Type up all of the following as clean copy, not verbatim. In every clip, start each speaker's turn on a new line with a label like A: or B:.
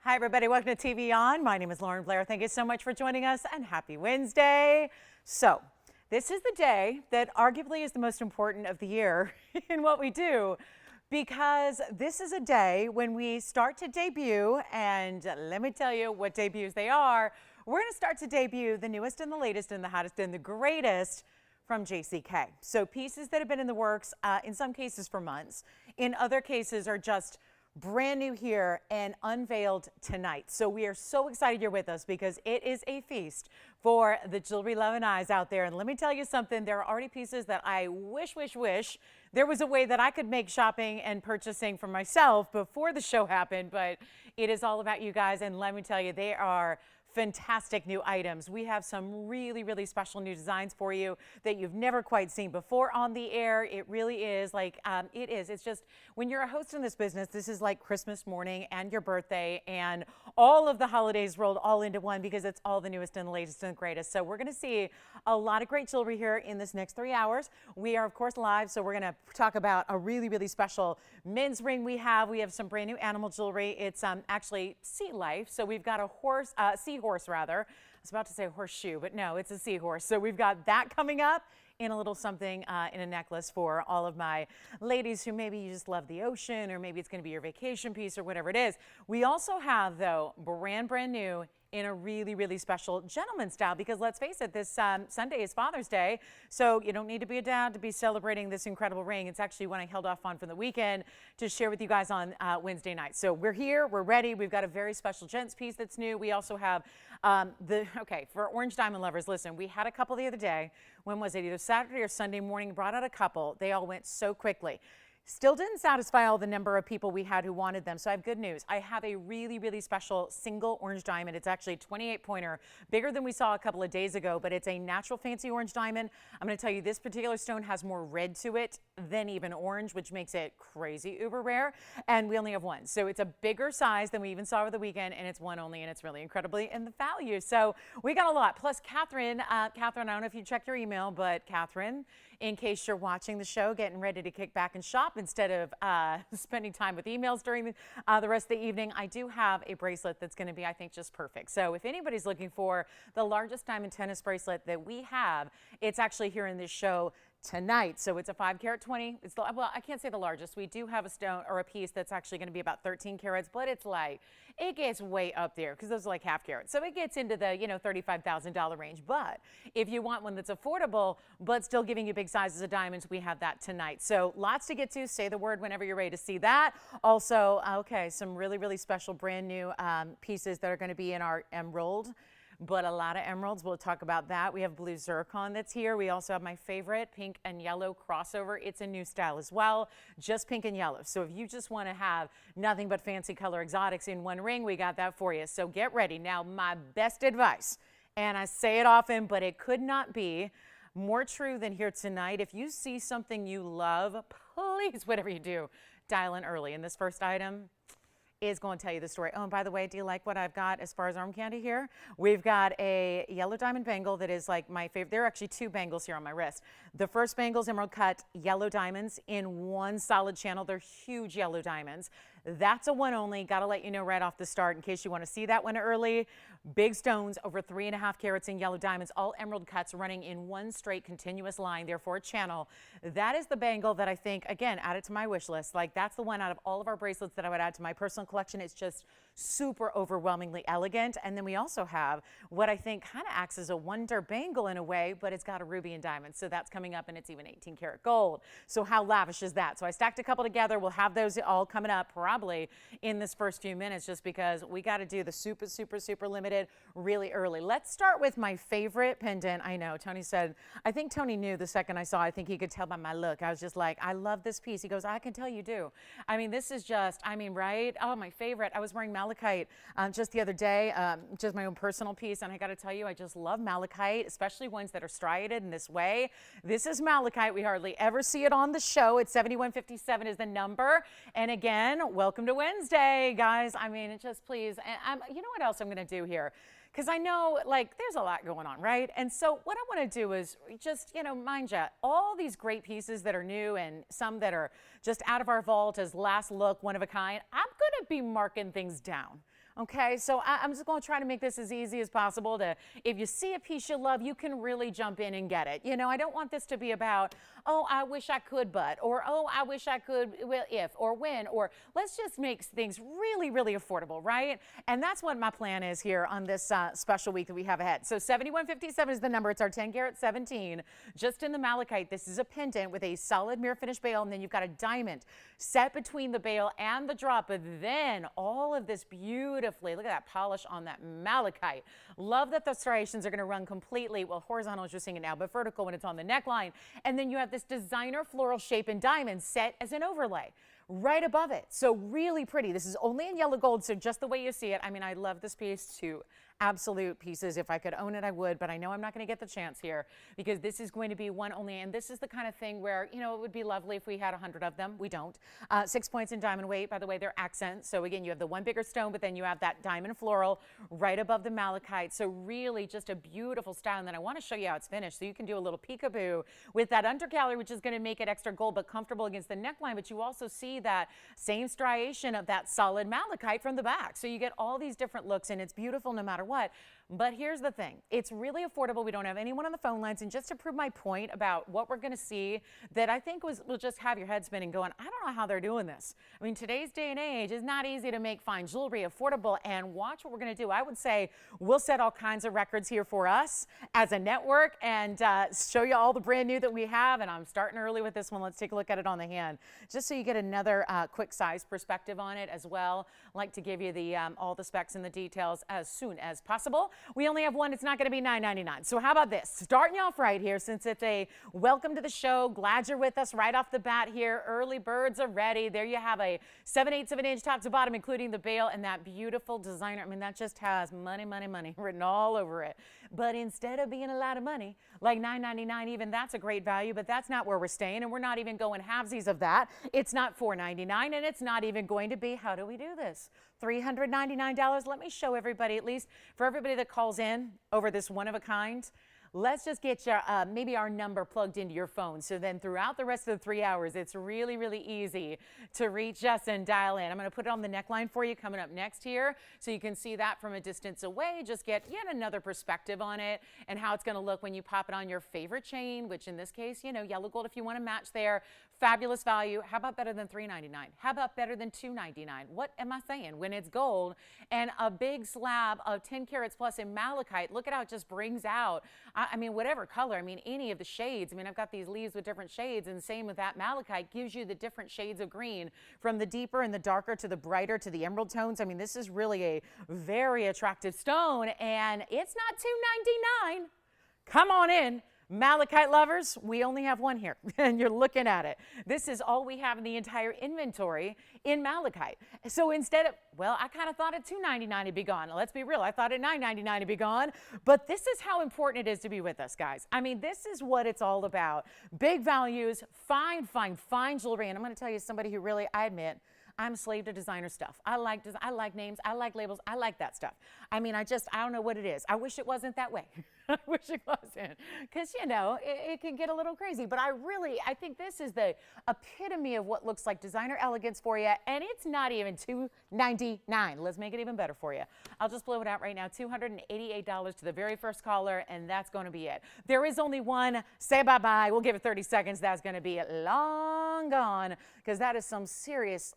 A: Hi, everybody. Welcome to TVON. My name is Lauren Blair. Thank you so much for joining us and happy Wednesday. So, this is the day that arguably is the most important of the year in what we do, because this is a day when we start to debut, and let me tell you what debuts they are. We're going to start to debut the newest and the latest and the hottest and the greatest from JCK. So pieces that have been in the works, in some cases for months, in other cases are just brand new here and unveiled tonight. So we are so excited you're with us because it is a feast for the jewelry loving eyes out there. And let me tell you something, there are already pieces that I wish there was a way that I could make shopping and purchasing for myself before the show happened, but it is all about you guys. And let me tell you, they are fantastic new items. We have some really special new designs for you that you've never quite seen before on the air. It really is like, it's just, when you're a host in this business, this is like Christmas morning and your birthday and all of the holidays rolled all into one, because it's all the newest and the latest and the greatest. So we're going to see a lot of great jewelry here in this next 3 hours. We are of course live, so we're going to talk about a really special men's ring we have. We have some brand new animal jewelry. It's actually sea life. So we've got a seahorse rather. I was about to say horseshoe, but no, it's a seahorse. So we've got that coming up in a little something in a necklace for all of my ladies who maybe you just love the ocean, or maybe it's going to be your vacation piece or whatever it is. We also have, though, brand new in a really special gentleman style, because let's face it, this Sunday is Father's Day, so you don't need to be a dad to be celebrating this incredible ring. It's actually one I held off on from the weekend to share with you guys on Wednesday night. So we're here, we're ready. We've got a very special gents piece that's new. We also have for orange diamond lovers, listen, we had a couple the other day. When was it? Either Saturday or Sunday morning, brought out a couple. They all went so quickly. Still didn't satisfy all the number of people we had who wanted them. So I have good news. I have a really special single orange diamond. It's actually a 28 pointer, bigger than we saw a couple of days ago, but it's a natural fancy orange diamond. I'm going to tell you, this particular stone has more red to it than even orange, which makes it crazy uber rare. And we only have one. So it's a bigger size than we even saw over the weekend, and it's one only, and it's really incredibly in the value. So we got a lot. Plus Catherine, I don't know if you checked your email, but Catherine, in case you're watching the show, getting ready to kick back and shop instead of spending time with emails during the rest of the evening, I do have a bracelet that's going to be, I think, just perfect. So if anybody's looking for the largest diamond tennis bracelet that we have, it's actually here in this show tonight. So it's a 5 carat 20. It's well, I can't say the largest. We do have a stone or a piece that's actually going to be about 13 carats, but it's like, it gets way up there because those are like half carats. So it gets into the, $35,000 range. But if you want one that's affordable, but still giving you big sizes of diamonds, we have that tonight. So lots to get to. Say the word whenever you're ready to see that. Also, okay, some really special brand new pieces that are going to be in our emerald, but a lot of emeralds. We'll talk about that. We have blue zircon that's here. We also have my favorite pink and yellow crossover. It's a new style as well, just pink and yellow. So if you just want to have nothing but fancy color exotics in one ring, we got that for you. So get ready. Now, my best advice, and I say it often, but it could not be more true than here tonight. If you see something you love, please, whatever you do, dial in early. And this first item is going to tell you the story. Oh, and by the way, do you like what I've got as far as arm candy here? We've got a yellow diamond bangle that is like my favorite. There are actually 2 bangles here on my wrist. The first bangle's emerald cut yellow diamonds in one solid channel. They're huge yellow diamonds. That's a one only. Got to let you know right off the start in case you want to see that one early. Big stones, over 3.5 carats in yellow diamonds, all emerald cuts running in one straight continuous line, therefore a channel. That is the bangle that I think, again, add it to my wish list. Like, that's the one out of all of our bracelets that I would add to my personal collection. It's just super overwhelmingly elegant. And then we also have what I think kind of acts as a wonder bangle in a way, but it's got a ruby and diamond. So that's coming up, and it's even 18 karat gold. So how lavish is that? So I stacked a couple together. We'll have those all coming up probably in this first few minutes, just because we got to do the super limited really early. Let's start with my favorite pendant. I know Tony said, I think Tony knew the second I saw, I think he could tell by my look. I was just like, I love this piece. He goes, I can tell you do. I mean, this is just, right? Oh, my favorite. I was wearing malachite just the other day, just my own personal piece. And I got to tell you, I just love malachite, especially ones that are striated in this way. This is malachite. We hardly ever see it on the show. It's 7157 is the number. And again, welcome to Wednesday, guys. I mean, it just please. And you know what else I'm going to do here? Because I know, like, there's a lot going on, right? And so what I want to do is just, mind you, all these great pieces that are new and some that are just out of our vault as last look, one of a kind, I'm going to be marking things down. Okay, so I'm just going to try to make this as easy as possible to, if you see a piece you love, you can really jump in and get it. You know, I don't want this to be about, oh, I wish I could, but, or, oh, I wish I could, well, if, or when, or let's just make things really, really affordable, right? And that's what my plan is here on this special week that we have ahead. So 7157 is the number. It's our 10 karat 17. Just in the malachite, this is a pendant with a solid mirror finish bail, and then you've got a diamond set between the bail and the drop, but then all of this beautifully, look at that polish on that malachite. Love that the striations are going to run completely, well, horizontal as you're seeing it now, but vertical when it's on the neckline. And then you have this designer floral shape in diamond set as an overlay right above it. So really pretty. This is only in yellow gold, so just the way you see it. I mean, I love this piece too. Absolute pieces. If I could own it, I would, but I know I'm not going to get the chance here because this is going to be one only, and this is the kind of thing where, you know, it would be lovely if we had 100 of them. We don't. 6 points in diamond weight. By the way, they're accents. So again, you have the one bigger stone, but then you have that diamond floral right above the malachite. So really just a beautiful style. And then I want to show you how it's finished. So you can do a little peekaboo with that undergallery, which is going to make it extra gold, but comfortable against the neckline. But you also see that same striation of that solid malachite from the back. So you get all these different looks, and it's beautiful no matter what. But here's the thing. It's really affordable. We don't have anyone on the phone lines. And just to prove my point about what we're going to see, that I think will just have your head spinning going, I don't know how they're doing this. I mean, today's day and age is not easy to make fine jewelry affordable. And watch what we're going to do. I would say we'll set all kinds of records here for us as a network and show you all the brand new that we have. And I'm starting early with this one. Let's take a look at it on the hand, just so you get another quick size perspective on it as well. I like to give you the all the specs and the details as soon as possible. We only have one. It's not going to be $9.99. So how about this? Starting you off right here, since it's a welcome to the show. Glad you're with us right off the bat here. Early birds are ready. There you have a 7/8 of an inch top to bottom, including the bail and that beautiful designer. I mean, that just has money, money, money written all over it. But instead of being a lot of money, like $9.99, even that's a great value, but that's not where we're staying. And we're not even going halvesies of that. It's not $4.99, and it's not even going to be, how do we do this? $399. Let me show everybody, at least for everybody that calls in over this one of a kind. Let's just get your, maybe our number plugged into your phone. So then throughout the rest of the 3 hours, it's really, really easy to reach us and dial in. I'm going to put it on the neckline for you coming up next here. So you can see that from a distance away. Just get yet another perspective on it and how it's going to look when you pop it on your favorite chain, which in this case, you know, yellow gold if you want to match there. Fabulous value. How about better than $3.99? How about better than $2.99? What am I saying? When it's gold and a big slab of 10 carats plus in malachite, look at how it just brings out, I mean, whatever color, I mean, any of the shades. I mean, I've got these leaves with different shades, and same with that malachite gives you the different shades of green from the deeper and the darker to the brighter to the emerald tones. I mean, this is really a very attractive stone, and it's not $2.99. Come on in. Malachite lovers, we only have one here, and you're looking at it. This is all we have in the entire inventory in malachite. So instead of, well, I kind of thought at $2.99 it'd be gone. Let's be real, I thought at $9.99 it'd be gone. But this is how important it is to be with us, guys. I mean, this is what it's all about. Big values, fine, fine, fine jewelry. And I'm going to tell you, somebody who really, I admit, I'm a slave to designer stuff. I like names. I like labels. I like that stuff. I mean, I don't know what it is. I wish it wasn't that way. I wish it wasn't. Because, you know, it can get a little crazy. But I think this is the epitome of what looks like designer elegance for you. And it's not even $2.99. Let's make it even better for you. I'll just blow it out right now. $288 to the very first caller. And that's going to be it. There is only one. Say bye-bye. We'll give it 30 seconds. That's going to be long gone. Because that is some serious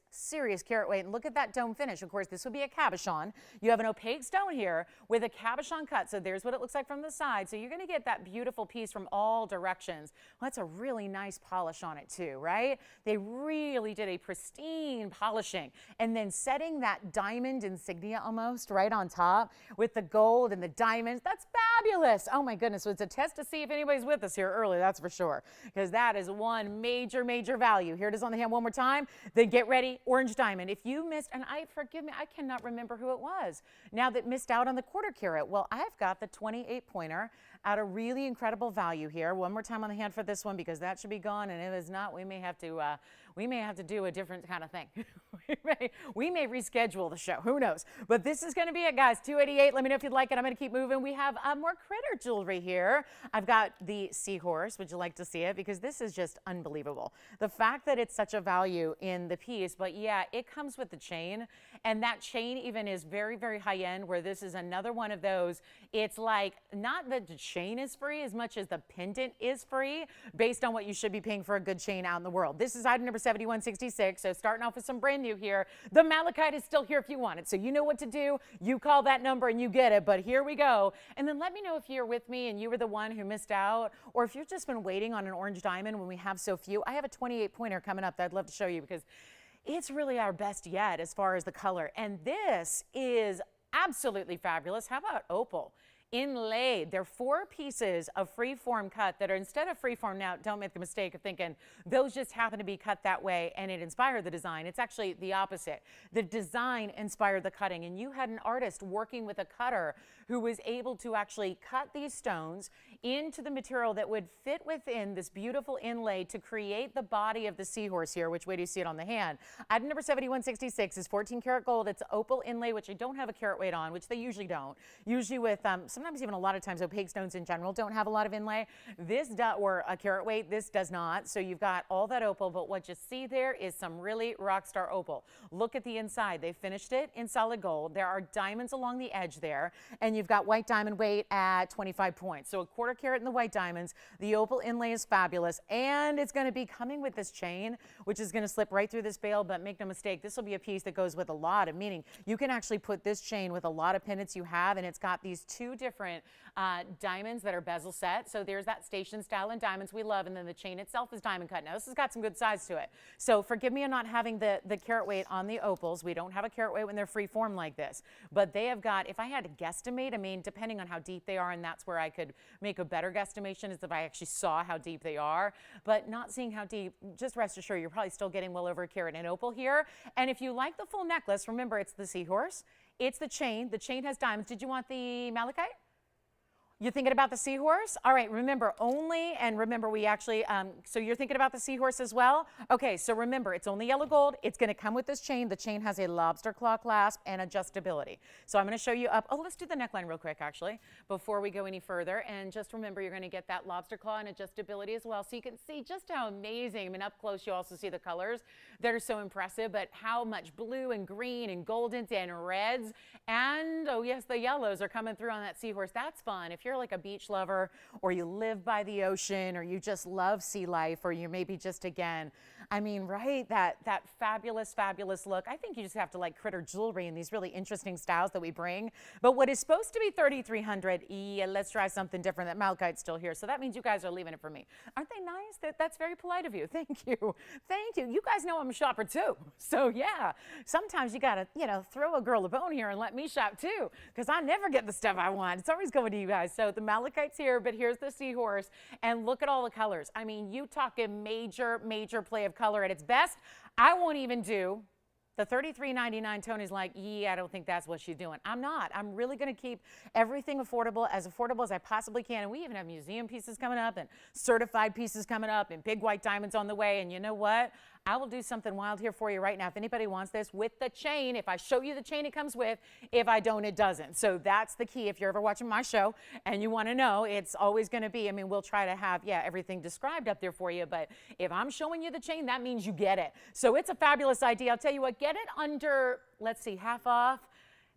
A: carat weight. And look at that dome finish. Of course, this would be a cabochon. You have an opaque stone here with a cabochon cut. So there's what it looks like from the side. So you're going to get that beautiful piece from all directions. Well, that's a really nice polish on it too, right? They really did a pristine polishing. And then setting that diamond insignia almost right on top with the gold and the diamonds. That's fabulous. Oh my goodness. So it's a test to see if anybody's with us here early, that's for sure. Because that is one major value. Here it is on the hand one more time. Then get ready. Orange diamond. If you missed, and forgive me, I cannot remember who it was now that missed out on the quarter carat. Well, I've got the 28 pointer at a really incredible value here. One more time on the hand for this one because that should be gone, and if it's not, we may have to do a different kind of thing. we may reschedule the show. Who knows? But this is going to be it, guys. $288. Let me know if you'd like it. I'm going to keep moving. We have more critter jewelry here. I've got the seahorse. Would you like to see it? Because this is just unbelievable. The fact that it's such a value in the piece, but yeah, it comes with the chain, and that chain even is very, very high end, where this is another one of those. It's like not that the chain is free as much as the pendant is free based on what you should be paying for a good chain out in the world. This is item number 7166. So starting off with some brand new here. The malachite is still here if you want it. So you know what to do. You call that number and you get it. But here we go. And then let me know if you're with me and you were the one who missed out, or if you've just been waiting on an orange diamond when we have so few. I have a 28 pointer coming up that I'd love to show you because it's really our best yet as far as the color. And this is absolutely fabulous. How about opal? Inlaid. They're 4 pieces of free-form cut that are, instead of free-form, now don't make the mistake of thinking those just happen to be cut that way and it inspired the design. It's actually the opposite. The design inspired the cutting, and you had an artist working with a cutter who was able to actually cut these stones into the material that would fit within this beautiful inlay to create the body of the seahorse here. Which way do you see it on the hand? Item number 7166 is 14 karat gold. It's opal inlay, which I don't have a carat weight on, which they usually don't. Usually with sometimes even a lot of times opaque stones in general don't have a lot of inlay. This or a carat weight, this does not. So you've got all that opal, but what you see there is some really rock star opal. Look at the inside. They finished it in solid gold. There are diamonds along the edge there, and you've got white diamond weight at 25 points. So a quarter carat in the white diamonds. The opal inlay is fabulous, and it's going to be coming with this chain, which is going to slip right through this bail, but make no mistake, this will be a piece that goes with a lot of meaning. You can actually put this chain with a lot of pendants you have, and it's got these 2 different diamonds that are bezel set. So there's that station style and diamonds we love, and then the chain itself is diamond cut. Now this has got some good size to it. So forgive me on not having the carat weight on the opals. We don't have a carat weight when they're free form like this, but they have got, if I had to guesstimate, I mean, depending on how deep they are, and that's where I could make a better guesstimation is if I actually saw how deep they are, but not seeing how deep, just rest assured you're probably still getting well over a carat in opal here. And if you like the full necklace, remember it's the seahorse, it's the chain has diamonds. Did you want the malachite? You're thinking about the seahorse? All right, remember we actually, so you're thinking about the seahorse as well? Okay, so remember, it's only yellow gold. It's going to come with this chain. The chain has a lobster claw clasp and adjustability. So I'm going to show you up. Oh, let's do the neckline real quick, actually, before we go any further. And just remember, you're going to get that lobster claw and adjustability as well. So you can see just how amazing. I mean, up close, you also see the colors that are so impressive, but how much blue and green and goldens and reds. And, oh, yes, the yellows are coming through on that seahorse. That's fun. If you're like a beach lover, or you live by the ocean, or you just love sea life, or you maybe just, again, I mean, right, that fabulous, fabulous look. I think you just have to like critter jewelry and these really interesting styles that we bring. But what is supposed to be $3,300, yeah, let's try something different. That malachite's still here, so that means you guys are leaving it for me. Aren't they nice? That's very polite of you. Thank you. Thank you. You guys know I'm a shopper too. So yeah, sometimes you gotta, throw a girl a bone here and let me shop too, because I never get the stuff I want. It's always going to you guys. So the malachite's here, but here's the seahorse, and look at all the colors. I mean, you talk a major, major play of color at its best. I won't even do the $33.99. Tony's like, yeah, I don't think that's what she's doing. I'm not. I'm really going to keep everything affordable as I possibly can. And we even have museum pieces coming up and certified pieces coming up and big white diamonds on the way. And you know what? I will do something wild here for you right now. If anybody wants this with the chain, if I show you the chain it comes with, if I don't, it doesn't. So that's the key. If you're ever watching my show and you want to know, it's always going to be, I mean, we'll try to have, everything described up there for you. But if I'm showing you the chain, that means you get it. So it's a fabulous idea. I'll tell you what, get it under, let's see, half off.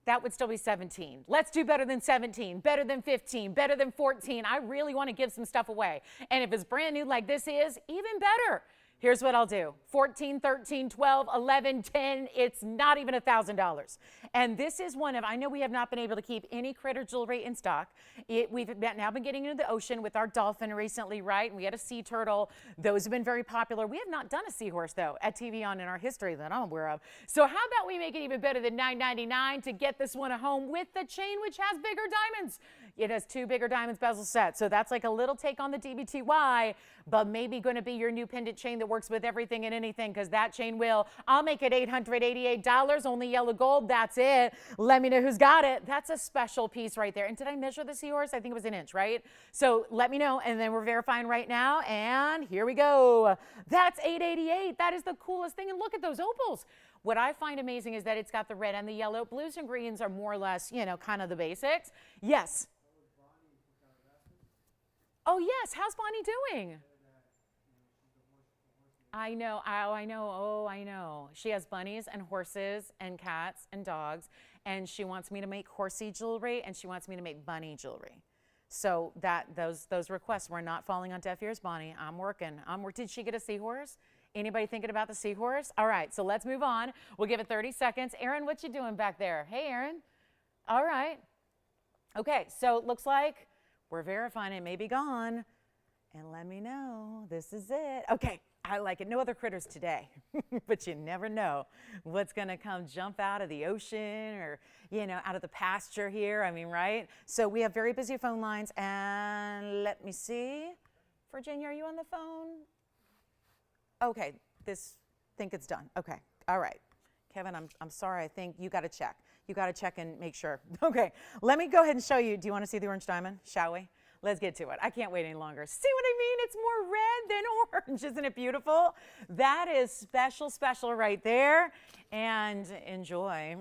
A: That would still be 17. Let's do better than 17, better than 15, better than 14. I really want to give some stuff away. And if it's brand new like this is, even better. Here's what I'll do. 14, 13, 12, 11, 10. It's not even $1,000. And this is one of, I know we have not been able to keep any critter jewelry in stock. We've now been getting into the ocean with our dolphin recently, right? And we had a sea turtle. Those have been very popular. We have not done a seahorse, though, at TVON in our history that I'm aware of. So how about we make it even better than $9.99 to get this one at home with the chain, which has bigger diamonds? It has 2 bigger diamonds bezel sets. So that's like a little take on the DBTY, but maybe going to be your new pendant chain that works with everything and anything, because that chain will. I'll make it $888, only yellow gold. That's it. Let me know who's got it. That's a special piece right there. And did I measure the seahorse? I think it was an inch, right? So let me know, and then we're verifying right now. And here we go. That's $888. That is the coolest thing. And look at those opals. What I find amazing is that it's got the red and the yellow. Blues and greens are more or less, you know, kind of the basics. Yes. Oh, yes. How's Bonnie doing? I know. Oh, I know. Oh, I know. She has bunnies and horses and cats and dogs, and she wants me to make horsey jewelry, and she wants me to make bunny jewelry. So those requests were not falling on deaf ears, Bonnie. I'm working. Did she get a seahorse? Anybody thinking about the seahorse? All right, so let's move on. We'll give it 30 seconds. Aaron, what you doing back there? Hey, Aaron. All right. Okay, so it looks like we're verifying it may be gone. And let me know. This is it. Okay, I like it. No other critters today. But you never know what's going to come jump out of the ocean or, you know, out of the pasture here. I mean, right? So we have very busy phone lines. And let me see. Virginia, are you on the phone? Okay, think it's done. Okay, all right. Kevin, I'm sorry. I think you got to check. You got to check and make sure. Okay, let me go ahead and show you. Do you want to see the orange diamond? Shall we? Let's get to it. I can't wait any longer. See what I mean? It's more red than orange. Isn't it beautiful? That is special, special right there. And enjoy.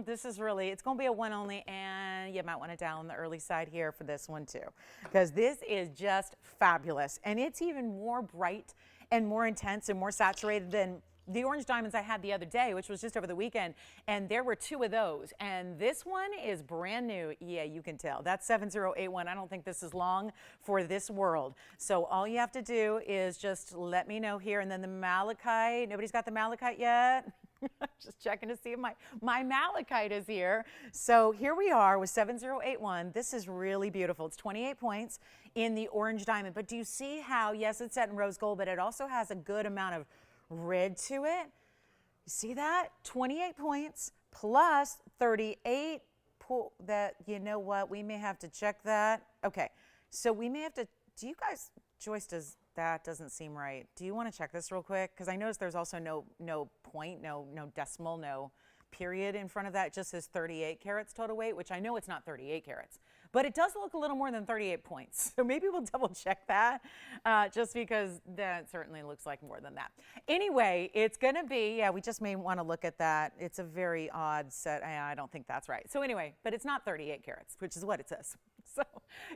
A: This is really, it's going to be a one only, and you might want to dial on the early side here for this one too, because this is just fabulous. And it's even more bright and more intense and more saturated than the orange diamonds I had the other day, which was just over the weekend, and there were 2 of those. And this one is brand new. Yeah, you can tell. That's 7081. I don't think this is long for this world. So all you have to do is just let me know here. And then the malachite. Nobody's got the malachite yet? Just checking to see if my malachite is here. So here we are with 7081. This is really beautiful. It's 28 points in the orange diamond. But do you see how, yes, it's set in rose gold, but it also has a good amount of red to it? You see that? 28 points plus 38. That, you know what? We may have to check that. Okay. So we may have to, do you guys, Joyce, that doesn't seem right. Do you want to check this real quick? Because I noticed there's also no point, no decimal, no period in front of that. It just says 38 carats total weight, which I know it's not 38 carats. But it does look a little more than 38 points. So maybe we'll double check that just because that certainly looks like more than that. Anyway, it's going to be, yeah, we just may want to look at that. It's a very odd set. I don't think that's right. So anyway, but it's not 38 carats, which is what it says. So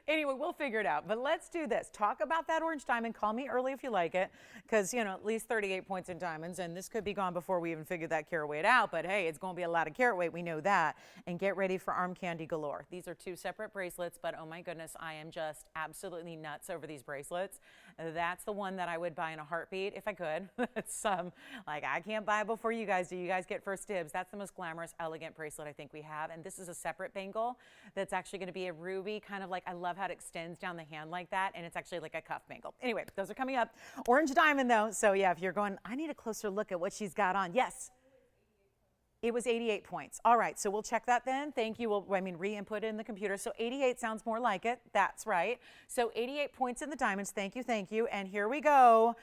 A: anyway, we'll figure it out. But let's do this. Talk about that orange diamond. Call me early if you like it, because, you know, at least 38 points in diamonds, and this could be gone before we even figure that carat weight out. But hey, it's going to be a lot of carat weight. We know that. And get ready for arm candy galore. These are 2 separate bracelets, but oh my goodness, I am just absolutely nuts over these bracelets. That's the one that I would buy in a heartbeat if I could. It's like, I can't buy it before you guys do. You guys get first dibs. That's the most glamorous, elegant bracelet I think we have. And this is a separate bangle that's actually going to be a ruby, kind of like, I love how it extends down the hand like that, and it's actually like a cuff bangle. Anyway, those are coming up. Orange diamond though, so yeah, if you're going, I need a closer look at what she's got on. Yes. It was 88 points. All right, so we'll check that then. Thank you. We'll, re-input it in the computer. So 88 sounds more like it. That's right. So 88 points in the diamonds. Thank you, thank you. And here we go.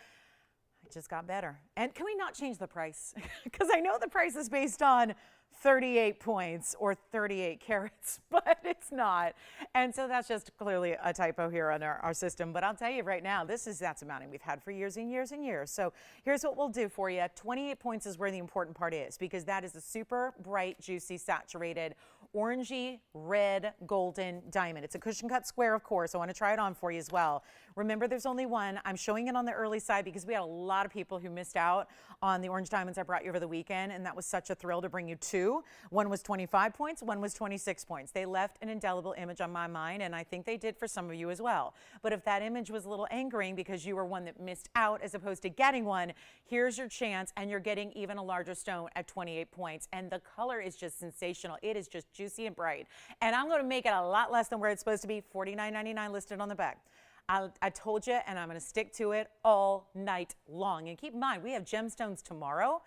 A: It just got better. And can we not change the price? Because I know the price is based on 38 points or 38 carats, but it's not. And so that's just clearly a typo here on our system. But I'll tell you right now, that's a mounting we've had for years and years and years. So here's what we'll do for you. 28 points is where the important part is, because that is a super bright, juicy, saturated, orangey, red, golden diamond. It's a cushion cut square, of course. I want to try it on for you as well. Remember, there's only one. I'm showing it on the early side because we had a lot of people who missed out on the orange diamonds I brought you over the weekend, and that was such a thrill to bring you 2. One was 25 points, one was 26 points. They left an indelible image on my mind, and I think they did for some of you as well. But if that image was a little angering because you were one that missed out as opposed to getting one, here's your chance, and you're getting even a larger stone at 28 points. And the color is just sensational. It is just juicy and bright. And I'm going to make it a lot less than where it's supposed to be, $49.99 listed on the back. I told you, and I'm going to stick to it all night long. And keep in mind, we have gemstones tomorrow.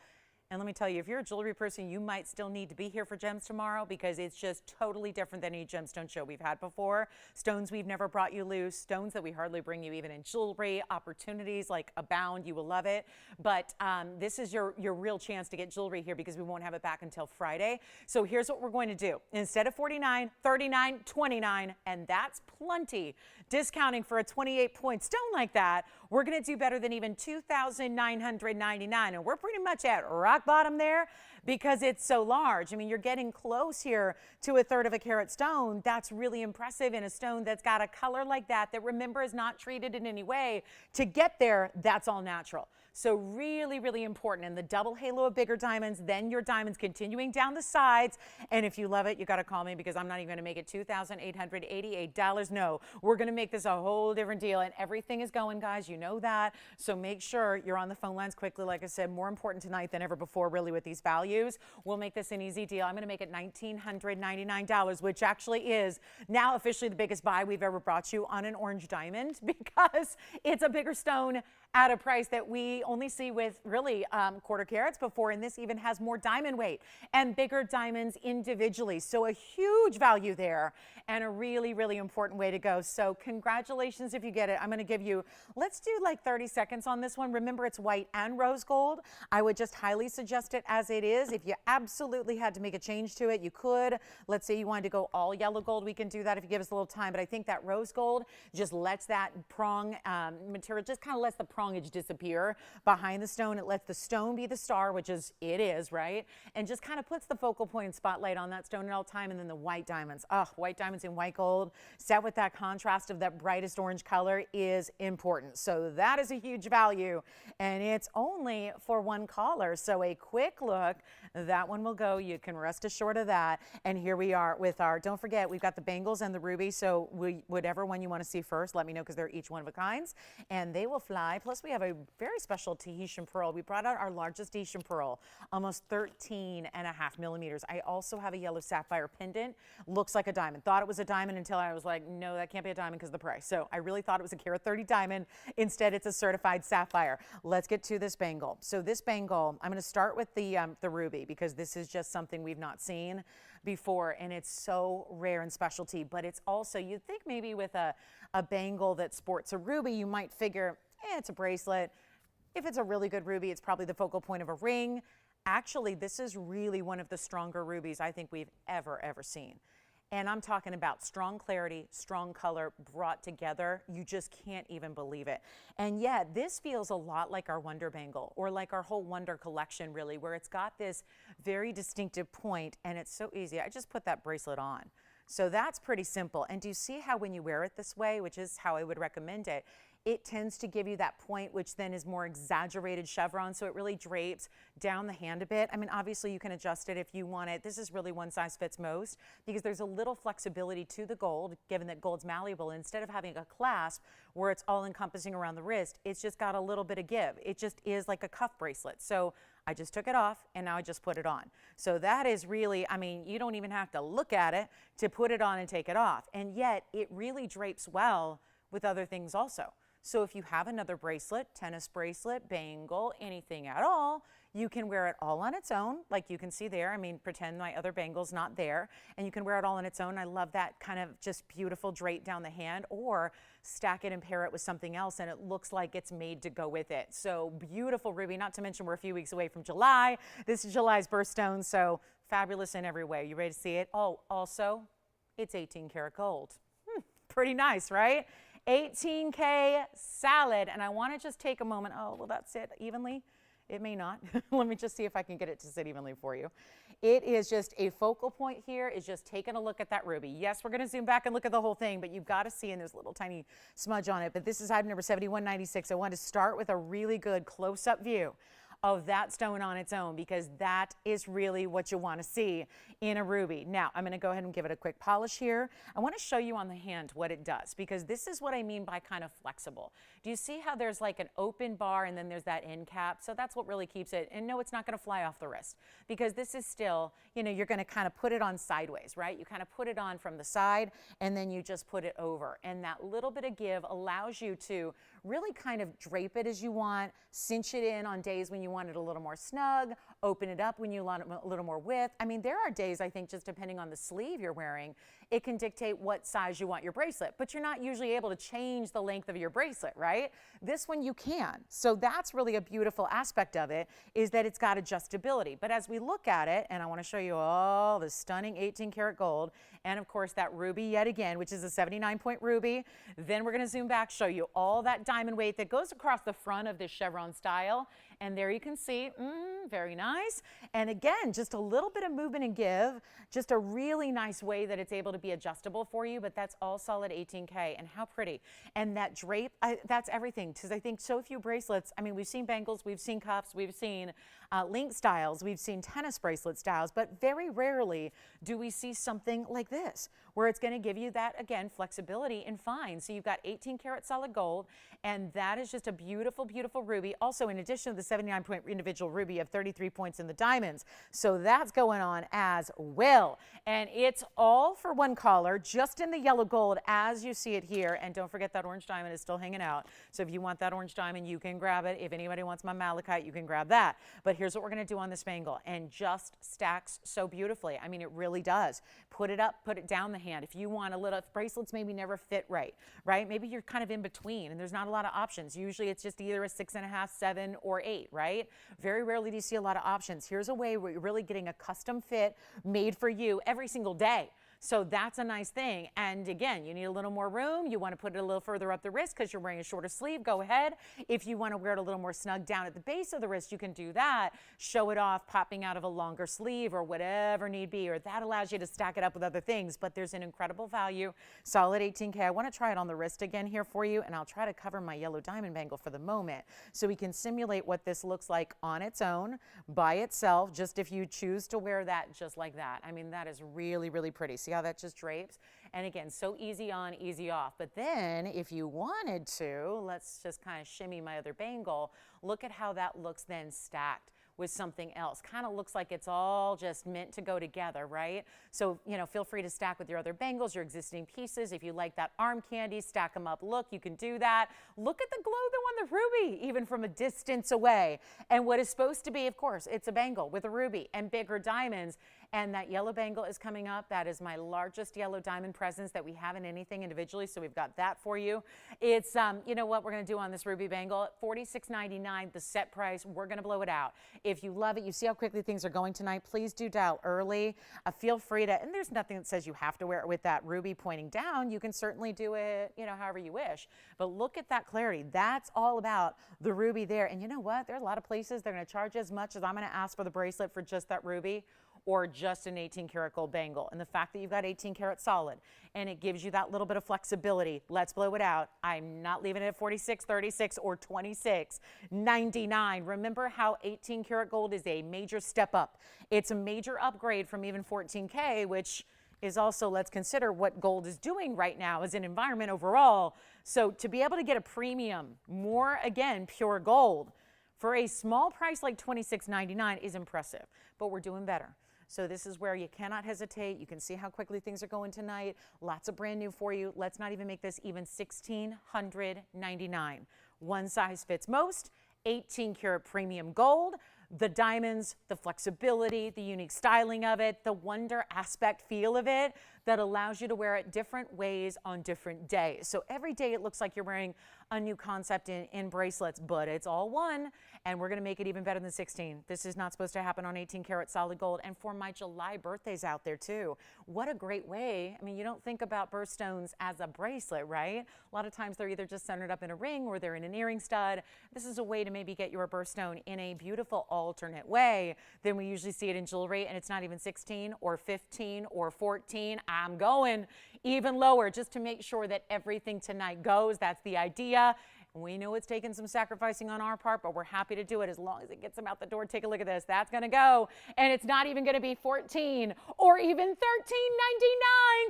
A: And let me tell you, if you're a jewelry person, you might still need to be here for gems tomorrow because it's just totally different than any gemstone show we've had before. Stones we've never brought you loose, stones that we hardly bring you even in jewelry, opportunities like abound. You will love it. But this is your real chance to get jewelry here because we won't have it back until Friday. So here's what we're going to do. Instead of $49, $39, $29, and that's plenty. Discounting for a 28-point stone like that, we're going to do better than even $2,999. And we're pretty much at rock bottom there because it's so large. I mean, you're getting close here to 1/3 of a carat stone. That's really impressive in a stone that's got a color like that, that remember is not treated in any way. To get there, that's all natural. So really, really important. And the double halo of bigger diamonds, then your diamonds continuing down the sides. And if you love it, you got to call me because I'm not even going to make it $2,888. No, we're going to make this a whole different deal. And everything is going, guys. You know that. So make sure you're on the phone lines quickly. Like I said, more important tonight than ever before, really, with these values. We'll make this an easy deal. I'm going to make it $1,999, which actually is now officially the biggest buy we've ever brought you on an orange diamond because it's a bigger stone at a price that we only see with really quarter carats before, and this even has more diamond weight and bigger diamonds individually. So a huge value there and a really, really important way to go. So congratulations if you get it. I'm going to give you, let's do like 30 seconds on this one. Remember, it's white and rose gold. I would just highly suggest it as it is. If you absolutely had to make a change to it, you could. Let's say you wanted to go all yellow gold. We can do that if you give us a little time, but I think that rose gold just lets that prong material, just kind of lets the prongage disappear behind the stone. It lets the stone be the star, which is, it is, right? And just kind of puts the focal point and spotlight on that stone at all time. And then the white diamonds, white diamonds in white gold, set with that contrast of that brightest orange color is important. So that is a huge value, and it's only for one caller. So a quick look, that one will go. You can rest assured of that. And here we are with our, don't forget, we've got the bangles and the ruby. So whatever one you want to see first, let me know because they're each one of a kind, and they will fly. Plus we have a very special Tahitian Pearl. We brought out our largest Tahitian Pearl, almost 13.5 millimeters. I also have a yellow sapphire pendant. Looks like a diamond. Thought it was a diamond until I was like, no, that can't be a diamond because of the price. So I really thought it was a carat 30 diamond. Instead, it's a certified sapphire. Let's get to this bangle. So this bangle, I'm going to start with the ruby because this is just something we've not seen before, and it's so rare and specialty. But it's also, you'd think maybe with a bangle that sports a ruby, you might figure, it's a bracelet. If it's a really good ruby, it's probably the focal point of a ring. Actually, this is really one of the stronger rubies I think we've ever seen. And I'm talking about strong clarity, strong color brought together. You just can't even believe it. And yet this feels a lot like our Wonder Bangle, or like our whole Wonder collection really, where it's got this very distinctive point and it's so easy. I just put that bracelet on. So that's pretty simple. And do you see how when you wear it this way, which is how I would recommend it, it tends to give you that point, which then is more exaggerated chevron. So it really drapes down the hand a bit. I mean, obviously you can adjust it if you want it. This is really one size fits most because there's a little flexibility to the gold, given that gold's malleable. Instead of having a clasp where it's all encompassing around the wrist, it's just got a little bit of give. It just is like a cuff bracelet. So I just took it off and now I just put it on. So that is really, I mean, you don't even have to look at it to put it on and take it off. And yet it really drapes well with other things also. So if you have another bracelet, tennis bracelet, bangle, anything at all, you can wear it all on its own, like you can see there. I mean, pretend my other bangle's not there, and you can wear it all on its own. I love that kind of just beautiful drape down the hand, or stack it and pair it with something else, and it looks like it's made to go with it. So beautiful ruby, not to mention we're a few weeks away from July. This is July's birthstone, so fabulous in every way. You ready to see it? Oh, also, it's 18 karat gold. Pretty nice, right? 18K salad, and I want to just take a moment. Oh, will that sit evenly? It may not. Let me just see if I can get it to sit evenly for you. It is just a focal point here, is just taking a look at that ruby. Yes, we're going to zoom back and look at the whole thing, but you've got to see, and there's a little tiny smudge on it, but this is item number 7196. I want to start with a really good close-up view of that stone on its own, because that is really what you want to see in a ruby. Now, I'm going to go ahead and give it a quick polish here. I want to show you on the hand what it does, because this is what I mean by kind of flexible. Do you see how there's like an open bar and then there's that end cap? So that's what really keeps it. And no, it's not going to fly off the wrist, because this is still, you know, you're going to kind of put it on sideways, right? You kind of put it on from the side and then you just put it over. And that little bit of give allows you to really kind of drape it as you want, cinch it in on days when you want it a little more snug, open it up when you want a little more width. I mean, there are days, I think, just depending on the sleeve you're wearing, it can dictate what size you want your bracelet, but you're not usually able to change the length of your bracelet, right? This one you can. So that's really a beautiful aspect of it, is that it's got adjustability. But as we look at it, and I want to show you all the stunning 18 karat gold, and of course that ruby yet again, which is a 79-point ruby. Then we're going to zoom back, show you all that diamond weight that goes across the front of this chevron style. And there you can see, very nice. And again, just a little bit of movement and give, just a really nice way that it's able to be adjustable for you, but that's all solid 18K, and how pretty. And that drape, that's everything, because I think so few bracelets, I mean, we've seen bangles, we've seen cuffs, we've seen link styles, we've seen tennis bracelet styles, but very rarely do we see something like this, where it's going to give you that, again, flexibility and fine. So you've got 18 karat solid gold, and that is just a beautiful, beautiful ruby. Also, in addition to the 79-point individual ruby of 33 points in the diamonds. So that's going on as well. And it's all for one collar, just in the yellow gold as you see it here. And don't forget that orange diamond is still hanging out. So if you want that orange diamond, you can grab it. If anybody wants my malachite, you can grab that. But here's what we're going to do on this bangle, and just stacks so beautifully. I mean, it really does. Put it up, put it down the hand. If you want a little, if bracelets maybe never fit right? Maybe you're kind of in between and there's not a lot of options. Usually it's just either a 6.5, 7, or 8, right? Very rarely do you see a lot of options. Here's a way where you're really getting a custom fit made for you every single day. So that's a nice thing. And again, you need a little more room. You want to put it a little further up the wrist because you're wearing a shorter sleeve. Go ahead. If you want to wear it a little more snug down at the base of the wrist, you can do that. Show it off popping out of a longer sleeve or whatever need be, or that allows you to stack it up with other things. But there's an incredible value. Solid 18K. I want to try it on the wrist again here for you, and I'll try to cover my yellow diamond bangle for the moment so we can simulate what this looks like on its own, by itself, just if you choose to wear that just like that. I mean, that is really, really pretty. See how that just drapes? And again, so easy on, easy off. But then if you wanted to, let's just kind of shimmy my other bangle. Look at how that looks then stacked with something else. Kind of looks like it's all just meant to go together, right? So, you know, feel free to stack with your other bangles, your existing pieces. If you like that arm candy, stack them up. Look, you can do that. Look at the glow though on the ruby, even from a distance away. And what is supposed to be, of course, it's a bangle with a ruby and bigger diamonds. And that yellow bangle is coming up. That is my largest yellow diamond presence that we have in anything individually. So we've got that for you. It's, you know what we're going to do on this ruby bangle? $46.99, the set price. We're going to blow it out. If you love it, you see how quickly things are going tonight, please do dial early. Feel free to, and there's nothing that says you have to wear it with that ruby pointing down. You can certainly do it, you know, however you wish. But look at that clarity. That's all about the ruby there. And you know what? There are a lot of places they're going to charge as much as I'm going to ask for the bracelet for just that ruby, or just an 18 karat gold bangle. And the fact that you've got 18 karat solid and it gives you that little bit of flexibility, let's blow it out. I'm not leaving it at 46, 36, or 26.99. Remember how 18 karat gold is a major step up. It's a major upgrade from even 14K, which is also, let's consider what gold is doing right now as an environment overall. So to be able to get a premium, more again, pure gold, for a small price like $26.99 is impressive, but we're doing better. So this is where you cannot hesitate. You can see how quickly things are going tonight. Lots of brand new for you. Let's not even make this even $1,699. One size fits most. 18 karat premium gold. The diamonds, the flexibility, the unique styling of it, the wonder aspect feel of it that allows you to wear it different ways on different days. So every day it looks like you're wearing a new concept in bracelets, but it's all one, and we're going to make it even better than 16. This is not supposed to happen on 18 karat solid gold. And for my July birthdays out there too, what a great way. I mean, you don't think about birthstones as a bracelet, right? A lot of times they're either just centered up in a ring or they're in an earring stud. This is a way to maybe get your birthstone in a beautiful alternate way than we usually see it in jewelry, and it's not even 16 or 15 or 14. I'm going even lower just to make sure that everything tonight goes. That's the idea. We know it's taken some sacrificing on our part, but we're happy to do it as long as it gets them out the door. Take a look at this. That's going to go. And it's not even going to be 14 or even $13.99.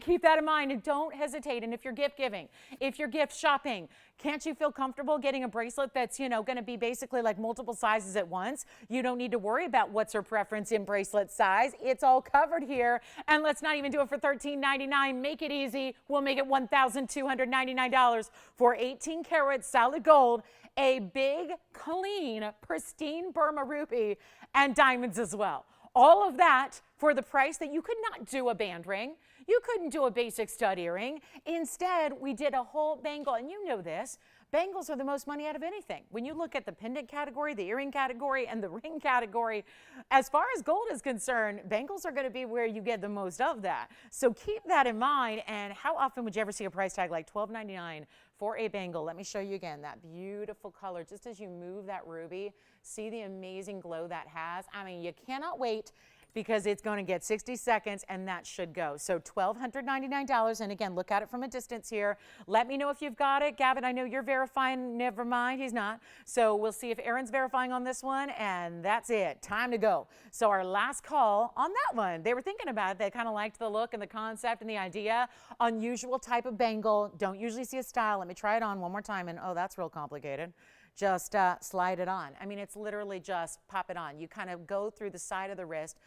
A: Keep that in mind and don't hesitate. And if you're gift giving, if you're gift shopping, Can't you feel comfortable getting a bracelet that's, you know, going to be basically like multiple sizes at once? You don't need to worry about what's her preference in bracelet size. It's all covered here. And let's not even do it for $13.99. Make it easy. We'll make it $1,299 for 18 karat solid gold, a big, clean, pristine Burma ruby, and diamonds as well. All of that for the price that you could not do a band ring. You couldn't do a basic stud earring. Instead, we did a whole bangle, and you know this. Bangles are the most money out of anything. When you look at the pendant category, the earring category, and the ring category, as far as gold is concerned, bangles are going to be where you get the most of that. So keep that in mind. And how often would you ever see a price tag like $12.99 for a bangle? Let me show you again that beautiful color. Just as you move that ruby, see the amazing glow that has. I mean, you cannot wait, because it's going to get 60 seconds and that should go. So $1,299. And again, look at it from a distance here. Let me know if you've got it. Gavin, I know you're verifying. Never mind, he's not. So we'll see if Aaron's verifying on this one, and that's it. Time to go. So our last call on that one. They were thinking about it. They kind of liked the look and the concept and the idea. Unusual type of bangle. Don't usually see a style. Let me try it on one more time. And oh, that's real complicated. Just slide it on. I mean, it's literally just pop it on. You kind of go through the side of the wrist,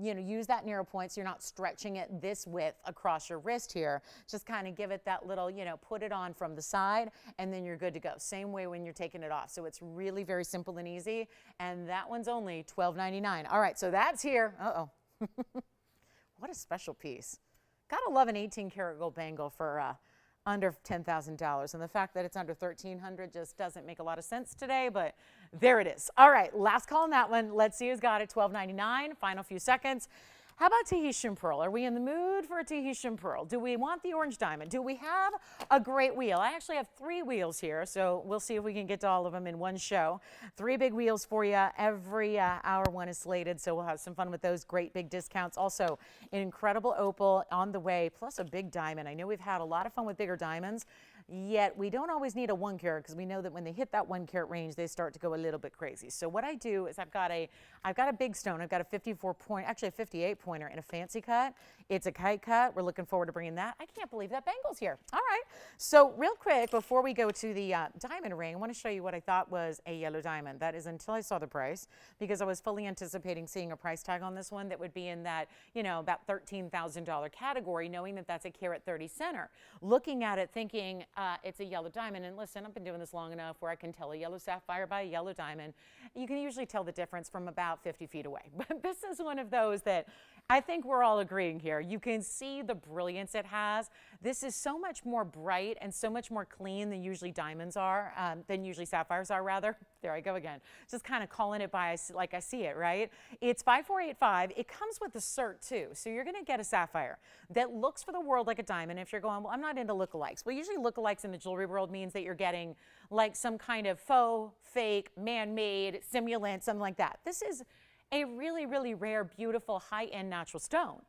A: you know, use that narrow point so you're not stretching it this width across your wrist here. Just kind of give it that little, you know, put it on from the side, and then you're good to go. Same way when you're taking it off. So it's really very simple and easy, and that one's only $12.99. All right, so that's here. Uh-oh. What a special piece. Gotta love an 18 karat gold bangle for under $10,000, and the fact that it's under $1,300 just doesn't make a lot of sense today, but there it is. All right, last call on that one. Let's see who's got it. $12.99, final few seconds. How about Tahitian Pearl? Are we in the mood for a Tahitian Pearl? Do we want the orange diamond? Do we have a great wheel? I actually have 3 wheels here, so we'll see if we can get to all of them in one show. 3 big wheels for you. Every hour one is slated, so we'll have some fun with those great big discounts. Also, an incredible opal on the way, plus a big diamond. I know we've had a lot of fun with bigger diamonds, yet we don't always need a 1 carat, because we know that when they hit that 1 carat range, they start to go a little bit crazy. So what I do is I've got a big stone. I've got a 54 point, actually a 58 pointer in a fancy cut. It's a kite cut. We're looking forward to bringing that. I can't believe that bangle's here. All right. So real quick, before we go to the diamond ring, I want to show you what I thought was a yellow diamond. That is until I saw the price, because I was fully anticipating seeing a price tag on this one that would be in that, you know, about $13,000 category, knowing that that's a carat 30 center. Looking at it, thinking it's a yellow diamond. And listen, I've been doing this long enough where I can tell a yellow sapphire by a yellow diamond. You can usually tell the difference from about 50 feet away. But this is one of those that I think we're all agreeing here. You can see the brilliance it has. This is so much more bright and so much more clean than usually diamonds are, than usually sapphires are, rather. There I go again. Just kind of calling it by like I see it, right? It's 5485. It comes with a cert too. So you're going to get a sapphire that looks for the world like a diamond. If you're going, well, I'm not into lookalikes. Well, usually lookalikes in the jewelry world means that you're getting like some kind of faux, fake, man-made, simulant, something like that. This is a really, really rare, beautiful, high-end natural stone.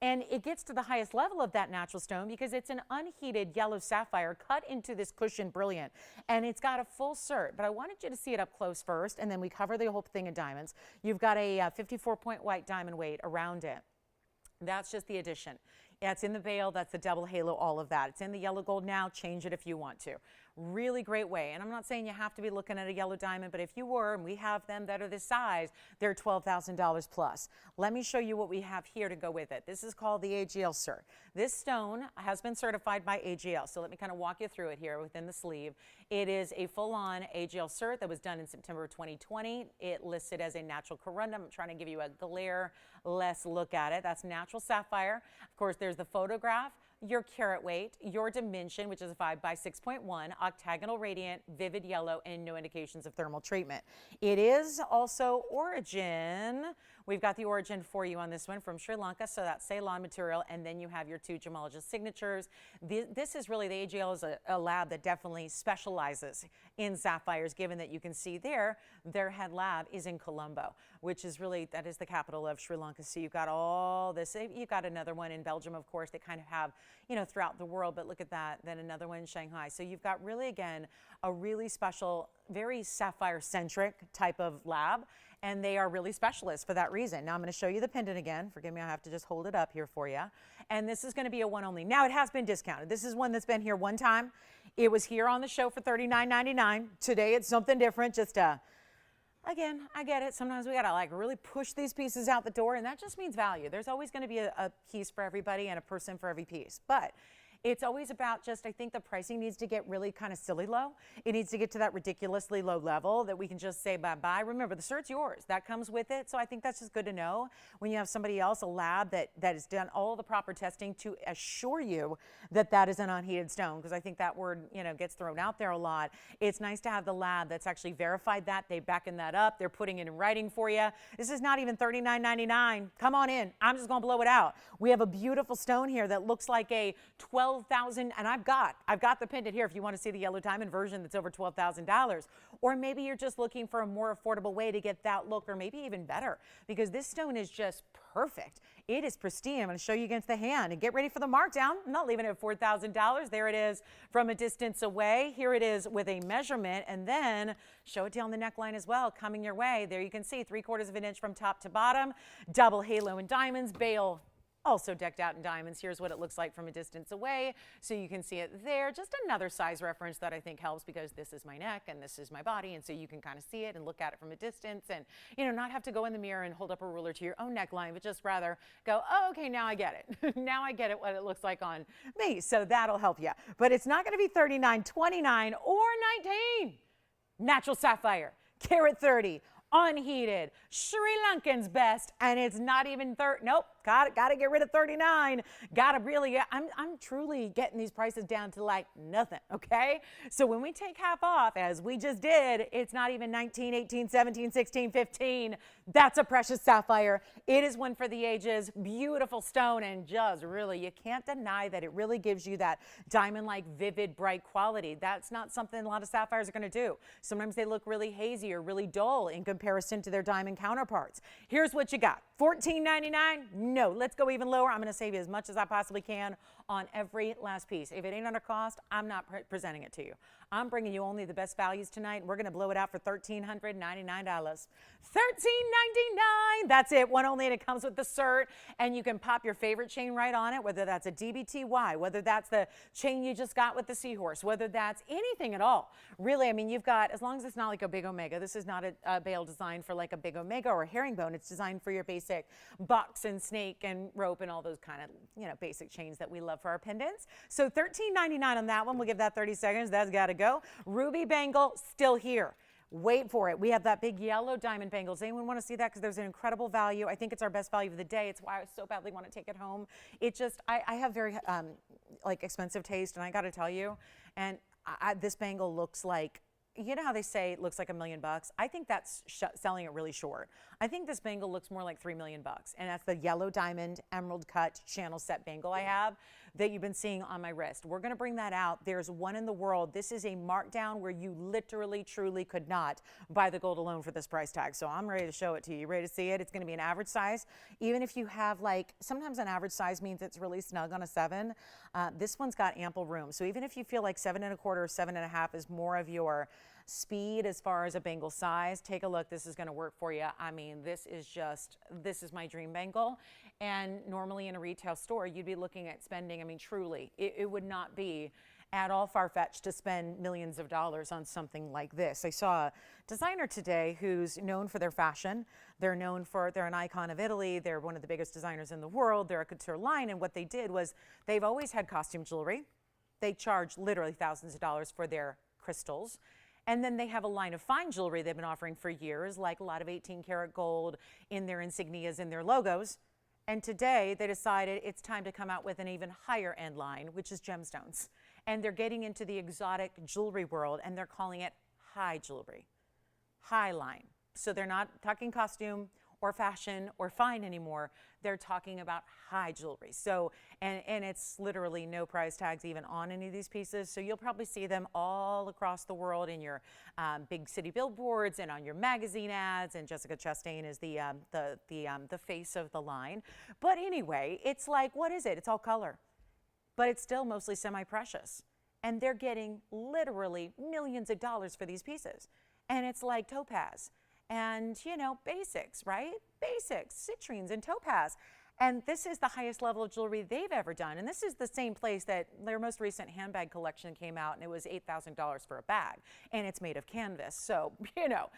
A: And it gets to the highest level of that natural stone because it's an unheated yellow sapphire cut into this cushion brilliant. And it's got a full cert, but I wanted you to see it up close first, and then we cover the whole thing in diamonds. You've got a 54-point white diamond weight around it. That's just the addition. Yeah, it's in the veil, that's the double halo, all of that. It's in the yellow gold now, change it if you want to. Really great way. And I'm not saying you have to be looking at a yellow diamond, but if you were, and we have them that are this size, they're $12,000 plus. Let me show you what we have here to go with it. This is called the AGL cert. This stone has been certified by AGL. So let me kind of walk you through it here within the sleeve. It is a full-on AGL cert that was done in September 2020. It listed as a natural corundum. I'm trying to give you a glare-less look at it. That's natural sapphire. Of course, there's the photograph, your carat weight, your dimension, which is a 5 by 6.1, octagonal radiant, vivid yellow, and no indications of thermal treatment. It is also origin. We've got the origin for you on this one from Sri Lanka, so that's Ceylon material, and then you have your 2 gemologist signatures. This is really, the AGL is a lab that definitely specializes in sapphires, given that you can see there, their head lab is in Colombo, which is really, that is the capital of Sri Lanka. So you've got all this, you've got another one in Belgium, of course, they kind of have, you know, throughout the world, but look at that, then another one in Shanghai. So you've got really, again, a really special, very sapphire-centric type of lab, and they are really specialists for that reason. Now I'm going to show you the pendant again. Forgive me, I have to just hold it up here for you. And this is going to be a one only. Now it has been discounted. This is one that's been here one time. It was here on the show for $39.99. Today it's something different, just again, I get it. Sometimes we gotta like really push these pieces out the door, and that just means value. There's always gonna be a piece for everybody and a person for every piece. But it's always about just, I think the pricing needs to get really kind of silly low. It needs to get to that ridiculously low level that we can just say bye-bye. Remember, the cert's yours. That comes with it. So I think that's just good to know when you have somebody else, a lab that has done all the proper testing to assure you that that is an unheated stone, because I think that word, you know, gets thrown out there a lot. It's nice to have the lab that's actually verified that. They backing that up. They're putting it in writing for you. This is not even $39.99. Come on in. I'm just going to blow it out. We have a beautiful stone here that looks like a 12,000, and I've got the pendant here if you want to see the yellow diamond version that's over $12,000. Or maybe you're just looking for a more affordable way to get that look, or maybe even better, because this stone is just perfect. It is pristine. I'm going to show you against the hand, and get ready for the markdown. I'm not leaving it at $4,000. There it is from a distance away. Here it is with a measurement, and then show it down the neckline as well, coming your way. There you can see 3/4 of an inch from top to bottom, double halo in diamonds, bail also decked out in diamonds. Here's what it looks like from a distance away, so you can see it there. Just another size reference that I think helps, because this is my neck and this is my body, and so you can kind of see it and look at it from a distance, and you know, not have to go in the mirror and hold up a ruler to your own neckline, but just rather go, oh, okay, now I get it. Now I get it, what it looks like on me. So that'll help you. But it's not going to be $39, $29, or $19. Natural sapphire, carat 30. Unheated, Sri Lankan's best, and it's not even 30. Nope, got to get rid of 39. Got to really, I'm truly getting these prices down to like nothing, okay? So when we take half off, as we just did, it's not even 19, 18, 17, 16, 15. That's a precious sapphire. It is one for the ages. Beautiful stone, and just really, you can't deny that it really gives you that diamond-like vivid, bright quality. That's not something a lot of sapphires are going to do. Sometimes they look really hazy or really dull in comparison to their diamond counterparts. Here's what you got. $14.99? No, let's go even lower. I'm going to save you as much as I possibly can on every last piece. If it ain't under cost, I'm not presenting it to you. I'm bringing you only the best values tonight. We're going to blow it out for $1,399. $1,399. That's it. One only, and it comes with the cert, and you can pop your favorite chain right on it, whether that's a DBTY, whether that's the chain you just got with the seahorse, whether that's anything at all. Really, I mean, you've got, as long as it's not like a big omega. This is not a bail designed for like a big omega or a herringbone. It's designed for your basic box and snake and rope and all those kind of, you know, basic chains that we love for our pendants. So $13.99 on that one. We'll give that 30 seconds. That's got to go. Ruby bangle still here. Wait for it. We have that big yellow diamond bangles. Anyone want to see that? Because there's an incredible value. I think it's our best value of the day. It's why I so badly want to take it home. It just, I have very like expensive taste, and I got to tell you, and this bangle looks like, you know how they say it looks like $1 million? I think that's selling it really short. I think this bangle looks more like $3 million, and that's the yellow diamond emerald cut channel set bangle I have that you've been seeing on my wrist. We're going to bring that out. There's one in the world. This is a markdown where you literally, truly could not buy the gold alone for this price tag. So I'm ready to show it to you. You ready to see it? It's going to be an average size. Even if you have like, sometimes an average size means it's really snug on a 7. This one's got ample room. So even if you feel like 7 1/4 or 7 1/2 is more of your speed as far as a bangle size, take a look. This is going to work for you. I mean, this is my dream bangle. And normally in a retail store, you'd be looking at spending, I mean, truly, it would not be at all far-fetched to spend millions of dollars on something like this. I saw a designer today who's known for their fashion. They're an icon of Italy. They're one of the biggest designers in the world. They're a couture line. And what they did was they've always had costume jewelry. They charge literally thousands of dollars for their crystals. And then they have a line of fine jewelry they've been offering for years, like a lot of 18 karat gold in their insignias, in their logos. And today they decided it's time to come out with an even higher end line, which is gemstones. And they're getting into the exotic jewelry world, and they're calling it high jewelry, high line. So they're not talking costume or fashion or fine anymore. They're talking about high jewelry. So, and it's literally no price tags even on any of these pieces. So you'll probably see them all across the world in your big city billboards and on your magazine ads. And Jessica Chastain is the face of the line. But anyway, it's like, what is it? It's all color, but it's still mostly semi-precious. And they're getting literally millions of dollars for these pieces. And it's like topaz. And, you know, basics, right? Basics, citrines and topaz. And this is the highest level of jewelry they've ever done. And this is the same place that their most recent handbag collection came out, and it was $8,000 for a bag. And it's made of canvas. So, you know,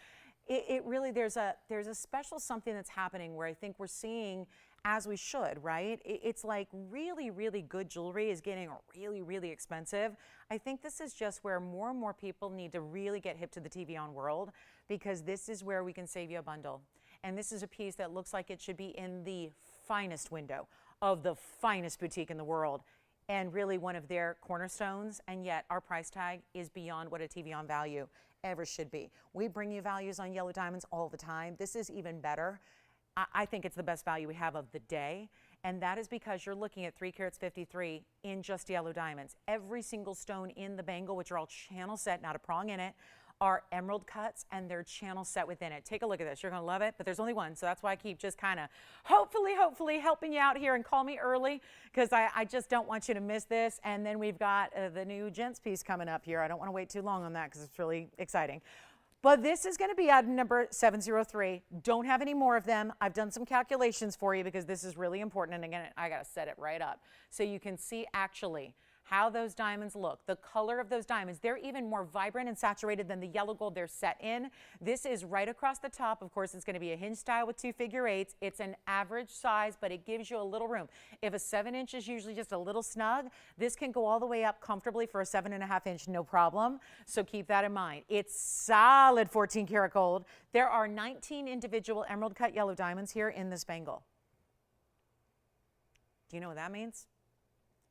A: it really, there's a special something that's happening where I think we're seeing, as we should, right? It's like really, really good jewelry is getting really, really expensive. I think this is just where more and more people need to really get hip to the TVON world, because this is where we can save you a bundle. And this is a piece that looks like it should be in the finest window of the finest boutique in the world, and really one of their cornerstones, and yet our price tag is beyond what a TVON value ever should be. We bring you values on yellow diamonds all the time. This is even better. I think it's the best value we have of the day, and that is because you're looking at 3 carats 53 in just yellow diamonds. Every single stone in the bangle, which are all channel set, not a prong in it, are emerald cuts, and they're channel set within it. Take a look at this. You're going to love it, but there's only one, so that's why I keep just kind of hopefully helping you out here, and call me early, because I just don't want you to miss this. And then we've got the new gents piece coming up here. I don't want to wait too long on that because it's really exciting. But this is going to be item number 703. Don't have any more of them. I've done some calculations for you because this is really important. And again, I got to set it right up so you can see actually how those diamonds look, the color of those diamonds. They're even more vibrant and saturated than the yellow gold they're set in. This is right across the top. Of course, it's going to be a hinge style with 2 figure-8s. It's an average size, but it gives you a little room. If a 7-inch is usually just a little snug, this can go all the way up comfortably for a 7.5-inch, no problem. So keep that in mind. It's solid 14 karat gold. There are 19 individual emerald cut yellow diamonds here in this bangle. Do you know what that means?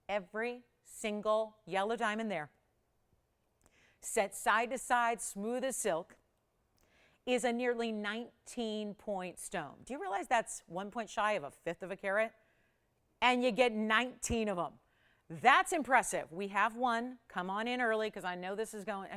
A: Every single yellow diamond there, set side to side, smooth as silk, is a nearly 19-point stone. Do you realize that's 1 point shy of a 1/5 of a carat? And you get 19 of them. That's impressive. We have one. Come on in early, because I know this is going,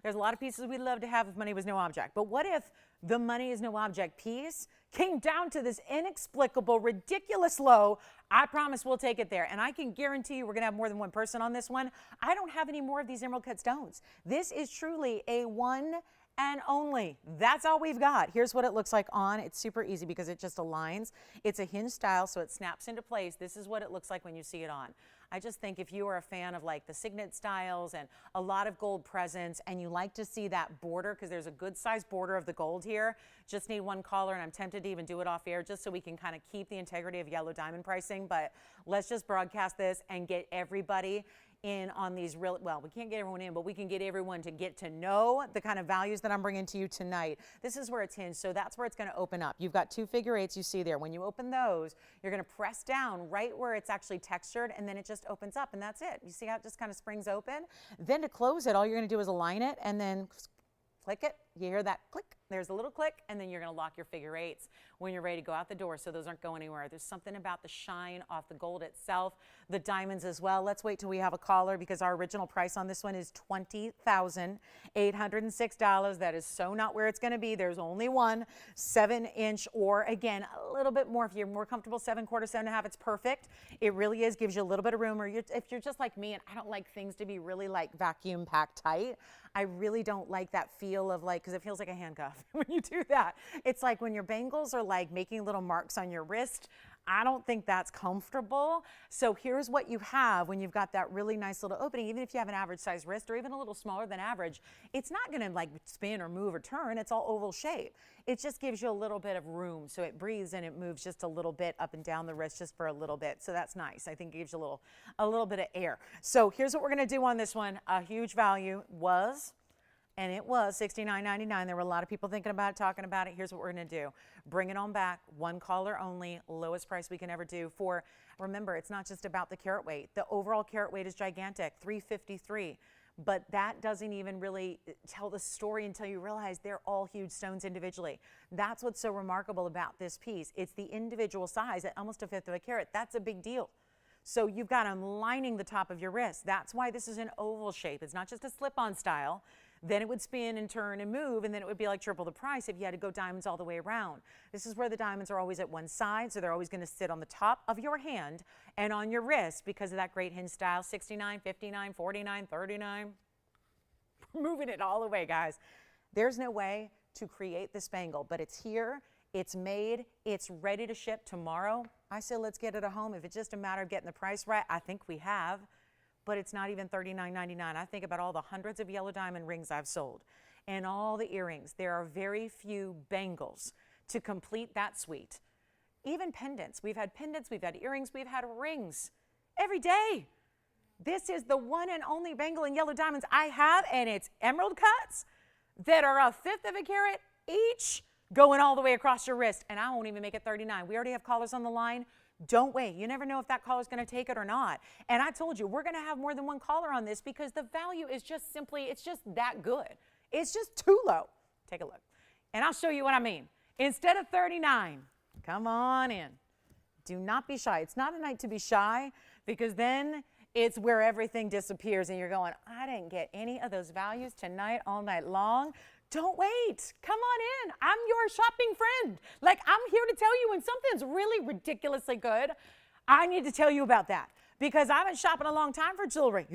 A: there's a lot of pieces we'd love to have if money was no object. But what if the money is no object piece came down to this inexplicable, ridiculous low? I promise we'll take it there. And I can guarantee you we're going to have more than one person on this one. I don't have any more of these emerald cut stones. This is truly a one and only. That's all we've got. Here's what it looks like on. It's super easy because it just aligns. It's a hinge style, so it snaps into place. This is what it looks like when you see it on. I just think if you are a fan of like the signet styles and a lot of gold presence, and you like to see that border, because there's a good sized border of the gold here, just need one caller, and I'm tempted to even do it off air just so we can kind of keep the integrity of yellow diamond pricing. But let's just broadcast this and get everybody in on these real, well, we can't get everyone in, but we can get everyone to get to know the kind of values that I'm bringing to you tonight. This is where it's hinged, so that's where it's going to open up. You've got 2 figure-8s you see there. When you open those, you're going to press down right where it's actually textured, and then it just opens up, and that's it. You see how it just kind of springs open? Then to close it, all you're going to do is align it and then click it. You hear that click? There's a little click, and then you're going to lock your figure-8s when you're ready to go out the door, so those aren't going anywhere. There's something about the shine off the gold itself, the diamonds as well. Let's wait till we have a caller, because our original price on this one is $20,806. That is so not where it's going to be. There's only one 7-inch, or again, a little bit more. If you're more comfortable 7/4, 7.5, it's perfect. It really is, gives you a little bit of room. Or if you're just like me, and I don't like things to be really like vacuum packed tight, I really don't like that feel of like, because it feels like a handcuff when you do that. It's like when your bangles are like making little marks on your wrist. I don't think that's comfortable. So here's what you have when you've got that really nice little opening. Even if you have an average size wrist, or even a little smaller than average, it's not going to like spin or move or turn. It's all oval shape. It just gives you a little bit of room, so it breathes and it moves just a little bit up and down the wrist just for a little bit. So that's nice. I think it gives you a little bit of air. So here's what we're going to do on this one. A huge value was, and it was $69.99. There were a lot of people thinking about it, talking about it. Here's what we're going to do. Bring it on back. One caller only. Lowest price we can ever do for, remember, it's not just about the carat weight. The overall carat weight is gigantic, 353. But that doesn't even really tell the story until you realize they're all huge stones individually. That's what's so remarkable about this piece. It's the individual size at almost a 1/5 of a carat. That's a big deal. So you've got them lining the top of your wrist. That's why this is an oval shape. It's not just a slip-on style. Then it would spin and turn and move, and then it would be like triple the price if you had to go diamonds all the way around. This is where the diamonds are always at one side, so they're always going to sit on the top of your hand and on your wrist because of that great hinge style. 69, 59, 49, 39. Moving it all the way, guys. There's no way to create this bangle, but it's here. It's made, it's ready to ship tomorrow. I say let's get it at home. If it's just a matter of getting the price right, I think we have, but it's not even $39.99. I think about all the hundreds of yellow diamond rings I've sold and all the earrings. There are very few bangles to complete that suite. Even pendants. We've had pendants, we've had earrings, we've had rings every day. This is the one and only bangle in yellow diamonds I have, and it's emerald cuts that are 1/5 of a carat each, going all the way across your wrist, and I won't even make it $39. We already have callers on the line. Don't wait. You never know if that caller's going to take it or not. And I told you, we're going to have more than one caller on this because the value is just simply, it's just that good. It's just too low. Take a look. And I'll show you what I mean. Instead of $39, come on in. Do not be shy. It's not a night to be shy because then it's where everything disappears and you're going, I didn't get any of those values tonight all night long. Don't wait. Come on in. I'm your shopping friend. Like, I'm here to tell you when something's really ridiculously good, I need to tell you about that because I've been shopping a long time for jewelry.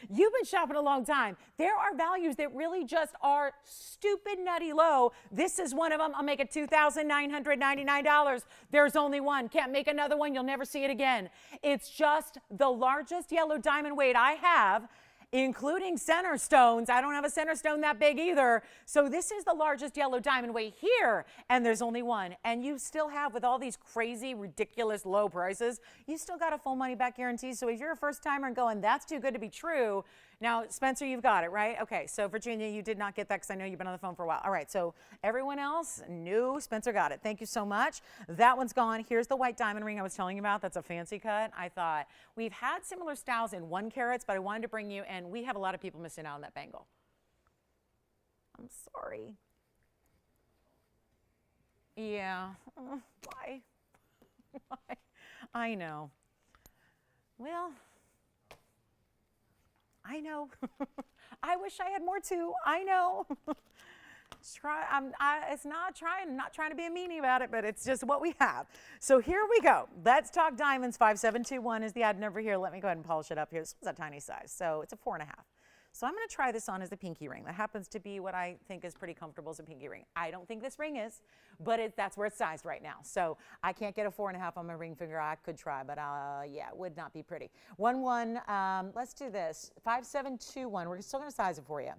A: You've been shopping a long time. There are values that really just are stupid, nutty low. This is one of them. I'll make it $2,999. There's only one. Can't make another one. You'll never see it again. It's just the largest yellow diamond weight I have, including center stones. I don't have a center stone that big either. So this is the largest yellow diamond weight here, and there's only one. And you still have, with all these crazy, ridiculous low prices, you still got a full money back guarantee. So if you're a first timer and going, that's too good to be true. Now, Spencer, you've got it, right? Okay, so Virginia, you did not get that because I know you've been on the phone for a while. All right, so everyone else, new, Spencer got it. Thank you so much. That one's gone. Here's the white diamond ring I was telling you about. That's a fancy cut. I thought we've had similar styles in 1 carats, but I wanted to bring you, and we have a lot of people missing out on that bangle. I'm sorry. Yeah, why? Why? I know. Well, I know. I wish I had more too. I know. It's not trying to be a meanie about it, but it's just what we have. So here we go. Let's talk diamonds. 5721 is the ad number here. Let me go ahead and polish it up here. This is a tiny size, so it's a 4.5. So I'm going to try this on as a pinky ring. That happens to be what I think is pretty comfortable as a pinky ring. I don't think this ring is, but that's where it's sized right now. So I can't get a 4.5 on my ring finger. I could try, but yeah, it would not be pretty. 1-1, let's do this. 5721, we're still going to size it for you.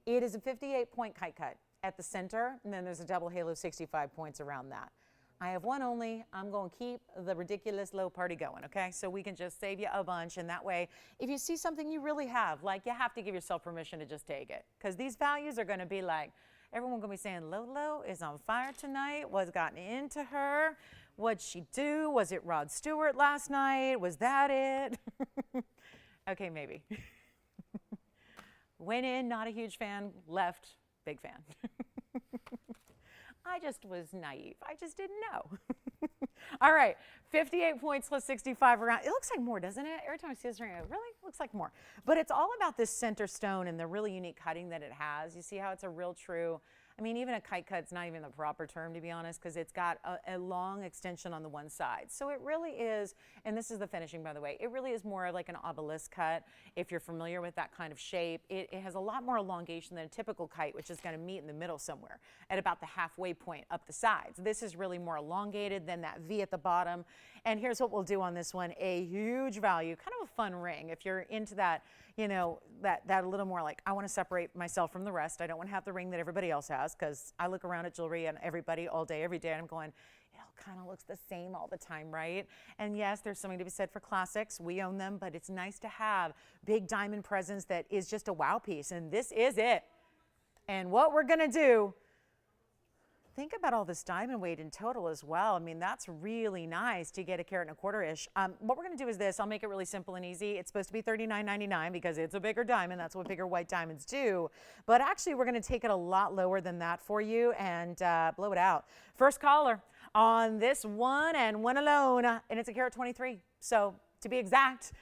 A: It is a 58-point kite cut at the center, and then there's a double halo 65 points around that. I have one only. I'm going to keep the ridiculous low party going, okay? So we can just save you a bunch, and that way, if you see something you really have, like, you have to give yourself permission to just take it, because these values are going to be like, everyone going to be saying, Lolo is on fire tonight. What's gotten into her? What'd she do? Was it Rod Stewart last night? Was that it? Okay, maybe. Went in, not a huge fan. Left, big fan. I just was naive. I just didn't know. All right, 58 points plus 65 around. It looks like more, doesn't it? Every time I see this ring, it really looks like more. But it's all about this center stone and the really unique cutting that it has. You see how it's a real true, I mean, even a kite cut's not even the proper term, to be honest, because it's got a long extension on the one side. So it really is, and this is the finishing, by the way, it really is more like an obelisk cut. If you're familiar with that kind of shape, it has a lot more elongation than a typical kite, which is going to meet in the middle somewhere at about the halfway point up the sides. This is really more elongated than that V at the bottom. And here's what we'll do on this one, a huge value, kind of a fun ring. If you're into that, you know, that a little more like, I want to separate myself from the rest. I don't want to have the ring that everybody else has, because I look around at jewelry and everybody all day, every day, and I'm going, it all kind of looks the same all the time, right? And yes, there's something to be said for classics. We own them, but it's nice to have big diamond presence that is just a wow piece, and this is it. And what we're going to do, think about all this diamond weight in total as well. I mean, that's really nice to get 1.25 carats-ish. What we're going to do is this. I'll make it really simple and easy. It's supposed to be $39.99 because it's a bigger diamond. That's what bigger white diamonds do. But actually, we're going to take it a lot lower than that for you and blow it out. First caller on this one and one alone, and it's 1.23 carat. So to be exact,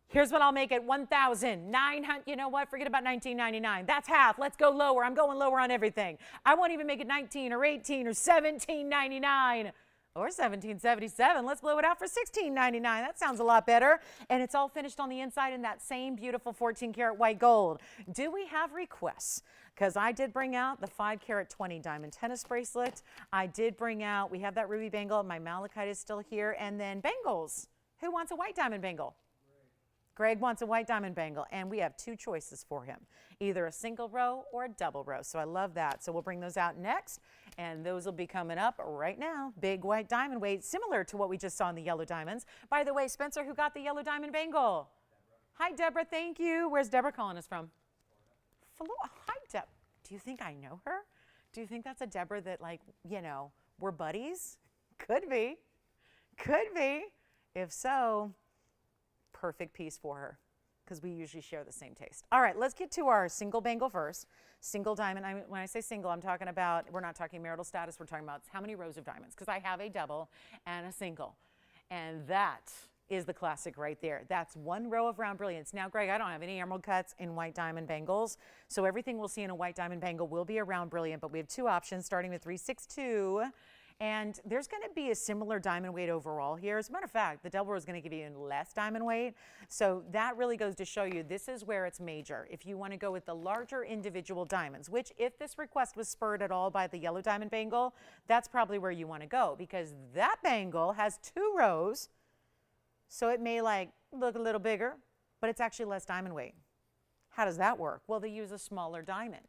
A: here's what I'll make it, $1,900. You know what? Forget about $19.99. That's half. Let's go lower. I'm going lower on everything. I won't even make it $19 or $18 or $17.99. or 1777. Let's blow it out for $16.99. That sounds a lot better. And it's all finished on the inside in that same beautiful 14 karat white gold. Do we have requests? Because I did bring out the 5 karat 20 diamond tennis bracelet. I did bring out, we have that ruby bangle. My malachite is still here. And then bangles. Who wants a white diamond bangle? Greg wants a white diamond bangle, and we have 2 choices for him, either a single row or a double row. So I love that. So we'll bring those out next, and those will be coming up right now. Big white diamond weight, similar to what we just saw in the yellow diamonds. By the way, Spencer, who got the yellow diamond bangle? Deborah. Hi, Deborah. Thank you. Where's Deborah calling us from? Florida. Hi, Deborah. Do you think I know her? Do you think that's a Deborah that, like, you know, we're buddies? Could be. Could be. If so, perfect piece for her, because we usually share the same taste. All right, let's get to our single bangle first. Single diamond, when I say single, I'm talking about, we're not talking marital status, we're talking about how many rows of diamonds, because I have a double and a single. And that is the classic right there. That's 1 row of round brilliance. Now, Greg, I don't have any emerald cuts in white diamond bangles, so everything we'll see in a white diamond bangle will be a round brilliant, but we have 2 options, starting with 362. And there's going to be a similar diamond weight overall here. As a matter of fact, the double row is going to give you even less diamond weight. So that really goes to show you this is where it's major. If you want to go with the larger individual diamonds, which if this request was spurred at all by the yellow diamond bangle, that's probably where you want to go, because that bangle has 2 rows. So it may like look a little bigger, but it's actually less diamond weight. How does that work? Well, they use a smaller diamond.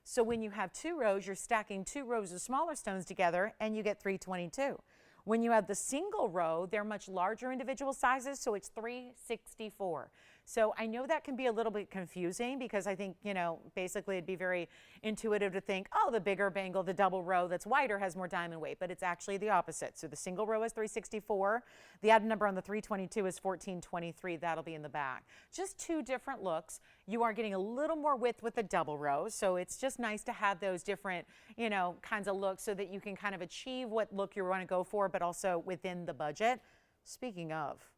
A: So when you have 2 rows, you're stacking 2 rows of smaller stones together and you get 322. When you have the single row, they're much larger individual sizes, so it's 364. So I know that can be a little bit confusing, because I think, you know, basically it'd be very intuitive to think, oh, the bigger bangle, the double row that's wider has more diamond weight, but it's actually the opposite. So the single row is 364. The added number on the 322 is 1423. That'll be in the back. Just 2 different looks. You are getting a little more width with the double row, so it's just nice to have those different, you know, kinds of looks so that you can kind of achieve what look you want to go for, but also within the budget. Speaking of,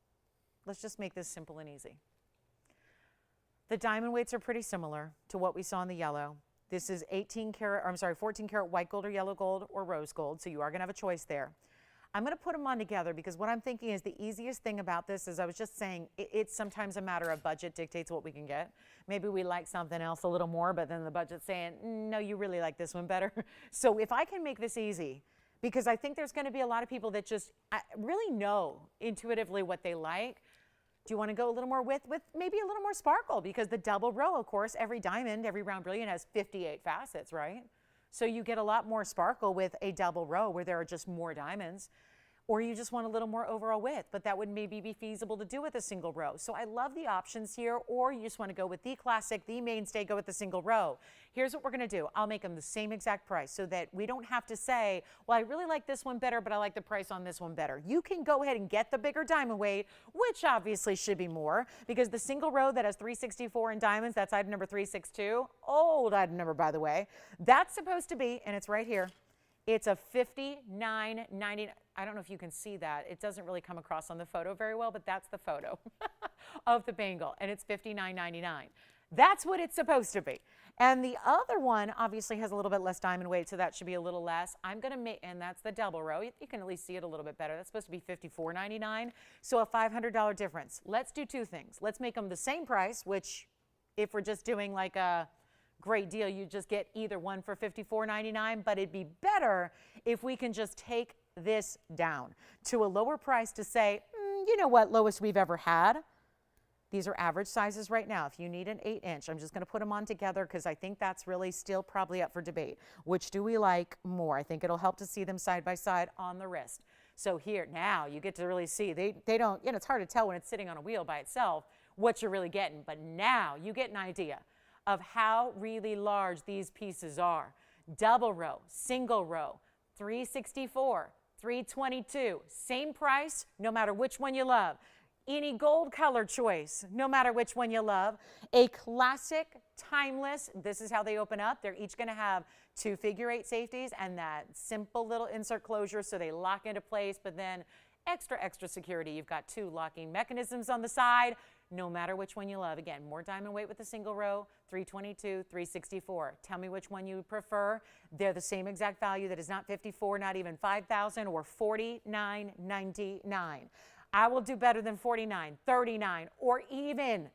A: let's just make this simple and easy. The diamond weights are pretty similar to what we saw in the yellow. This is 14 karat white gold or yellow gold or rose gold, so you are going to have a choice there. I'm going to put them on together, because what I'm thinking is the easiest thing about this is, I was just saying, it's sometimes a matter of budget dictates what we can get. Maybe we like something else a little more, but then the budget's saying, no, you really like this one better. So if I can make this easy, because I think there's going to be a lot of people that just really know intuitively what they like. Do you want to go a little more width with maybe a little more sparkle? Because the double row, of course, every diamond, every round brilliant has 58 facets, right? So you get a lot more sparkle with a double row where there are just more diamonds. Or you just want a little more overall width, but that would maybe be feasible to do with a single row. So I love the options here, or you just want to go with the classic, the mainstay, go with the single row. Here's what we're going to do. I'll make them the same exact price so that we don't have to say, well, I really like this one better, but I like the price on this one better. You can go ahead and get the bigger diamond weight, which obviously should be more, because the single row that has 364 in diamonds, that's item number 362, old item number, by the way, that's supposed to be, and it's right here, it's a $59.99. I don't know if you can see that. It doesn't really come across on the photo very well, but that's the photo of the bangle, and it's $59.99. That's what it's supposed to be. And the other one obviously has a little bit less diamond weight, so that should be a little less. I'm going to make, and that's the double row. You can at least see it a little bit better. That's supposed to be $54.99, so a $500 difference. Let's do 2 things. Let's make them the same price, which if we're just doing like a great deal, you just get either one for $54.99, but it'd be better if we can just take this down to a lower price to say, you know what, lowest we've ever had. These are average sizes right now. If you need an 8-inch, I'm just going to put them on together because I think that's really still probably up for debate. Which do we like more? I think it'll help to see them side by side on the wrist. So here, now you get to really see. They don't, you know, it's hard to tell when it's sitting on a wheel by itself what you're really getting, but now you get an idea of how really large these pieces are. Double row, single row, 364, 322, same price, no matter which one you love. Any gold color choice, no matter which one you love. A classic, timeless, this is how they open up. They're each gonna have 2 figure-8 safeties and that simple little insert closure so they lock into place, but then extra security. You've got 2 locking mechanisms on the side. no matter which one you love. Again, more diamond weight with the single row, $322, $364. Tell me which one you prefer. They're the same exact value. That is not $54, not even $5,000, or $49.99. I will do better than $49, $39, or even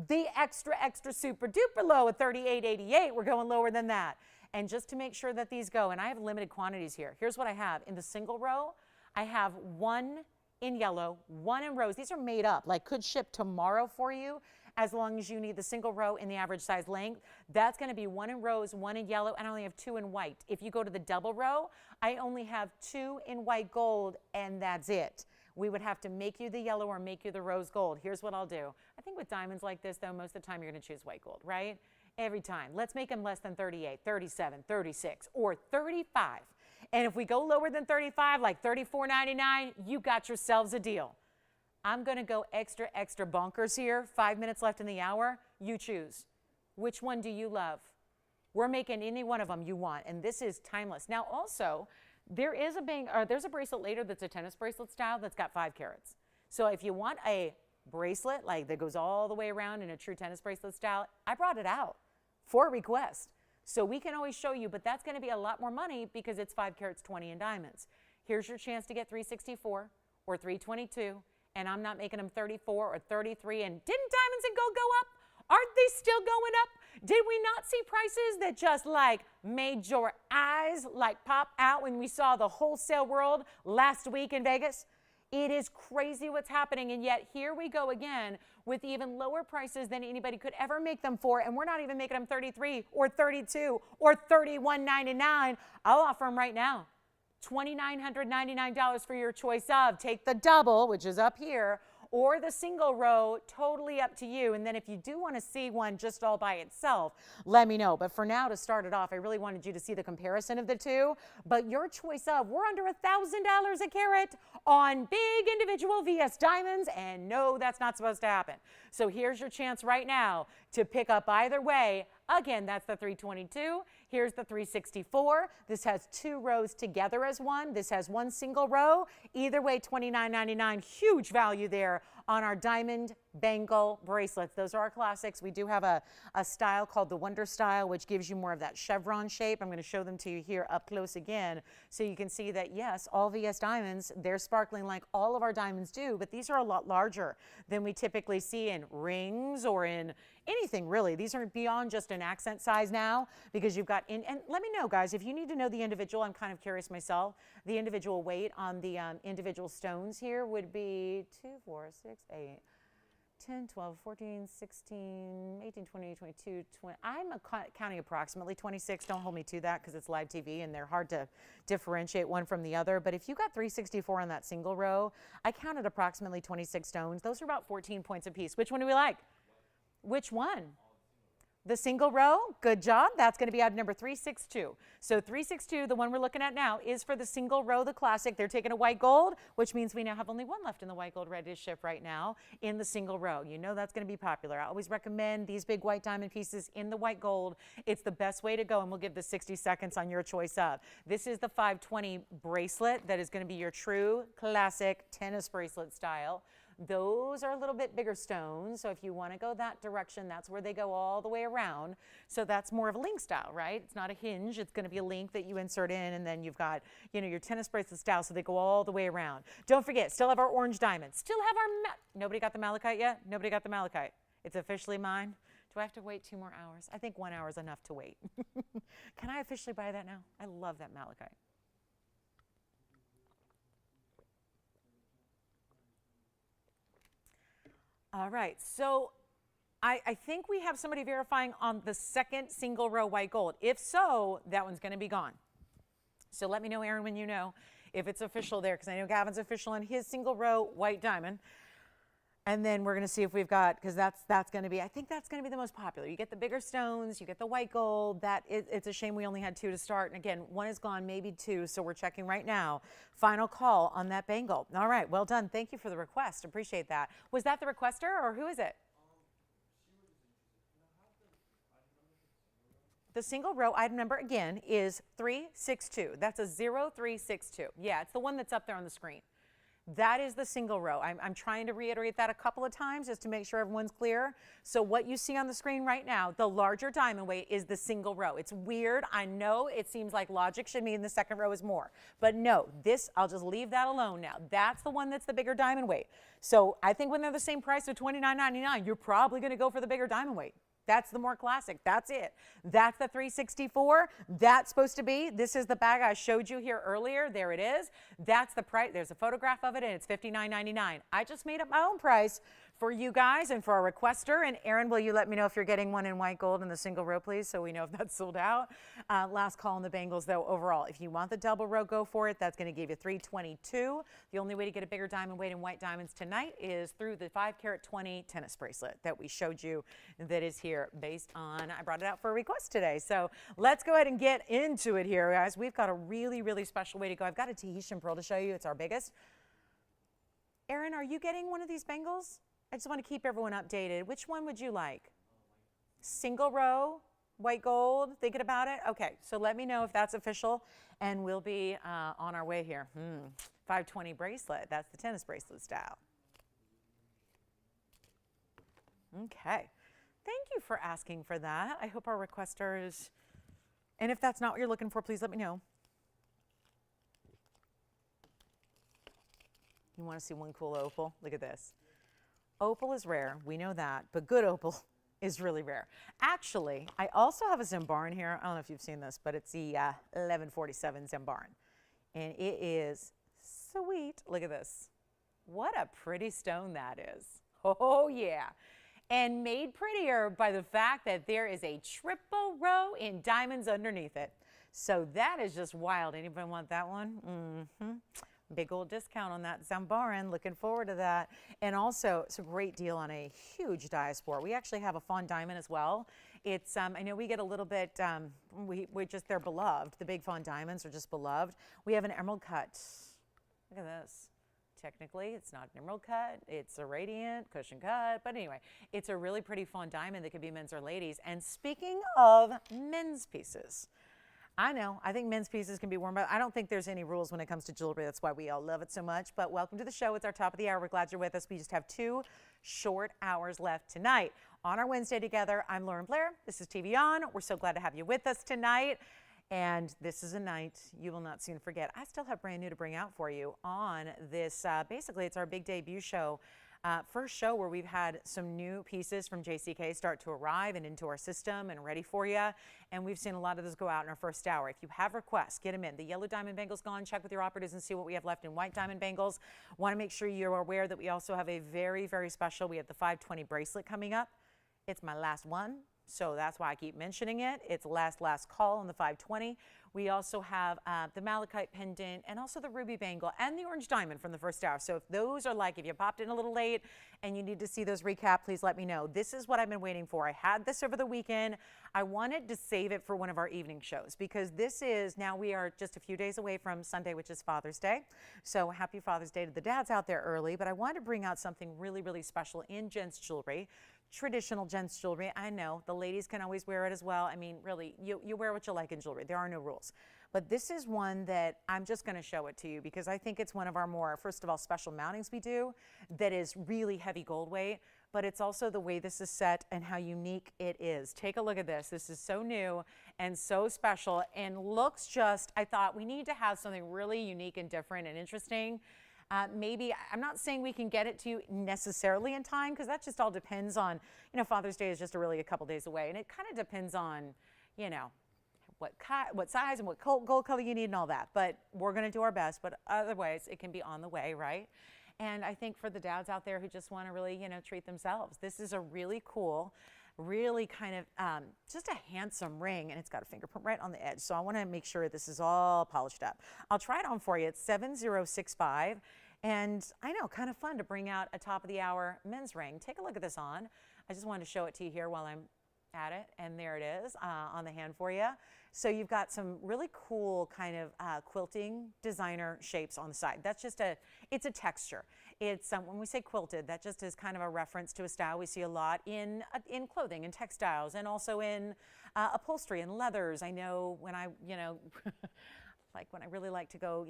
A: the extra super duper low at $38.88. We're going lower than that. And just to make sure that these go, and I have limited quantities here. Here's what I have. In the single row, I have one in yellow, one in rose. These are made up, like could ship tomorrow for you as long as you need the single row in the average size length. That's going to be one in rose, one in yellow, and I only have two in white. If you go to the double row, I only have two in white gold, and that's it. We would have to make you the yellow or make you the rose gold. Here's what I'll do. I think with diamonds like this, though, most of the time you're going to choose white gold, right? Every time. Let's make them less than 38, 37, 36, or 35. And if we go lower than 35, like $34.99, you got yourselves a deal. I'm going to go extra bonkers here. 5 minutes left in the hour. You choose. Which one do you love? We're making any one of them you want, and this is timeless. Now, also, there's a bracelet later that's a tennis bracelet style that's got 5 carats. So if you want a bracelet like that goes all the way around in a true tennis bracelet style, I brought it out for request. So we can always show you, but that's going to be a lot more money because it's 5 carats 20 in diamonds. Here's your chance to get $364 or $322, and I'm not making them $34 or $33. And didn't diamonds and gold go up? Aren't they still going up? Did we not see prices that just like made your eyes like pop out when we saw the wholesale world last week in Vegas? It is crazy what's happening, and yet here we go again with even lower prices than anybody could ever make them for, and we're not even making them $33 or $32 or $31.99. I'll offer them right now. $2,999 for your choice of. Take the double, which is up here, or the single row, totally up to you. And then if you do want to see one just all by itself, let me know. But for now, to start it off, I really wanted you to see the comparison of the two. But your choice of, we're under $1,000 a carat on big individual VS diamonds, and no, that's not supposed to happen. So here's your chance right now to pick up either way. Again, that's the $322. Here's the $364. This has 2 rows together as one. This has one single row. Either way, $29.99. Huge value there on our diamond bangle bracelets. Those are our classics. We do have a style called the Wonder Style, which gives you more of that chevron shape. I'm going to show them to you here up close again so you can see that, yes, all VS diamonds, they're sparkling like all of our diamonds do, but these are a lot larger than we typically see in rings or in anything really. These are beyond just an accent size now because you've got, and let me know, guys, if you need to know the individual, I'm kind of curious myself, the individual weight on the individual stones here would be 2, 4, 6, 8, 10, 12, 14, 16, 18, 20, 22, 20. I'm counting approximately 26. Don't hold me to that because it's live TV and they're hard to differentiate one from the other. But if you got 364 on that single row, I counted approximately 26 stones. Those are about 14 points apiece. Which one do we like? Which one? The single row, good job. That's going to be item number 362. So 362, the one we're looking at now, is for the single row, the classic. They're taking a white gold, which means we now have only one left in the white gold ready to ship right now in the single row. You know that's going to be popular. I always recommend these big white diamond pieces in the white gold. It's the best way to go, and we'll give the 60 seconds on your choice of. This is the 520 bracelet that is going to be your true classic tennis bracelet style. Those are a little bit bigger stones, so if you want to go that direction, that's where they go all the way around. So that's more of a link style, right? It's not a hinge. It's going to be a link that you insert in, and then you've got, you know, your tennis bracelet style, so they go all the way around. Don't forget, still have our orange diamonds. Still have our, nobody got the malachite yet? Nobody got the malachite. It's officially mine. Do I have to wait 2 more hours? I think 1 hour is enough to wait. Can I officially buy that now? I love that malachite. All right, so I think we have somebody verifying on the second single row white gold. If so, that one's going to be gone. So let me know, Aaron, when you know if it's official there, because I know Gavin's official on his single row white diamond. And then we're going to see if we've got, because that's going to be, I think that's going to be the most popular. You get the bigger stones, you get the white gold. It's a shame we only had 2 to start. And again, 1 is gone, maybe 2, so we're checking right now. Final call on that bangle. All right, well done. Thank you for the request. Appreciate that. Was that the requester, or who is it? The single row item number, again, is 362. That's a 0362. Yeah, it's the one that's up there on the screen. That is the single row. I'm trying to reiterate that a couple of times just to make sure everyone's clear. So what you see on the screen right now, the larger diamond weight is the single row. It's weird. I know it seems like logic should mean the second row is more. But no, this, I'll just leave that alone now. That's the one that's the bigger diamond weight. So I think when they're the same price of $29.99, you're probably going to go for the bigger diamond weight. That's the more classic. That's it. That's the 364. That's supposed to be. This is the bag I showed you here earlier. There it is. That's the price. There's a photograph of it, and it's $59.99. I just made up my own price for you guys and for our requester. And Erin, will you let me know if you're getting one in white gold in the single row, please, so we know if that's sold out. Last call on the bangles, though, overall. If you want the double row, go for it. That's going to give you $322. The only way to get a bigger diamond weight in white diamonds tonight is through the 5-carat 20 tennis bracelet that we showed you that is here based on, I brought it out for a request today. So let's go ahead and get into it here, guys. We've got a really, really special way to go. I've got a Tahitian Pearl to show you. It's our biggest. Erin, are you getting one of these bangles? I just want to keep everyone updated. Which one would you like? Single row, white gold, thinking about it? Okay, so let me know if that's official, and we'll be on our way here. 520 bracelet, that's the tennis bracelet style. Okay, thank you for asking for that. I hope our requesters, and if that's not what you're looking for, please let me know. You want to see one cool opal? Look at this. Opal is rare, we know that, but good opal is really rare. Actually, I also have a Zambar in here. I don't know if you've seen this, but it's the 1147 Zambar. And it is sweet. Look at this. What a pretty stone that is. Oh, yeah. And made prettier by the fact that there is a triple row in diamonds underneath it. So that is just wild. Anybody want that one? Big old discount on that Zambaran. Looking forward to that. And also, it's a great deal on a huge diaspora. We actually have a fawn diamond as well. It's, I know we get a little bit, they're beloved. The big fawn diamonds are just beloved. We have an emerald cut. Look at this. Technically, it's not an emerald cut. It's a radiant cushion cut. But anyway, it's a really pretty fawn diamond that could be men's or ladies. And speaking of men's pieces, I know, I think men's pieces can be worn, but I don't think there's any rules when it comes to jewelry. That's why we all love it so much. But welcome to the show. It's our top of the hour. We're glad you're with us. We just have 2 short hours left tonight. On our Wednesday together, I'm Lauren Blair. This is TVON. We're so glad to have you with us tonight. And this is a night you will not soon forget. I still have brand new to bring out for you on this. Basically, it's our big debut show. First show where we've had some new pieces from JCK start to arrive and into our system and ready for you. And we've seen a lot of those go out in our first hour. If you have requests, get them in. The yellow diamond bangles gone. Check with your operatives and see what we have left in white diamond bangles. Want to make sure you're aware that we also have a very, very special. We have the 520 bracelet coming up. It's my last one, so that's why I keep mentioning it. It's last call on the 520. We also have the malachite pendant and also the ruby bangle and the orange diamond from the first hour. So if those are like, if you popped in a little late and you need to see those recap, please let me know. This is what I've been waiting for. I had this over the weekend. I wanted to save it for one of our evening shows because this is, now we are just a few days away from Sunday, which is Father's Day. So happy Father's Day to the dads out there early, but I wanted to bring out something really, really special in gents jewelry. Traditional gents jewelry. I know the ladies can always wear it as well. I mean, really, you wear what you like in jewelry. There are no rules. But this is one that I'm just going to show it to you because I think it's one of our more, first of all, special mountings we do that is really heavy gold weight, but it's also the way this is set and how unique it is. Take a look at this. This is so new and so special and looks just, I thought we need to have something really unique and different and interesting. Maybe, I'm not saying we can get it to you necessarily in time because that just all depends on, you know, Father's Day is just really a couple days away. And it kind of depends on, you know, what size and what gold color you need and all that. But we're going to do our best. But otherwise, it can be on the way, right? And I think for the dads out there who just want to really, you know, treat themselves, this is a really cool, really kind of just a handsome ring, and it's got a fingerprint right on the edge. So I want to make sure this is all polished up. I'll try it on for you. It's 7065, and I know, kind of fun to bring out a top of the hour men's ring. Take a look at this on. I just wanted to show it to you here while I'm at it, and there it is on the hand for you. So you've got some really cool kind of quilting designer shapes on the side. That's just it's a texture. It's when we say quilted, that just is kind of a reference to a style we see a lot in clothing and textiles and also in upholstery and leathers. I know when I, you know, like when I really like to go,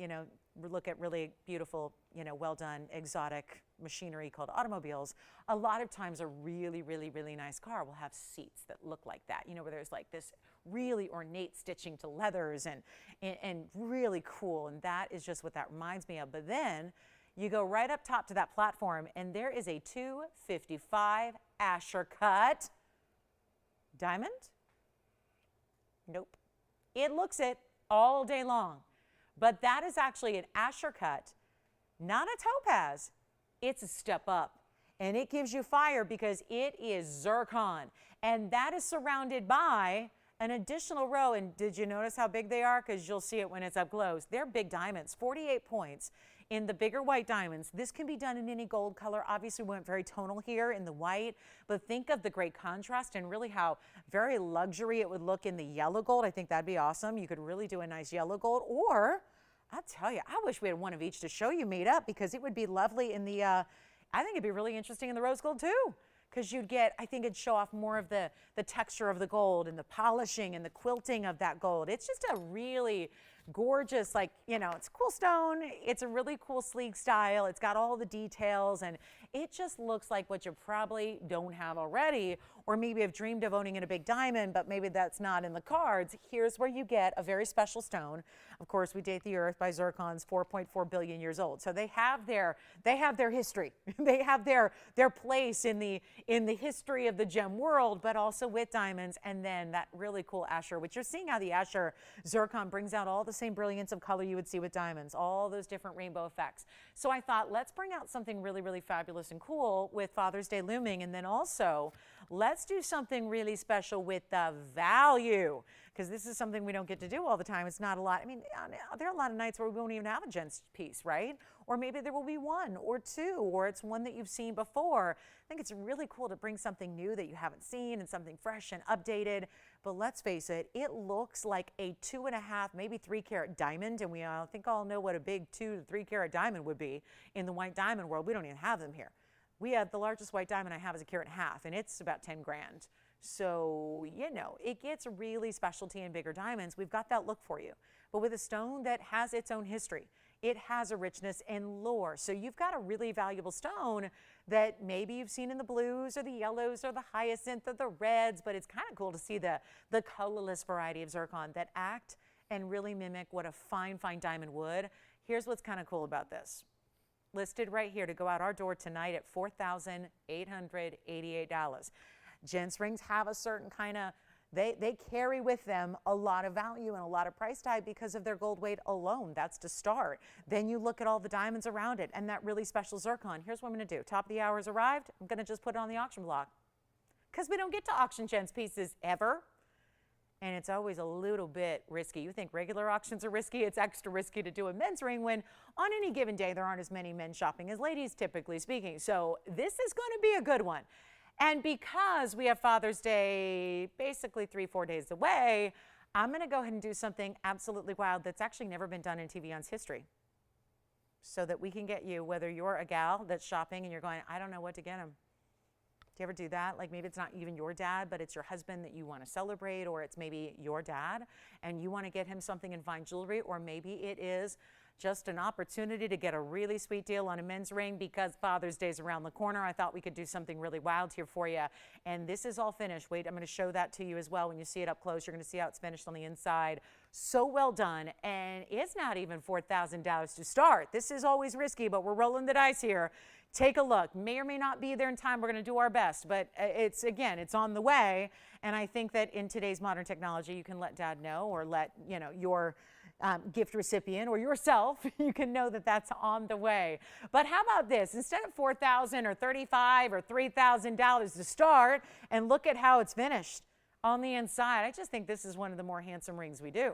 A: look at really beautiful, well done exotic machinery called automobiles, a lot of times a really, really, really nice car will have seats that look like that, where there's like this really ornate stitching to leathers and really cool. And that is just what that reminds me of. But then you go right up top to that platform and there is a 255 Asher cut diamond. Nope. It looks it all day long, but that is actually an Asher cut, not a topaz. It's a step up, and it gives you fire because it is zircon, and that is surrounded by an additional row. And did you notice how big they are? Because you'll see it when it's up close. They're big diamonds, 48 points in the bigger white diamonds. This can be done in any gold color. Obviously, we went very tonal here in the white, but think of the great contrast and really how very luxury it would look in the yellow gold. I think that'd be awesome. You could really do a nice yellow gold, or I'll tell you, I wish we had one of each to show you made up, because it would be lovely in the, I think it'd be really interesting in the rose gold too. Because you'd get, I think it'd show off more of the texture of the gold and the polishing and the quilting of that gold. It's just a really gorgeous, like, it's a cool stone. It's a really cool sleek style. It's got all the details, and it just looks like what you probably don't have already, or maybe have dreamed of owning in a big diamond, but maybe that's not in the cards. Here's where you get a very special stone. Of course, we date the earth by zircons, 4.4 billion years old. So they have their history. They have their place in the history of the gem world, but also with diamonds. And then that really cool Asher, which you're seeing how the Asher zircon brings out all the same brilliance of color you would see with diamonds, all those different rainbow effects. So I thought, let's bring out something really, really fabulous and cool with Father's Day looming. And then also, let's do something really special with the value, because this is something we don't get to do all the time. It's not a lot. I mean, there are a lot of nights where we won't even have a gents piece, right? Or maybe there will be one or two, or it's one that you've seen before. I think it's really cool to bring something new that you haven't seen and something fresh and updated. But let's face it, it looks like a 2.5, maybe 3 carat diamond. And we think all know what a big 2 to 3 carat diamond would be in the white diamond world. We don't even have them here. We have the largest white diamond I have is 1.5 carats, and it's about 10 grand. So, it gets really specialty in bigger diamonds. We've got that look for you. But with a stone that has its own history, it has a richness and lore. So you've got a really valuable stone that maybe you've seen in the blues or the yellows or the hyacinth or the reds, but it's kind of cool to see the colorless variety of zircon that act and really mimic what a fine, fine diamond would. Here's what's kind of cool about this. Listed right here to go out our door tonight at $4,888. Gents rings have a certain kind of, they carry with them a lot of value and a lot of price tag because of their gold weight alone. That's to start. Then you look at all the diamonds around it and that really special zircon. Here's what I'm going to do. Top of the hour has arrived. I'm going to just put it on the auction block, because we don't get to auction gents pieces ever. And it's always a little bit risky. You think regular auctions are risky? It's extra risky to do a men's ring when on any given day there aren't as many men shopping as ladies, typically speaking. So this is going to be a good one. And because we have Father's Day basically 3-4 days away, I'm going to go ahead and do something absolutely wild that's actually never been done in TVON's history, so that we can get you, whether you're a gal that's shopping and you're going, I don't know what to get him. Do you ever do that? Like maybe it's not even your dad, but it's your husband that you want to celebrate, or it's maybe your dad and you want to get him something in fine jewelry, or maybe it is just an opportunity to get a really sweet deal on a men's ring because Father's Day's around the corner. I thought we could do something really wild here for you. And this is all finished. Wait, I'm going to show that to you as well. When you see it up close, you're going to see how it's finished on the inside. So well done. And it's not even $4,000 to start. This is always risky, but we're rolling the dice here. Take a look. May or may not be there in time. We're going to do our best, but it's on the way. And I think that in today's modern technology, you can let dad know, or let your gift recipient or yourself, you can know that that's on the way. But how about this? Instead of $4,000 or $35,000 or $3,000 to start, and look at how it's finished on the inside. I just think this is one of the more handsome rings we do.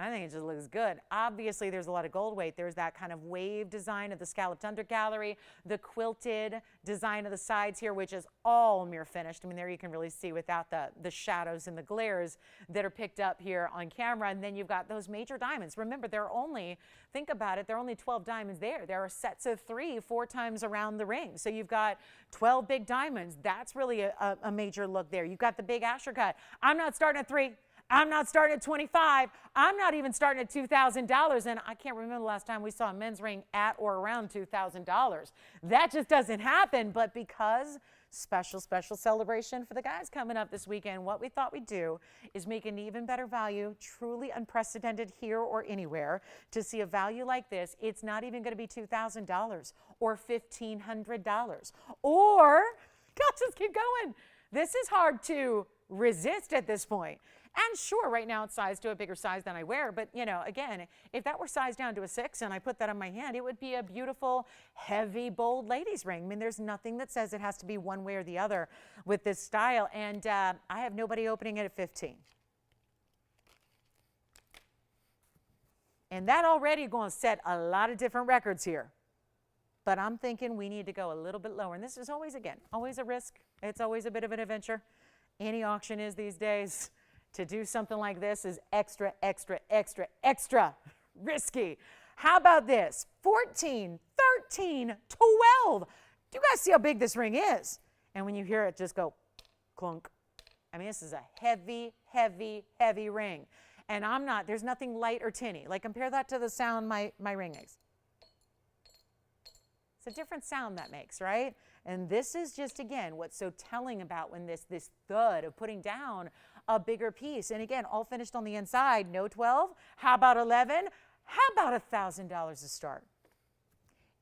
A: I think it just looks good. Obviously, there's a lot of gold weight. There's that kind of wave design of the scalloped undergallery, the quilted design of the sides here, which is all mirror finished. I mean, there you can really see without the shadows and the glares that are picked up here on camera. And then you've got those major diamonds. Remember, there are only, think about it, there are only 12 diamonds there. There are sets of 4 times around the ring. So you've got 12 big diamonds. That's really a major look there. You've got the big Asher cut. I'm not starting at 3. I'm not starting at $25. I'm not even starting at $2,000. And I can't remember the last time we saw a men's ring at or around $2,000. That just doesn't happen. But because special celebration for the guys coming up this weekend, what we thought we'd do is make an even better value, truly unprecedented here or anywhere. To see a value like this, it's not even going to be $2,000 or $1,500 or, gosh, just keep going. This is hard to resist at this point. And sure, right now it's sized to a bigger size than I wear, but you know, again, if that were sized down to a 6 and I put that on my hand, it would be a beautiful, heavy, bold ladies ring. I mean, there's nothing that says it has to be one way or the other with this style, and I have nobody opening it at 15. And that already going to set a lot of different records here. But I'm thinking we need to go a little bit lower. And this is always, again, always a risk. It's always a bit of an adventure. Any auction is these days. To do something like this is extra risky. How about this? 14, 13, 12. Do you guys see how big this ring is? And when you hear it, just go clunk. I mean, this is a heavy ring. And there's nothing light or tinny. Like, compare that to the sound my ring makes. It's a different sound that makes, right? And this is just, again, what's so telling about when this thud of putting down a bigger piece. And again, all finished on the inside. No 12. How about 11? How about $1,000 to start?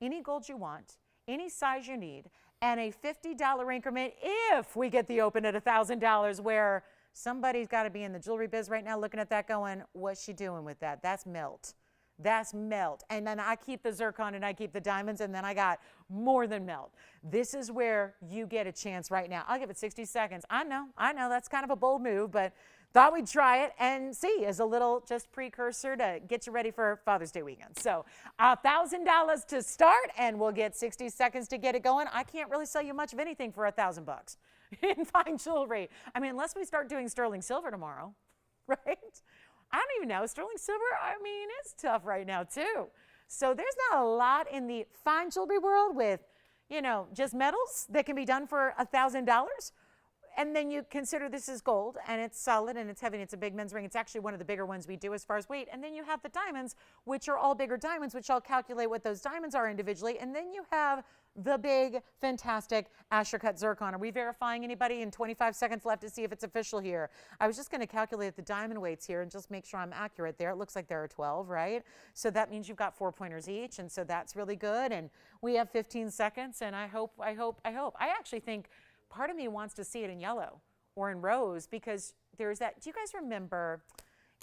A: Any gold you want, any size you need, and a $50 increment if we get the open at $1,000, where somebody's got to be in the jewelry biz right now looking at that going, what's she doing with that? That's melt. That's melt. And then I keep the zircon and I keep the diamonds, and then I got more than melt. This is where you get a chance right now. I'll give it 60 seconds. I know, that's kind of a bold move, but thought we'd try it and see as a little just precursor to get you ready for Father's Day weekend. So $1,000 to start, and we'll get 60 seconds to get it going. I can't really sell you much of anything for $1,000 in fine jewelry. I mean, unless we start doing sterling silver tomorrow, right? I don't even know. Sterling silver, I mean, it's tough right now, too. So there's not a lot in the fine jewelry world with, you know, just metals that can be done for $1,000. And then you consider this is gold, and it's solid, and it's heavy, and it's a big men's ring. It's actually one of the bigger ones we do as far as weight. And then you have the diamonds, which are all bigger diamonds, which I'll calculate what those diamonds are individually. And then you have the big, fantastic Asher cut zircon. Are we verifying anybody? In 25 seconds left to see if it's official here. I was just going to calculate the diamond weights here and just make sure I'm accurate there. It looks like there are 12, right? So that means you've got 4 pointers each, and so that's really good. And we have 15 seconds, and I hope. I actually think part of me wants to see it in yellow or in rose, because there's that. Do you guys remember?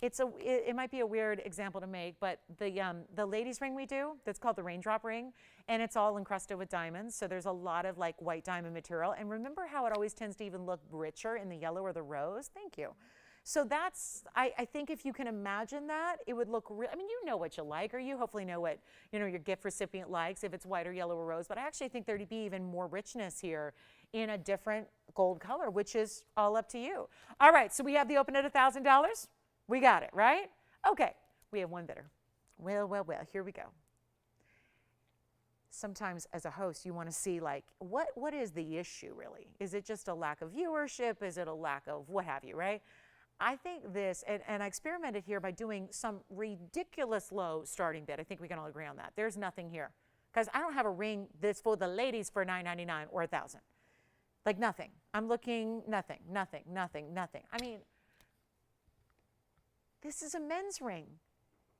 A: It might be a weird example to make, but the ladies ring we do, that's called the Raindrop Ring, and it's all encrusted with diamonds. So there's a lot of like white diamond material. And remember how it always tends to even look richer in the yellow or the rose? Thank you. So that's, I think if you can imagine that, it would look real. I mean, you know what you like, or you hopefully know what, you know, your gift recipient likes, if it's white or yellow or rose. But I actually think there'd be even more richness here in a different gold color, which is all up to you. All right, so we have the open at $1,000. We got it, right? Okay, we have one bidder. Well, here we go. Sometimes as a host, you want to see, like, what is the issue really? Is it just a lack of viewership? Is it a lack of what have you, right? I think this, and I experimented here by doing some ridiculous low starting bid. I think we can all agree on that. There's nothing here, because I don't have a ring that's for the ladies for $9.99 or $1,000. Like nothing. I'm looking, nothing. I mean, this is a men's ring.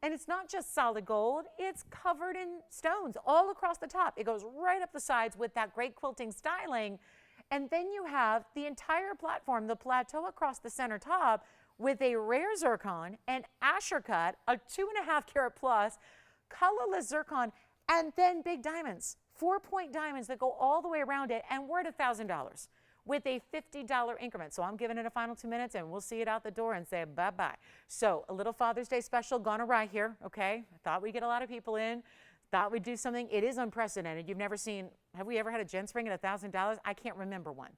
A: And it's not just solid gold, it's covered in stones all across the top. It goes right up the sides with that great quilting styling. And then you have the entire platform, the plateau across the center top, with a rare zircon, an Asher cut, a 2.5 carat plus, colorless zircon, and then big diamonds, 4-point diamonds that go all the way around it, and we're at $1,000 with a $50 increment. So I'm giving it a final 2 minutes, and we'll see it out the door and say bye-bye. So a little Father's Day special gone awry here, okay? I thought we'd get a lot of people in. Thought we'd do something. It is unprecedented. You've never seen, have we ever had a gents ring at $1,000? I can't remember one.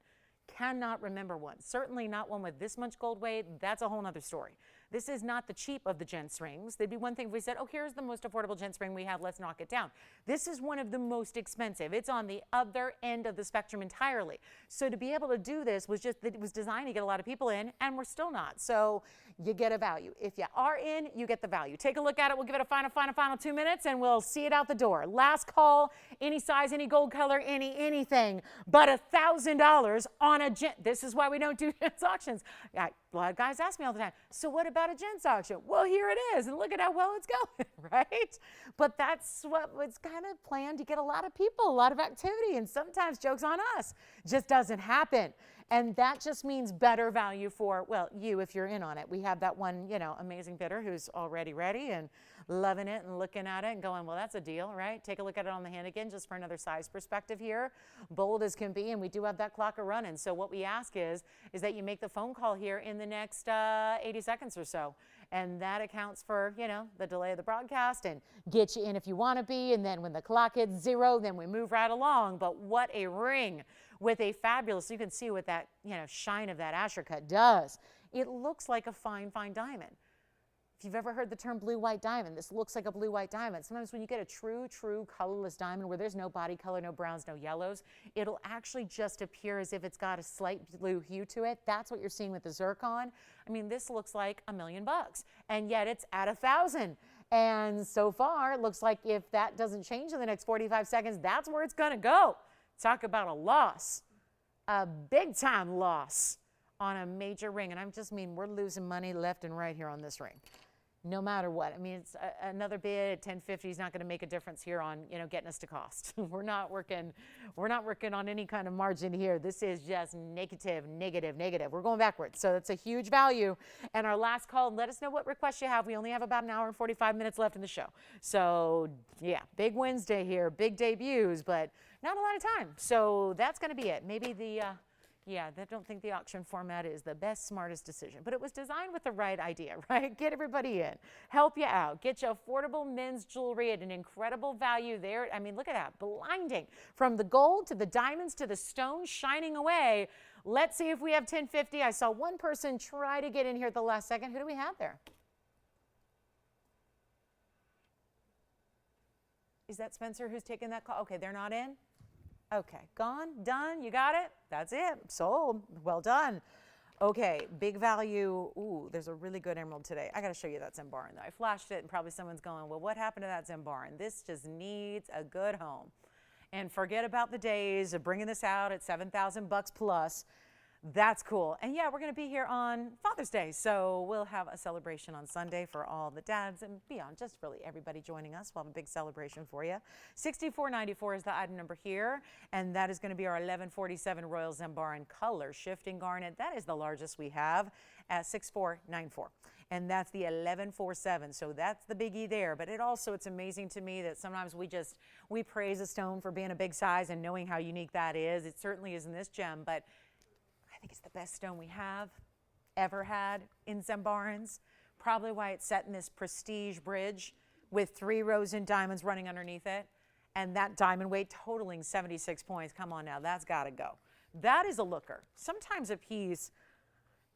A: Cannot remember one. Certainly not one with this much gold weight. That's a whole nother story. This is not the cheap of the gents rings. There'd be one thing if we said, oh, here's the most affordable gents ring we have, let's knock it down. This is one of the most expensive. It's on the other end of the spectrum entirely. So to be able to do this was just, it was designed to get a lot of people in, and we're still not. So you get a value. If you are in, you get the value. Take a look at it. We'll give it a final 2 minutes, and we'll see it out the door. Last call, any size, any gold color, anything, but $1,000 on a gent. This is why we don't do gents auctions. A lot of guys ask me all the time, so what about a gents auction? Well, here it is, and look at how well it's going, right? But that's what was kind of planned to get a lot of people, a lot of activity, and sometimes joke's on us. Just doesn't happen. And that just means better value for, well, you if you're in on it. We have that one, you know, amazing bidder who's already ready and loving it and looking at it and going, well, that's a deal, right? Take a look at it on the hand again, just for another size perspective here. Bold as can be, and we do have that clock running. So what we ask is that you make the phone call here in the next 80 seconds or so. And that accounts for, you know, the delay of the broadcast and get you in if you want to be. And then when the clock hits 0, then we move right along. But what a ring with a fabulous, you can see what that, you know, shine of that Asher cut does. It looks like a fine diamond. If you've ever heard the term blue-white diamond, this looks like a blue-white diamond. Sometimes when you get a true colorless diamond where there's no body color, no browns, no yellows, it'll actually just appear as if it's got a slight blue hue to it. That's what you're seeing with the zircon. I mean, this looks like $1 million, and yet it's at 1,000. And so far, it looks like if that doesn't change in the next 45 seconds, that's where it's gonna go. Talk about a loss, a big-time loss on a major ring. And I just mean we're losing money left and right here on this ring. No matter what. I mean, it's another bid at 1050 is not going to make a difference here on, you know, getting us to cost. We're not working on any kind of margin here. This is just negative. We're going backwards. So that's a huge value. And our last call, let us know what requests you have. We only have about an hour and 45 minutes left in the show. So yeah, big Wednesday here, big debuts, but not a lot of time. So that's going to be it. Maybe the yeah, I don't think the auction format is the best, smartest decision, but it was designed with the right idea, right? Get everybody in, help you out, get you affordable men's jewelry at an incredible value there. I mean, look at that, blinding. From the gold to the diamonds to the stones shining away. Let's see if we have 1050. I saw one person try to get in here at the last second. Who do we have there? Is that Spencer who's taking that call? Okay, they're not in? Okay, gone, done, you got it? That's it, sold, well done. Okay, big value. Ooh, there's a really good emerald today. I gotta show you that Zambar, though. I flashed it and probably someone's going, well, what happened to that Zambar? This just needs a good home. And forget about the days of bringing this out at $7,000 plus. That's cool. And yeah, we're going to be here on Father's Day. So we'll have a celebration on Sunday for all the dads and beyond, just really everybody joining us. We'll have a big celebration for you. 6494 is the item number here. And that is going to be our 1147 Royal Zambar in color shifting garnet. That is the largest we have at 6494. And that's the 1147. So that's the biggie there. But it's amazing to me that sometimes we praise a stone for being a big size and knowing how unique that is. It certainly is in this gem, but I think it's the best stone we have ever had in Zambarans. Probably why it's set in this prestige bridge with 3 rows in diamonds running underneath it. And that diamond weight totaling 76 points. Come on now, that's got to go. That is a looker. Sometimes a piece,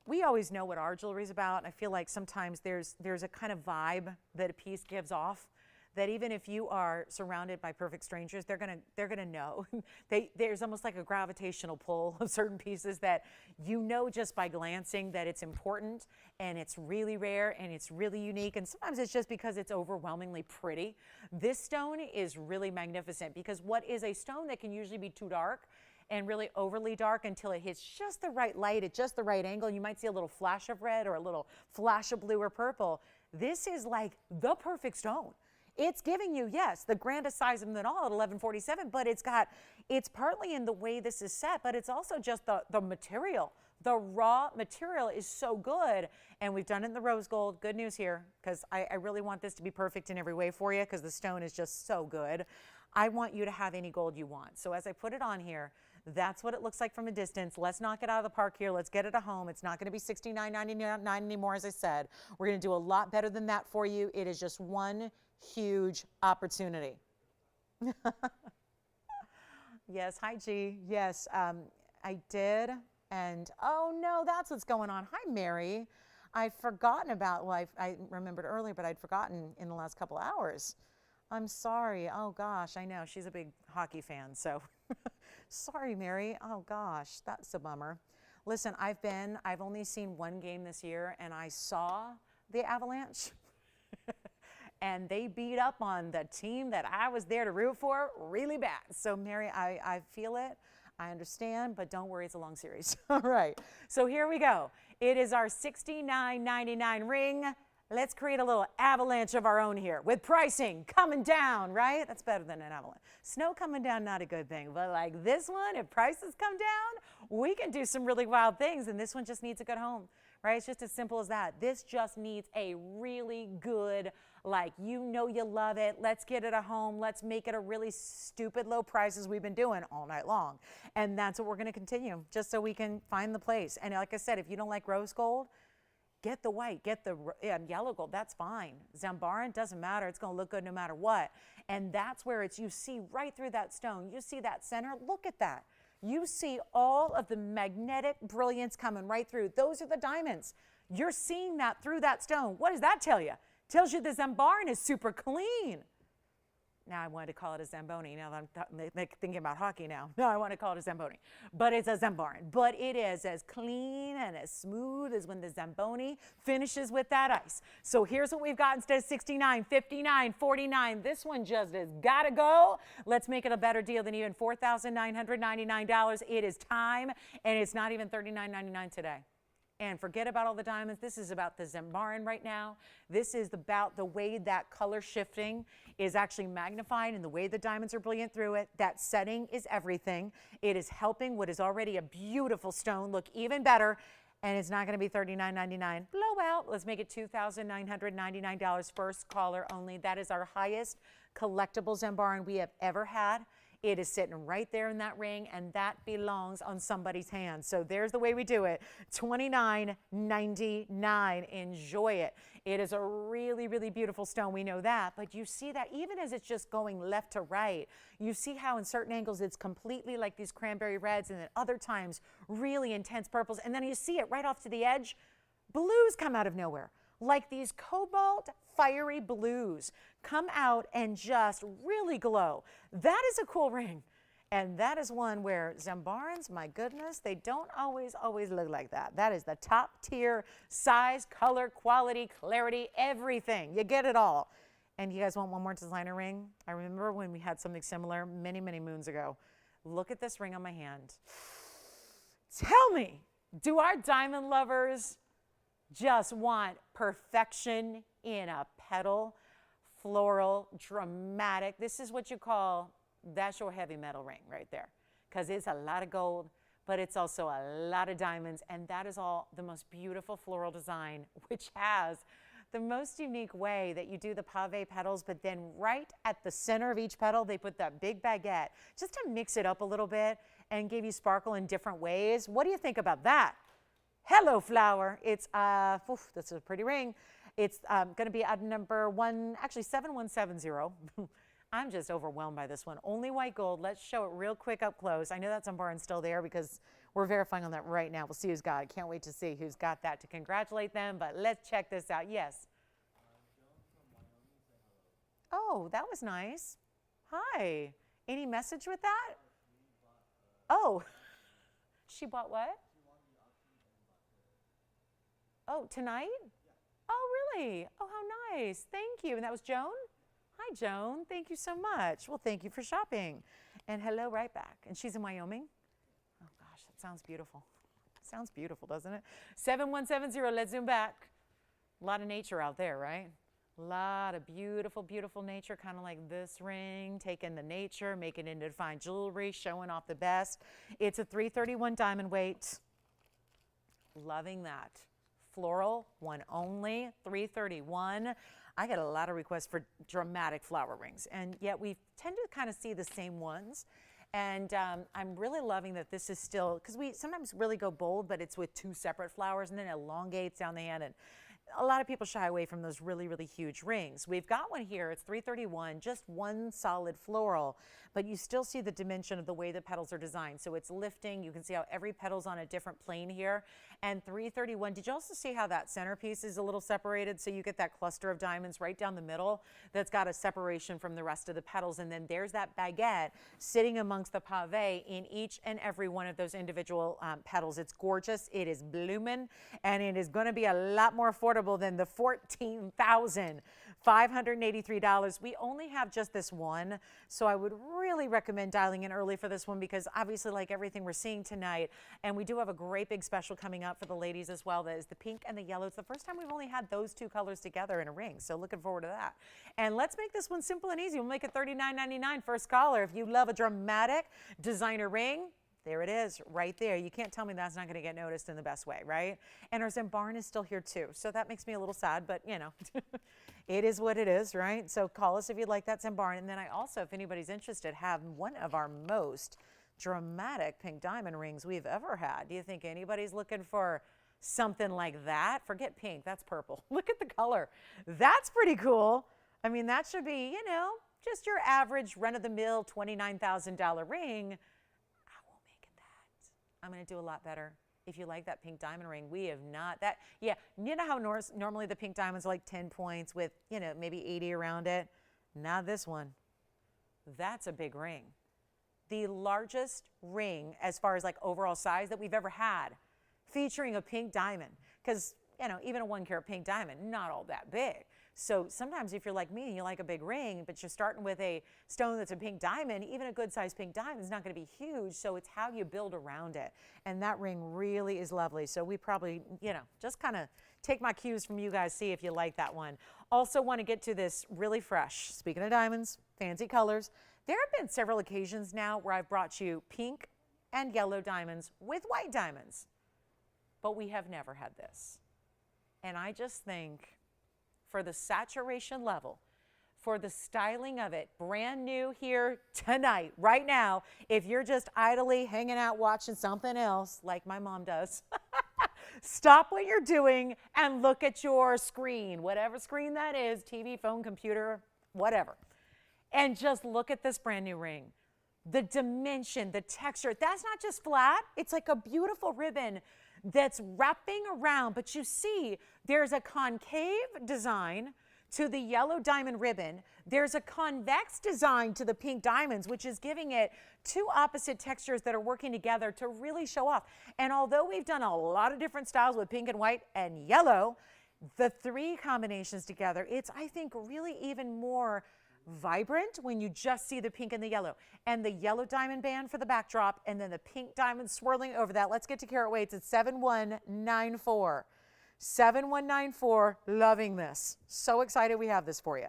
A: we always know what our jewelry is about. I feel like sometimes there's a kind of vibe that a piece gives off, that even if you are surrounded by perfect strangers, they're gonna know. There's almost like a gravitational pull of certain pieces that you know just by glancing that it's important and it's really rare and it's really unique. And sometimes it's just because it's overwhelmingly pretty. This stone is really magnificent because what is a stone that can usually be too dark and really overly dark until it hits just the right light at just the right angle. You might see a little flash of red or a little flash of blue or purple. This is like the perfect stone. It's giving you, yes, the grandest size of them all at 1147, but it's partly in the way this is set, but it's also just the material. The raw material is so good, and we've done it in the rose gold. Good news here, because I really want this to be perfect in every way for you, because the stone is just so good. I want you to have any gold you want. So as I put it on here, that's what it looks like from a distance. Let's knock it out of the park here. Let's get it at home. It's not going to be $69.99 anymore, as I said. We're going to do a lot better than that for you. It is just one huge opportunity. Yes, hi G. Yes, I did. And oh no, that's what's going on. Hi Mary. I'd forgotten about, well, I remembered earlier, but I'd forgotten in the last couple hours. I'm sorry. Oh gosh, I know. She's a big hockey fan, so sorry, Mary. Oh gosh, that's a bummer. Listen, I've only seen one game this year, and I saw the Avalanche. And they beat up on the team that I was there to root for really bad. So Mary, I feel it. I understand, but don't worry, it's a long series. All right, so here we go. It is our $69.99 ring. Let's create a little avalanche of our own here with pricing coming down, right? That's better than an avalanche. Snow coming down, not a good thing, but like this one, if prices come down, we can do some really wild things, and this one just needs a good home, right? It's just as simple as that. This just needs a really good, like, you know you love it. Let's get it a home. Let's make it a really stupid low prices we've been doing all night long. And that's what we're going to continue, just so we can find the place. And like I said, if you don't like rose gold, get the white, get the yellow gold, that's fine. Zambar, doesn't matter, it's gonna look good no matter what. And that's where it's, you see right through that stone, you see that center, look at that. You see all of the magnetic brilliance coming right through. Those are the diamonds. You're seeing that through that stone. What does that tell you? Tells you the Zambar is super clean. Now I wanted to call it a Zamboni. Now that I'm thinking about hockey now. No, I want to call it a Zamboni. But it's a Zambaran. But it is as clean and as smooth as when the Zamboni finishes with that ice. So here's what we've got instead of $69, $59, $49. This one just has got to go. Let's make it a better deal than even $4,999. It is time, and it's not even $39.99 today. And forget about all the diamonds. This is about the Zambaran right now. This is about the way that color shifting is actually magnified and the way the diamonds are brilliant through it. That setting is everything. It is helping what is already a beautiful stone look even better. And it's not going to be $39.99. Blowout. Let's make it $2,999. First caller only. That is our highest collectible Zambaran we have ever had. It is sitting right there in that ring, and that belongs on somebody's hand. So there's the way we do it. $29.99. Enjoy it. It is a really, really beautiful stone. We know that. But you see that even as it's just going left to right, you see how in certain angles it's completely like these cranberry reds, and then other times really intense purples. And then you see it right off to the edge. Blues come out of nowhere. Like these cobalt fiery blues come out and just really glow. That is a cool ring. And that is one where Zambarans, my goodness, they don't always look like that. That is the top tier size, color, quality, clarity, everything. You get it all. And you guys want one more designer ring? I remember when we had something similar many, many moons ago. Look at this ring on my hand. Tell me, do our diamond lovers just want perfection in a petal, floral, dramatic? This is what you call, that's your heavy metal ring right there, because it's a lot of gold, but it's also a lot of diamonds, and that is all the most beautiful floral design, which has the most unique way that you do the pave petals, but then right at the center of each petal, they put that big baguette just to mix it up a little bit and give you sparkle in different ways. What do you think about that? Hello, flower. It's, that's a pretty ring. It's going to be at number 7170. I'm just overwhelmed by this one. Only white gold. Let's show it real quick up close. I know that Zambaran's still there because we're verifying on that right now. We'll see who's got it. Can't wait to see who's got that to congratulate them, but let's check this out. Yes. Oh, that was nice. Hi. Any message with that? Oh, she bought what? Oh, tonight? Oh, really? Oh, how nice. Thank you. And that was Joan? Hi, Joan. Thank you so much. Well, thank you for shopping. And hello right back. And she's in Wyoming? Oh, gosh, that sounds beautiful. Sounds beautiful, doesn't it? 7170, let's zoom back. A lot of nature out there, right? A lot of beautiful, beautiful nature, kind of like this ring, taking the nature, making it into fine jewelry, showing off the best. It's a 331 diamond weight. Loving that. Floral, one only, 331. I get a lot of requests for dramatic flower rings, and yet we tend to kind of see the same ones. And I'm really loving that this is still, because we sometimes really go bold, but it's with two separate flowers, and then it elongates down the end. And a lot of people shy away from those really, really huge rings. We've got one here. It's $331, just one solid floral, but you still see the dimension of the way the petals are designed. So it's lifting. You can see how every petal's on a different plane here. And $331, did you also see how that centerpiece is a little separated? So you get that cluster of diamonds right down the middle that's got a separation from the rest of the petals. And then there's that baguette sitting amongst the pave in each and every one of those individual petals. It's gorgeous. It is blooming, and it is going to be a lot more affordable than the $14,583. We only have just this one, so I would really recommend dialing in early for this one, because obviously, like everything we're seeing tonight, and we do have a great big special coming up for the ladies as well. That is the pink and the yellow. It's the first time we've only had those two colors together in a ring, so looking forward to that. And let's make this one simple and easy. We'll make it $39.99 first caller. If you love a dramatic designer ring, there it is, right there. You can't tell me that's not going to get noticed in the best way, right? And our Zambar is still here too, so that makes me a little sad, but you know, it is what it is, right? So call us if you'd like that Zambar. And then I also, if anybody's interested, have one of our most dramatic pink diamond rings we've ever had. Do you think anybody's looking for something like that? Forget pink, that's purple. Look at the color. That's pretty cool. I mean, that should be, you know, just your average run-of-the-mill $29,000 ring. I'm going to do a lot better. If you like that pink diamond ring, we have not that. Yeah, you know how normally the pink diamonds are like 10 points with, you know, maybe 80 around it. Not this one. That's a big ring. The largest ring as far as like overall size that we've ever had, featuring a pink diamond. Because, you know, even a 1 carat pink diamond, not all that big. So sometimes if you're like me and you like a big ring, but you're starting with a stone that's a pink diamond, even a good sized pink diamond is not going to be huge. So it's how you build around it. And that ring really is lovely. So we probably, you know, just kind of take my cues from you guys, see if you like that one. Also want to get to this really fresh, speaking of diamonds, fancy colors. There have been several occasions now where I've brought you pink and yellow diamonds with white diamonds, but we have never had this. And I just think, for the saturation level, for the styling of it, brand new here tonight, right now, if you're just idly hanging out watching something else like my mom does, stop what you're doing and look at your screen, whatever screen that is, TV, phone, computer, whatever, and just look at this brand new ring. The dimension, the texture, that's not just flat, it's like a beautiful ribbon that's wrapping around, but you see there's a concave design to the yellow diamond ribbon. There's a convex design to the pink diamonds, which is giving it two opposite textures that are working together to really show off. And although we've done a lot of different styles with pink and white and yellow, the three combinations together, it's, I think, really even more vibrant when you just see the pink and the yellow. And the yellow diamond band for the backdrop, and then the pink diamond swirling over that. Let's get to carat weights. It's 7194. 7194, loving this. So excited we have this for you.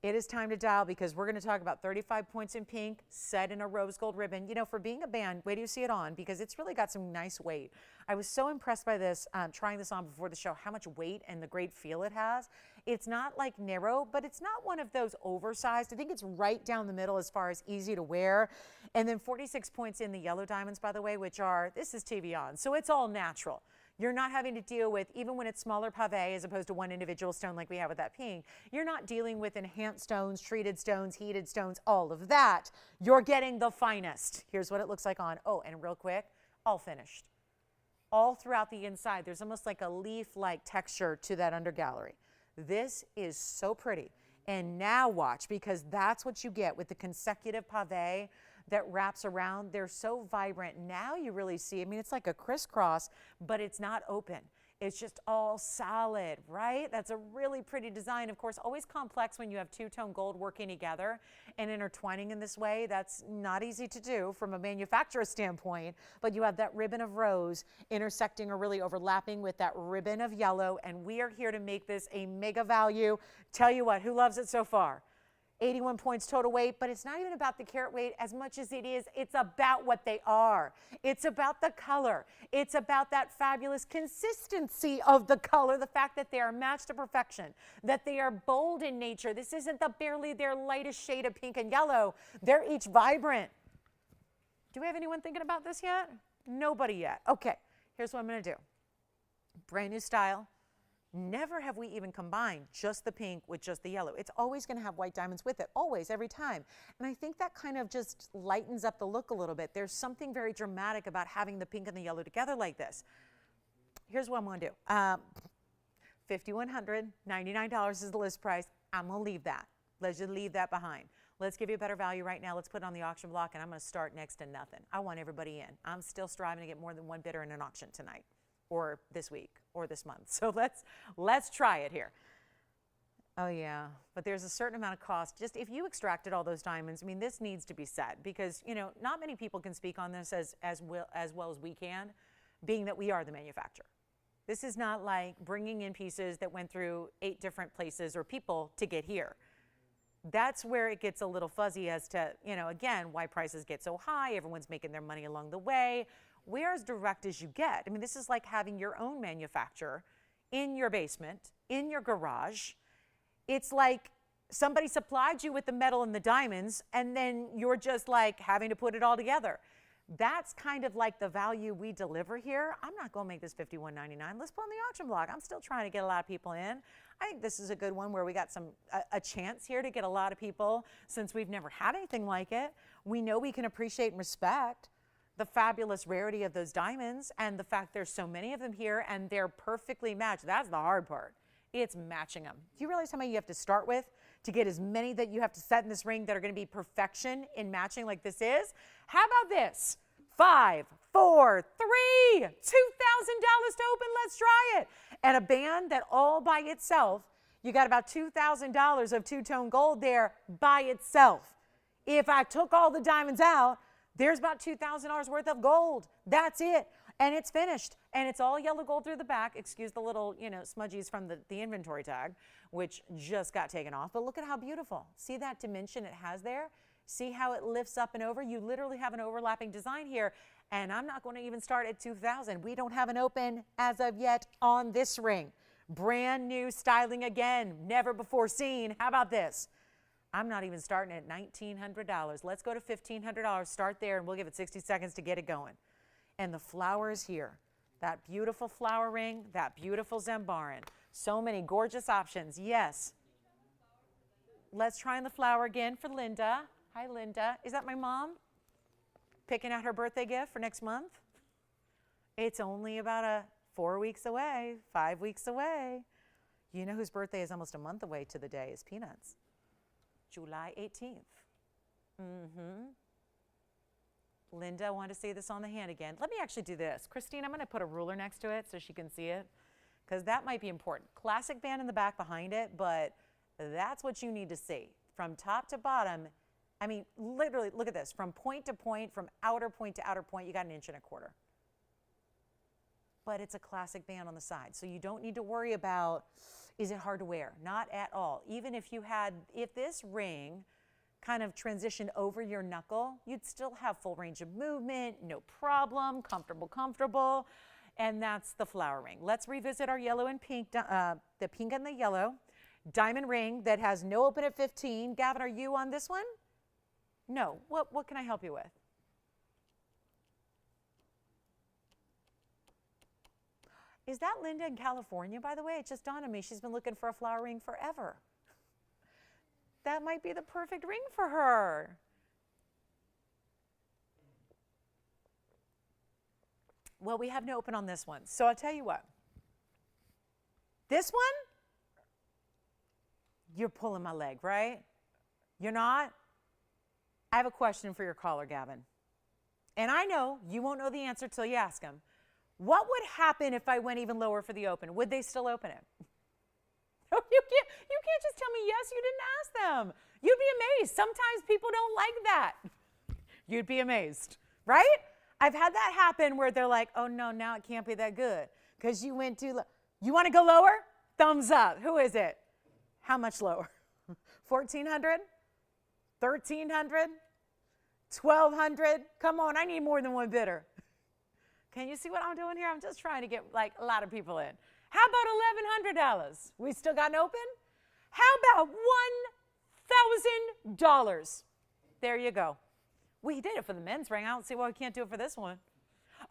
A: It is time to dial, because we're going to talk about 35 points in pink set in a rose gold ribbon. You know, for being a band, wait till you see it on, because it's really got some nice weight. I was so impressed by this, trying this on before the show, how much weight and the great feel it has. It's not like narrow, but it's not one of those oversized. I think it's right down the middle as far as easy to wear. And then 46 points in the yellow diamonds, by the way, which are, this is TVON, so it's all natural. You're not having to deal with, even when it's smaller pave as opposed to one individual stone like we have with that pink, you're not dealing with enhanced stones, treated stones, heated stones, all of that. You're getting the finest. Here's what it looks like on. Oh, and real quick, all finished. All throughout the inside, there's almost like a leaf-like texture to that under gallery. This is so pretty. And now watch, because that's what you get with the consecutive pave that wraps around. They're so vibrant. Now you really see, I mean, it's like a crisscross, but it's not open. It's just all solid, right? That's a really pretty design. Of course, always complex when you have two-tone gold working together and intertwining in this way. That's not easy to do from a manufacturer standpoint, but you have that ribbon of rose intersecting or really overlapping with that ribbon of yellow, and we are here to make this a mega value. Tell you what, who loves it so far? 81 points total weight, but it's not even about the carat weight as much as it is, it's about what they are. It's about the color. It's about that fabulous consistency of the color, the fact that they are matched to perfection, that they are bold in nature. This isn't barely their lightest shade of pink and yellow. They're each vibrant. Do we have anyone thinking about this yet? Nobody yet. Okay, here's what I'm gonna do. Brand new style. Never have we even combined just the pink with just the yellow. It's always going to have white diamonds with it, always, every time. And I think that kind of just lightens up the look a little bit. There's something very dramatic about having the pink and the yellow together like this. Here's what I'm going to do. $5,199 is the list price. I'm going to leave that. Let's just leave that behind. Let's give you a better value right now. Let's put it on the auction block, and I'm going to start next to nothing. I want everybody in. I'm still striving to get more than one bidder in an auction tonight, or this week, or this month. So let's try it here. Oh yeah, but there's a certain amount of cost. Just if you extracted all those diamonds, I mean, this needs to be said, because not many people can speak on this as well as we can, being that we are the manufacturer. This is not like bringing in pieces that went through 8 different places or people to get here. That's where it gets a little fuzzy as to, again, why prices get so high. Everyone's making their money along the way. We're as direct as you get. I mean, this is like having your own manufacturer in your basement, in your garage. It's like somebody supplied you with the metal and the diamonds, and then you're just like having to put it all together. That's kind of like the value we deliver here. I'm not going to make this $51.99. Let's put on the auction block. I'm still trying to get a lot of people in. I think this is a good one where we got a chance here to get a lot of people, since we've never had anything like it. We know we can appreciate and respect the fabulous rarity of those diamonds and the fact there's so many of them here and they're perfectly matched. That's the hard part. It's matching them. Do you realize how many you have to start with to get as many that you have to set in this ring that are going to be perfection in matching like this is? How about this? 5, 4, 3, $2,000 to open. Let's try it. And a band that all by itself, you got about $2,000 of two-tone gold there by itself. If I took all the diamonds out, there's about $2,000 worth of gold. That's it. And it's finished. And it's all yellow gold through the back. Excuse the little, smudgies from the inventory tag, which just got taken off. But look at how beautiful. See that dimension it has there? See how it lifts up and over? You literally have an overlapping design here. And I'm not going to even start at $2,000. We don't have an open as of yet on this ring. Brand new styling again, never before seen. How about this? I'm not even starting at $1,900. Let's go to $1,500. Start there, and we'll give it 60 seconds to get it going. And the flowers here, that beautiful flower ring, that beautiful Zambaran. So many gorgeous options. Yes. Let's try on the flower again for Linda. Hi, Linda. Is that my mom? Picking out her birthday gift for next month? It's only about 4 weeks away, 5 weeks away. You know whose birthday is almost a month away to the day is Peanuts. July 18th. Linda, want to see this on the hand again. Let me actually do this. Christine, I'm going to put a ruler next to it so she can see it, because that might be important. Classic band in the back behind it, but that's what you need to see. From top to bottom, I mean, literally, look at this. From point to point, from outer point to outer point, you got 1.25 inches. But it's a classic band on the side, so you don't need to worry about, is it hard to wear? Not at all. Even if this ring kind of transitioned over your knuckle, you'd still have full range of movement, no problem, comfortable. And that's the flower ring. Let's revisit our yellow and pink, the pink and the yellow diamond ring that has no open at 15. Gavin, are you on this one? No. What can I help you with? Is that Linda in California, by the way? It just dawned on me. She's been looking for a flower ring forever. That might be the perfect ring for her. Well, we have no open on this one. So I'll tell you what. This one, you're pulling my leg, right? You're not? I have a question for your caller, Gavin. And I know you won't know the answer till you ask him. What would happen if I went even lower for the open? Would they still open it? You can't just tell me yes, you didn't ask them. You'd be amazed. Sometimes people don't like that. You'd be amazed, right? I've had that happen where they're like, oh no, now it can't be that good because you went too low. You want to go lower? Thumbs up. Who is it? How much lower? 1,400? 1,300? 1,200? Come on, I need more than one bidder. Can you see what I'm doing here? I'm just trying to get like a lot of people in. How about $1,100? We still got an open? How about $1,000? There you go. We did it for the men's ring. I don't see why we can't do it for this one.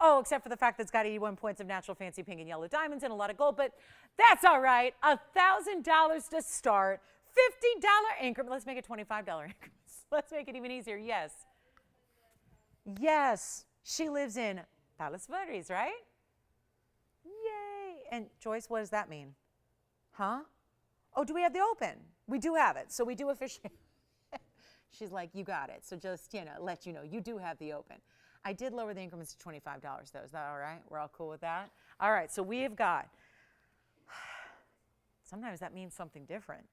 A: Oh, except for the fact that it's got 81 points of natural fancy pink and yellow diamonds and a lot of gold, but that's all right. $1,000 to start, $50 increment. Let's make it $25 increments. Let's make it even easier. Yes. Yes. She lives in Palos Verdes, right? Yay. And Joyce, what does that mean? Huh? Oh, do we have the open? We do have it. So we do officially. She's like, you got it. So just, let you know, you do have the open. I did lower the increments to $25 though. Is that all right? We're all cool with that? All right. So we have got, sometimes that means something different.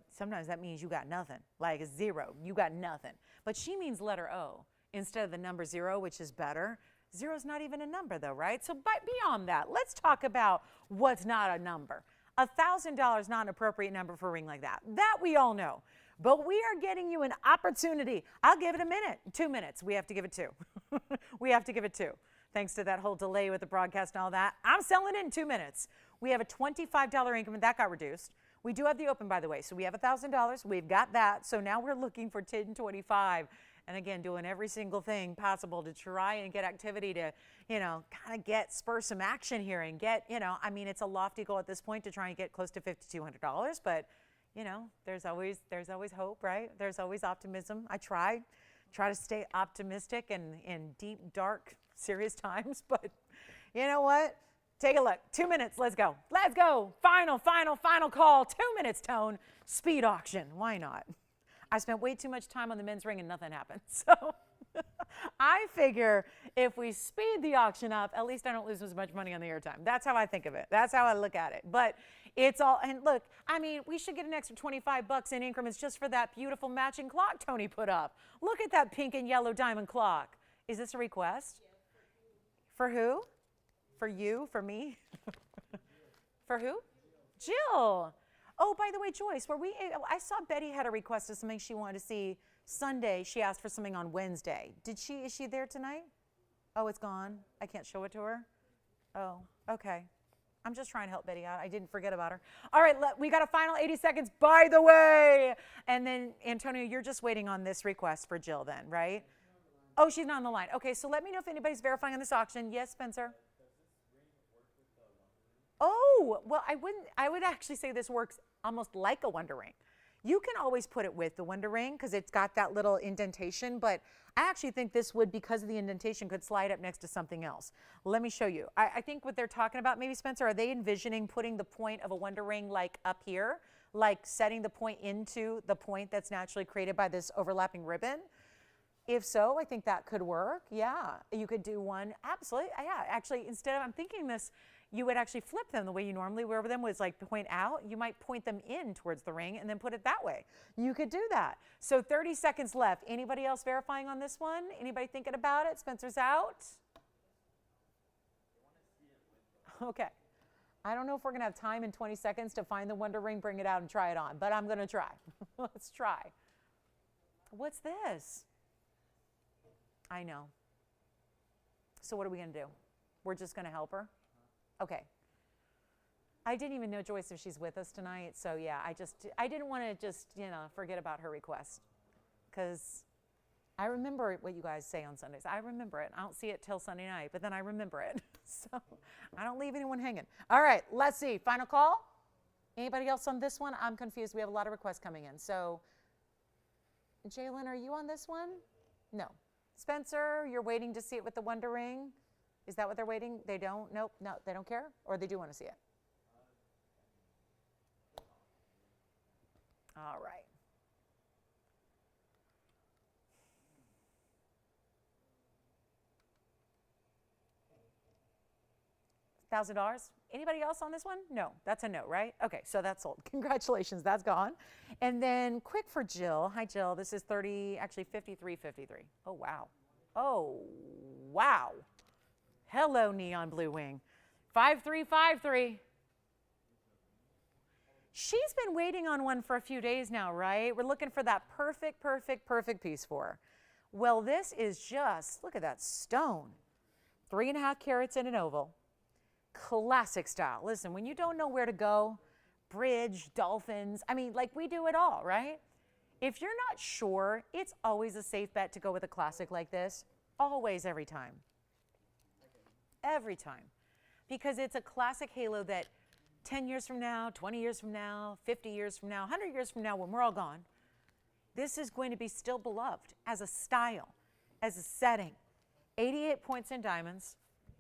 A: Sometimes that means you got nothing. Like a zero, you got nothing. But she means letter O instead of the number 0, which is better. 0 is not even a number though, right? So beyond that, let's talk about what's not a number. $1,000 not an appropriate number for a ring like that. That we all know. But we are getting you an opportunity. I'll give it a minute, 2 minutes. We have to give it 2. We have to give it 2. Thanks to that whole delay with the broadcast and all that. I'm selling it in 2 minutes. We have a $25 increment. That got reduced. We do have the open, by the way. So we have $1,000. We've got that. So now we're looking for $1025. And again, doing every single thing possible to try and get activity to, kind of spur some action here and get, it's a lofty goal at this point to try and get close to $5,200, but there's always hope, right? There's always optimism. I try to stay optimistic in deep, dark, serious times, but you know what? Take a look. 2 minutes. Let's go. Let's go. Final call. 2 minutes, Tone. Speed auction. Why not? I spent way too much time on the men's ring and nothing happened. So I figure if we speed the auction up, at least I don't lose as much money on the airtime. That's how I think of it. That's how I look at it. But it's all, and look, we should get an extra $25 in increments just for that beautiful matching clock Tony put up. Look at that pink and yellow diamond clock. Is this a request? For who? For you? For me? For who? Jill. Oh, by the way, Joyce, I saw Betty had a request of something she wanted to see Sunday. She asked for something on Wednesday. Is she there tonight? Oh, it's gone. I can't show it to her? Oh, okay. I'm just trying to help Betty out. I didn't forget about her. All right, we got a final 80 seconds, by the way. And then, Antonio, you're just waiting on this request for Jill then, right? Oh, she's not on the line. Okay, so let me know if anybody's verifying on this auction. Yes, Spencer? Oh, well, I would actually say this works almost like a Wonder Ring. You can always put it with the Wonder Ring because it's got that little indentation, but I actually think this would, because of the indentation, could slide up next to something else. Let me show you. I think what they're talking about, maybe, Spencer, are they envisioning putting the point of a Wonder Ring like up here, like setting the point into the point that's naturally created by this overlapping ribbon? If so, I think that could work. Yeah, you could do one. Absolutely. Yeah, actually, instead of, I'm thinking this, you would actually flip them the way you normally wear them, was like point out. You might point them in towards the ring and then put it that way. You could do that. So 30 seconds left. Anybody else verifying on this one? Anybody thinking about it? Spencer's out. Okay. I don't know if we're going to have time in 20 seconds to find the Wonder Ring, bring it out, and try it on, but I'm going to try. Let's try. What's this? I know. So what are we going to do? We're just going to help her? Okay. I didn't even know, Joyce, if she's with us tonight. So yeah, I didn't want to just, forget about her request, because I remember what you guys say on Sundays. I remember it. I don't see it till Sunday night, but then I remember it. So I don't leave anyone hanging. All right, let's see. Final call? Anybody else on this one? I'm confused. We have a lot of requests coming in. So Jalen, are you on this one? No. Spencer, you're waiting to see it with the Wonder Ring? Is that what they're waiting? They don't? Nope. No, they don't care? Or they do want to see it? All right. $1,000? Anybody else on this one? No, that's a no, right? Okay, so that's sold. Congratulations, that's gone. And then quick for Jill. Hi, Jill. This is 30, actually 53.53. Oh, wow. Oh, wow. Hello, Neon Blue Wing. 5353. She's been waiting on one for a few days now, right? We're looking for that perfect piece for her. Well, this is just, look at that stone. 3.5 carats in an oval. Classic style. Listen, when you don't know where to go, bridge, dolphins, like we do it all, right? If you're not sure, it's always a safe bet to go with a classic like this. Always, every time. every time, because it's a classic halo that 10 years from now, 20 years from now, 50 years from now, 100 years from now, when we're all gone, this is going to be still beloved as a style, as a setting. 88 points in diamonds,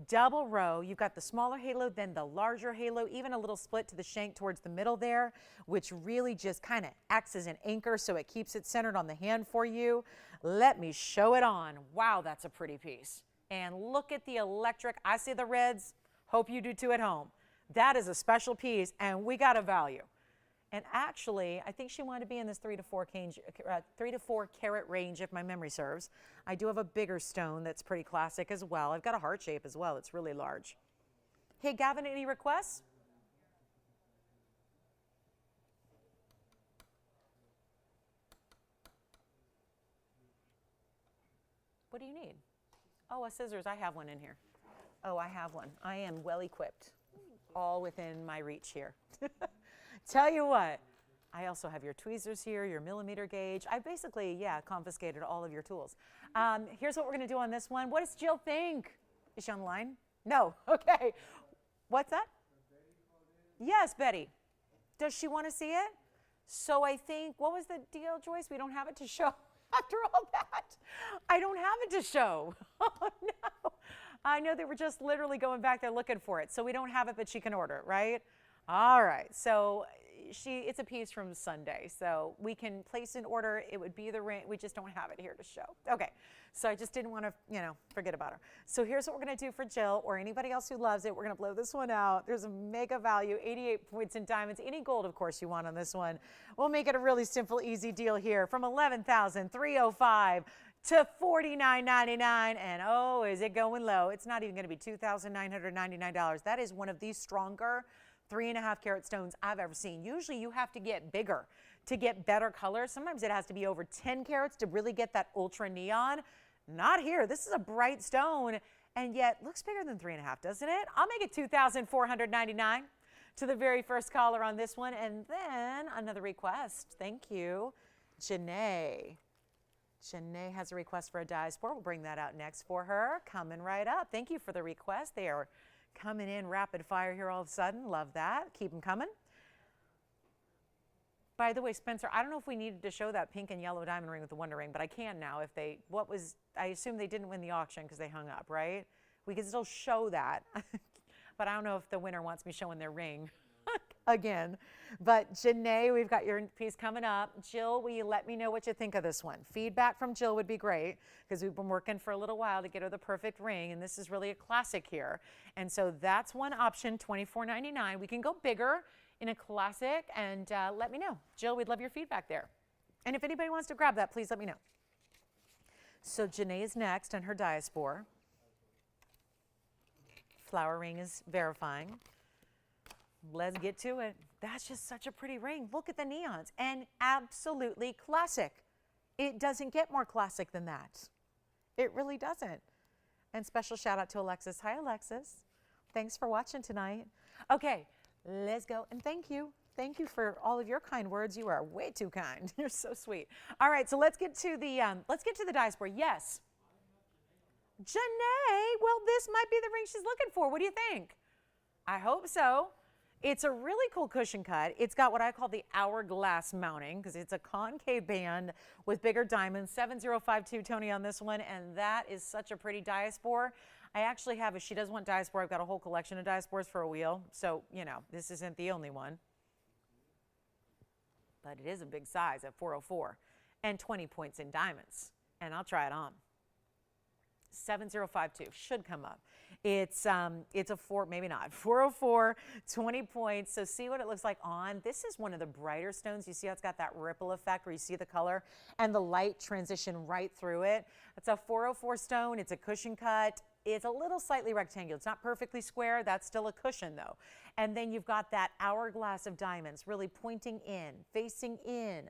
A: double row. You've got the smaller halo, then the larger halo, even a little split to the shank towards the middle there, which really just kind of acts as an anchor so it keeps it centered on the hand for you. Let me show it on. Wow, that's a pretty piece. And look at the electric. I see the reds. Hope you do too at home. That is a special piece, and we got a value. And actually, I think she wanted to be in this 3 to 4 carat range, if my memory serves. I do have a bigger stone that's pretty classic as well. I've got a heart shape as well. It's really large. Hey, Gavin, any requests? What do you need? Oh, a scissors. I have one in here. Oh, I have one. I am well equipped. All within my reach here. Tell you what, I also have your tweezers here, your millimeter gauge. I basically, confiscated all of your tools. Here's what we're going to do on this one. What does Jill think? Is she on the line? No. Okay. What's that? Yes, Betty. Does she want to see it? So I think, what was the deal, Joyce? We don't have it to show after all that. I don't have it to show. Oh, no. I know they were just literally going back there looking for it. So we don't have it, but she can order it, right? All right, so it's a piece from Sunday, so we can place an order. It would be the ring. We just don't have it here to show. Okay, so I just didn't want to, forget about her. So here's what we're going to do for Jill or anybody else who loves it. We're going to blow this one out. There's a mega value, 88 points in diamonds. Any gold, of course, you want on this one. We'll make it a really simple, easy deal here from $11,305 to $49.99, and oh, is it going low? It's not even going to be $2,999. That is one of the stronger 3.5 carat stones I've ever seen. Usually you have to get bigger to get better color. Sometimes it has to be over 10 carats to really get that ultra neon. Not here. This is a bright stone and yet looks bigger than 3.5, doesn't it? I'll make it $2,499 to the very first caller on this one. And then another request. Thank you. Janae. Janae has a request for a diaspora. We'll bring that out next for her. Coming right up. Thank you for the request. They are coming in rapid fire here all of a sudden. Love that. Keep them coming. By the way, Spencer, I don't know if we needed to show that pink and yellow diamond ring with the Wonder Ring, but I can now. If they, I assume they didn't win the auction because they hung up, right? We can still show that, but I don't know if the winner wants me showing their ring again. But Janae, we've got your piece coming up. Jill, will you let me know what you think of this one? Feedback from Jill would be great because we've been working for a little while to get her the perfect ring, and this is really a classic here. And so that's one option, $24.99. We can go bigger in a classic, and let me know. Jill, we'd love your feedback there. And if anybody wants to grab that, please let me know. So Janae is next on her diaspora. Flower ring is verifying. Let's get to it. That's just such a pretty ring. Look at the neons, and absolutely classic. It doesn't get more classic than that. It really doesn't. And special shout out to Alexis. Hi, Alexis. Thanks for watching tonight. Okay, let's go, and thank you. Thank you for all of your kind words. You are way too kind. You're so sweet. All right, so let's get to the diaspora. Yes. Janae, well, this might be the ring she's looking for. What do you think? I hope so. It's a really cool cushion cut. It's got what I call the hourglass mounting because it's a concave band with bigger diamonds. 7052 Tony on this one, and that is such a pretty diaspora. I actually have, if she does want diaspora, I've got a whole collection of diasporas for a wheel. So, this isn't the only one. But it is a big size at 404 and 20 points in diamonds. And I'll try it on. 7052 should come up. It's a 404, 20 points. So see what it looks like on. This is one of the brighter stones. You see how it's got that ripple effect where you see the color and the light transition right through it. It's a 404 stone. It's a cushion cut. It's a little slightly rectangular. It's not perfectly square. That's still a cushion though. And then you've got that hourglass of diamonds really pointing in, facing in.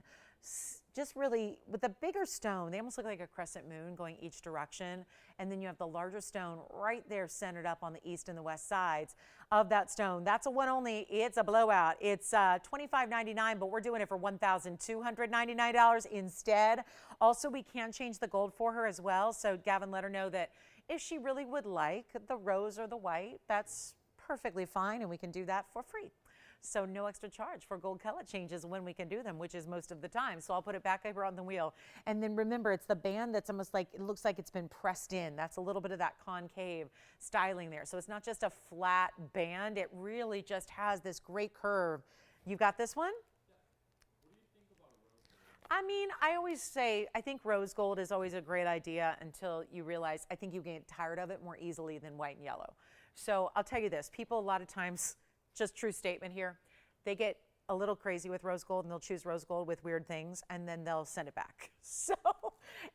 A: Just really, with the bigger stone, they almost look like a crescent moon going each direction. And then you have the larger stone right there centered up on the east and the west sides of that stone. That's a one only. It's a blowout. It's $25.99, but we're doing it for $1,299 instead. Also, we can change the gold for her as well. So Gavin, let her know that If she really would like the rose or the white, that's perfectly fine, and we can do that for free. So no extra charge for gold color changes when we can do them, which is most of the time. So I'll put it back over on the wheel. And then remember, it's the band that's almost like, it looks like it's been pressed in. That's a little bit of that concave styling there. So it's not just a flat band. It really just has this great curve. You got this one? I mean, I always say, I think rose gold is always a great idea until you realize, I think you get tired of it more easily than white and yellow. So I'll tell you this, people a lot of times, just true statement here, they get a little crazy with rose gold and they'll choose rose gold with weird things and then they'll send it back. So,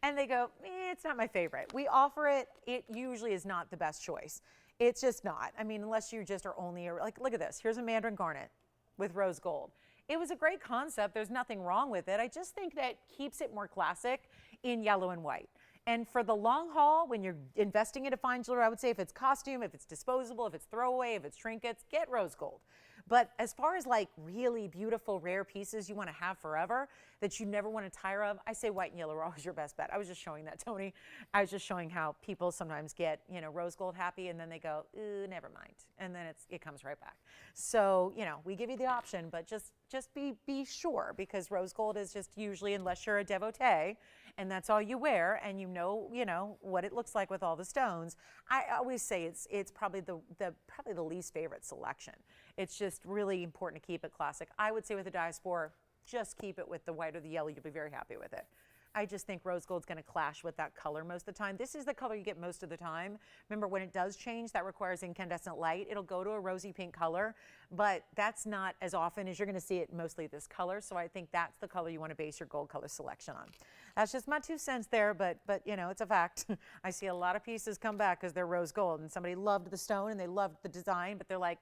A: and they go, it's not my favorite. We offer it, it usually is not the best choice. It's just not. I mean, unless you just are only, like, look at this. Here's a mandarin garnet with rose gold. It was a great concept. There's nothing wrong with it. I just think that keeps it more classic in yellow and white. And for the long haul, when you're investing into fine jewelry, I would say if it's costume, if it's disposable, if it's throwaway, if it's trinkets, get rose gold. But as far as like really beautiful, rare pieces you want to have forever that you never want to tire of, I say white and yellow are always your best bet. I was just showing that, Tony. I was just showing how people sometimes get, you know, rose gold happy and then they go, ooh, never mind. And then it comes right back. So, you know, we give you the option, but just be sure, because rose gold is just usually, unless you're a devotee and that's all you wear and you know what it looks like with all the stones, I always say it's probably the least favorite selection. It's just really important to keep it classic. I would say with the diaspora, just keep it with the white or the yellow. You'll be very happy with it. I just think rose gold's going to clash with that color most of the time. This is the color you get most of the time. Remember, when it does change, that requires incandescent light. It'll go to a rosy pink color, but that's not as often as you're going to see it mostly this color. So I think that's the color you want to base your gold color selection on. That's just my 2 cents there, but you know, it's a fact. I see a lot of pieces come back because they're rose gold, and somebody loved the stone and they loved the design, but they're like,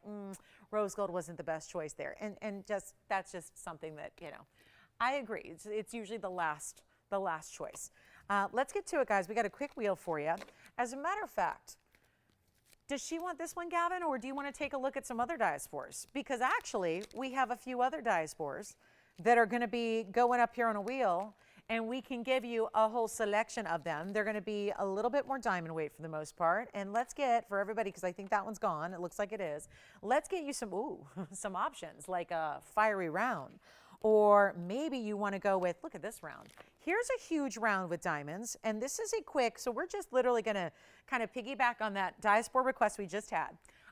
A: rose gold wasn't the best choice there. And that's just something that, you know, I agree. It's usually the last choice. Let's get to it, guys. We got a quick wheel for you. As a matter of fact, does she want this one, Gavin, or do you want to take a look at some other diasporas? Because actually, we have a few other diasporas that are going to be going up here on a wheel, and we can give you a whole selection of them. They're going to be a little bit more diamond weight for the most part. And let's get, for everybody, because I think that one's gone, it looks like it is, let's get you some options, like a fiery round. Or maybe you want to go with, look at this round. Here's a huge round with diamonds, and this is a quick, so we're just literally going to kind of piggyback on that diaspora request we just had.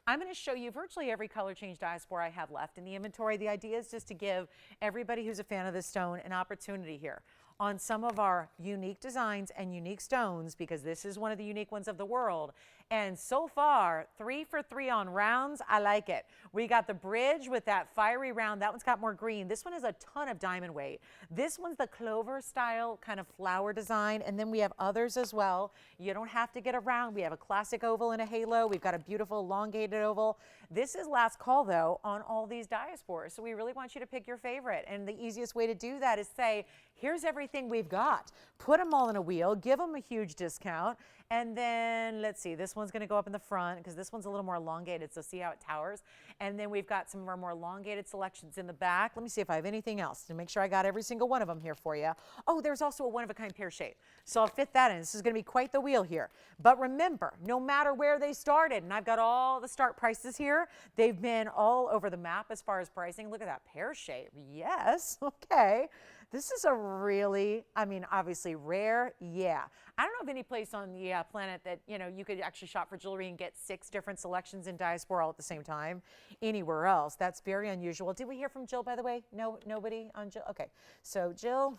A: I'm going to show you virtually every color change diaspora I have left in the inventory. The idea is just to give everybody who's a fan of this stone an opportunity here on some of our unique designs and unique stones, because this is one of the unique ones of the world. And so far, 3 for 3 on rounds. I like it. We got the bridge with that fiery round. That one's got more green. This one has a ton of diamond weight. This one's the clover style kind of flower design. And then we have others as well. You don't have to get a round. We have a classic oval and a halo. We've got a beautiful elongated oval. This is last call, though, on all these diasporas. So we really want you to pick your favorite. And the easiest way to do that is say, here's everything we've got. Put them all in a wheel. Give them a huge discount. And then, let's see, this one's going to go up in the front because this one's a little more elongated, so see how it towers. And then we've got some of our more elongated selections in the back. Let me see if I have anything else to make sure I got every single one of them here for you. Oh, there's also a one-of-a-kind pear shape, so I'll fit that in. This is going to be quite the wheel here. But remember, no matter where they started, and I've got all the start prices here, they've been all over the map as far as pricing. Look at that pear shape. Yes, okay. This is a really, I mean, obviously rare, yeah. I don't know of any place on the planet that, you know, you could actually shop for jewelry and get 6 different selections in diaspora all at the same time anywhere else. That's very unusual. Did we hear from Jill, by the way? No, nobody on Jill? Okay, so Jill,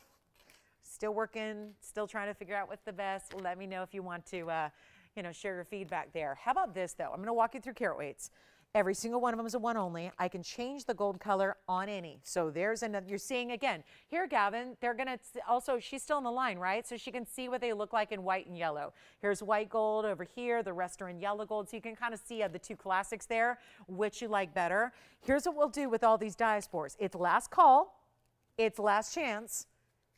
A: still working, still trying to figure out what's the best. Let me know if you want to, you know, share your feedback there. How about this, though? I'm going to walk you through carat weights. Every single one of them is a one only. I can change the gold color on any. So there's another, you're seeing again. Here, Gavin, they're gonna also, she's still in the line, right? So she can see what they look like in white and yellow. Here's white gold over here, the rest are in yellow gold. So you can kind of see the 2 classics there, which you like better. Here's what we'll do with all these diasporas. It's last call, it's last chance,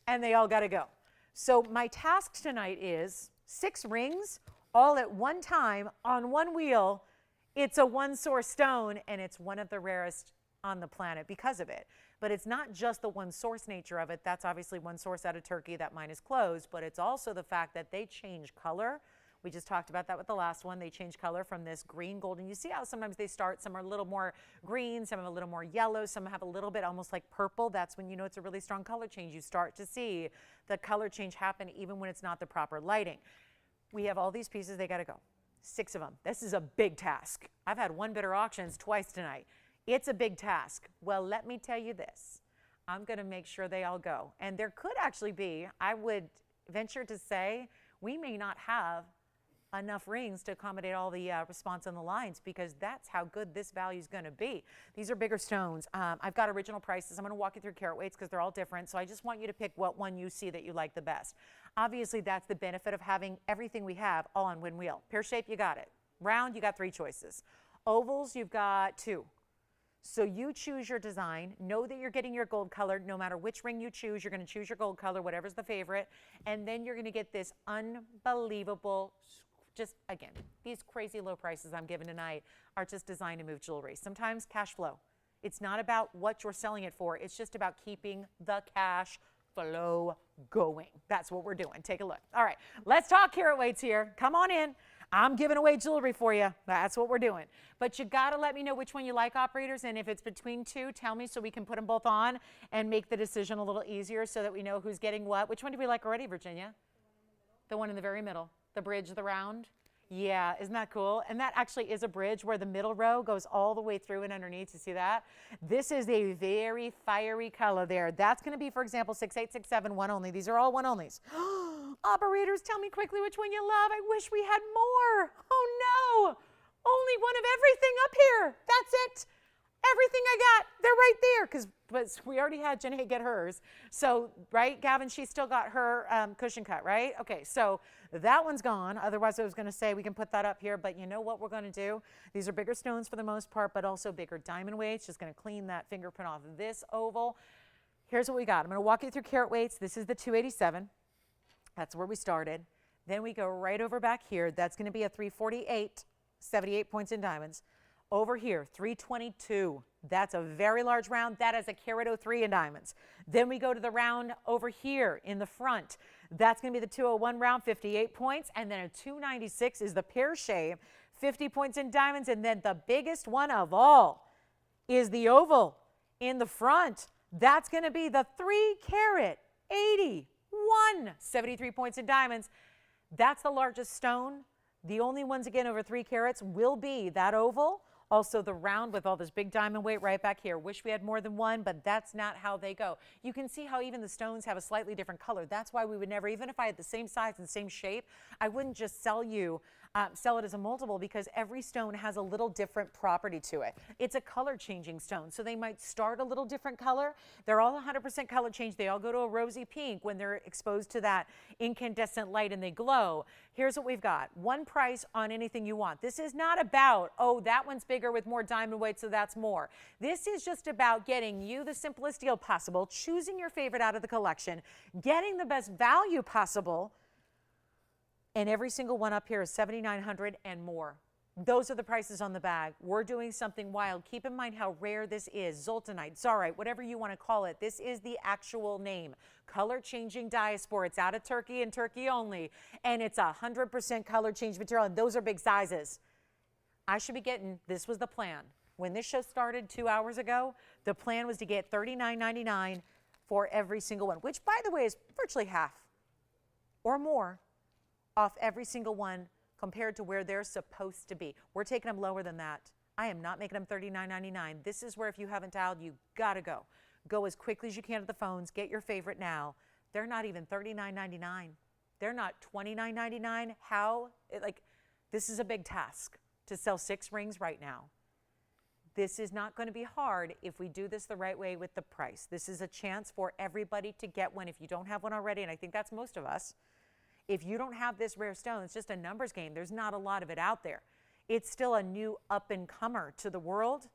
A: and they all gotta go. So my task tonight is 6 rings, all at one time on one wheel. It's a one source stone, and it's one of the rarest on the planet because of it. But it's not just the one source nature of it. That's obviously one source out of Turkey. That mine is closed. But it's also the fact that they change color. We just talked about that with the last one. They change color from this green golden. You see how sometimes they start, some are a little more green, some have a little more yellow, some have a little bit almost like purple. That's when you know it's a really strong color change. You start to see the color change happen even when it's not the proper lighting. We have all these pieces, they got to go. 6 of them. This is a big task. I've had one bidder auctions twice tonight. It's a big task. Well, let me tell you this. I'm going to make sure they all go. And there could actually be, I would venture to say, we may not have enough rings to accommodate all the response on the lines, because that's how good this value is going to be. These are bigger stones. I've got original prices. I'm going to walk you through carat weights because they're all different. So I just want you to pick what one you see that you like the best. Obviously, that's the benefit of having everything we have all on one wheel. Pear shape, you got it. Round, you got 3 choices. Ovals, you've got 2. So you choose your design. Know that you're getting your gold colored. No matter which ring you choose, you're going to choose your gold color, whatever's the favorite. And then you're going to get this unbelievable, just again, these crazy low prices I'm giving tonight are just designed to move jewelry. Sometimes cash flow. It's not about what you're selling it for. It's just about keeping the cash flow going. That's what we're doing. Take a look. All right, let's talk carat weights here. Come on in. I'm giving away jewelry for you. That's what we're doing. But you got to let me know which one you like, operators. And if it's between 2, tell me so we can put them both on and make the decision a little easier so that we know who's getting what. Which one do we like already, Virginia? The one in the very middle. The bridge, the round. Yeah, isn't that cool? And that actually is a bridge where the middle row goes all the way through and underneath. You see that? This is a very fiery color there. That's going to be, for example, 6867, one only. These are all one onlys. Operators, tell me quickly which one you love. I wish we had more. Oh no, only one of everything up here. That's it. Everything I got, they're right there, because we already had Jenny get hers. So, right, Gavin, she still got her cushion cut, right? Okay, so that one's gone. Otherwise, I was going to say we can put that up here, but you know what we're going to do? These are bigger stones for the most part, but also bigger diamond weights. Just going to clean that fingerprint off of this oval. Here's what we got. I'm going to walk you through carat weights. This is the 287. That's where we started. Then we go right over back here. That's going to be a 348, 78 points in diamonds. Over here, 322. That's a very large round. That is a carat 03 in diamonds. Then we go to the round over here in the front. That's going to be the 201 round, 58 points. And then a 296 is the pear shape, 50 points in diamonds. And then the biggest one of all is the oval in the front. That's going to be the 3 carat 81, 73 points in diamonds. That's the largest stone. The only ones, again, over 3 carats will be that oval. Also the round with all this big diamond weight right back here. Wish we had more than one, but that's not how they go. You can see how even the stones have a slightly different color. That's why we would never, even if I had the same size and same shape, I wouldn't just sell it as a multiple, because every stone has a little different property to it. It's a color changing stone, so they might start a little different color. They're all 100% color change. They all go to a rosy pink when they're exposed to that incandescent light and they glow. Here's what we've got. One price on anything you want. This is not about, oh, that one's bigger with more diamond weight, so that's more. This is just about getting you the simplest deal possible, choosing your favorite out of the collection, getting the best value possible. And every single one up here is $7,900 and more. Those are the prices on the bag. We're doing something wild. Keep in mind how rare this is. Zoltanite, Zarite, whatever you want to call it. This is the actual name. Color changing diaspora. It's out of Turkey and Turkey only. And it's 100% color change material. And those are big sizes. I should be getting, this was the plan. When this show started 2 hours ago, the plan was to get $39.99 for every single one, which, by the way, is virtually half or more off every single one compared to where they're supposed to be. We're taking them lower than that. I am not making them $39.99. This is where, if you haven't dialed, you gotta go. Go as quickly as you can to the phones. Get your favorite now. They're not even $39.99. They're not $29.99. How? This is a big task to sell 6 rings right now. This is not going to be hard if we do this the right way with the price. This is a chance for everybody to get one if you don't have one already, and I think that's most of us. If you don't have this rare stone, it's just a numbers game. There's not a lot of it out there. It's still a new up-and-comer to the world.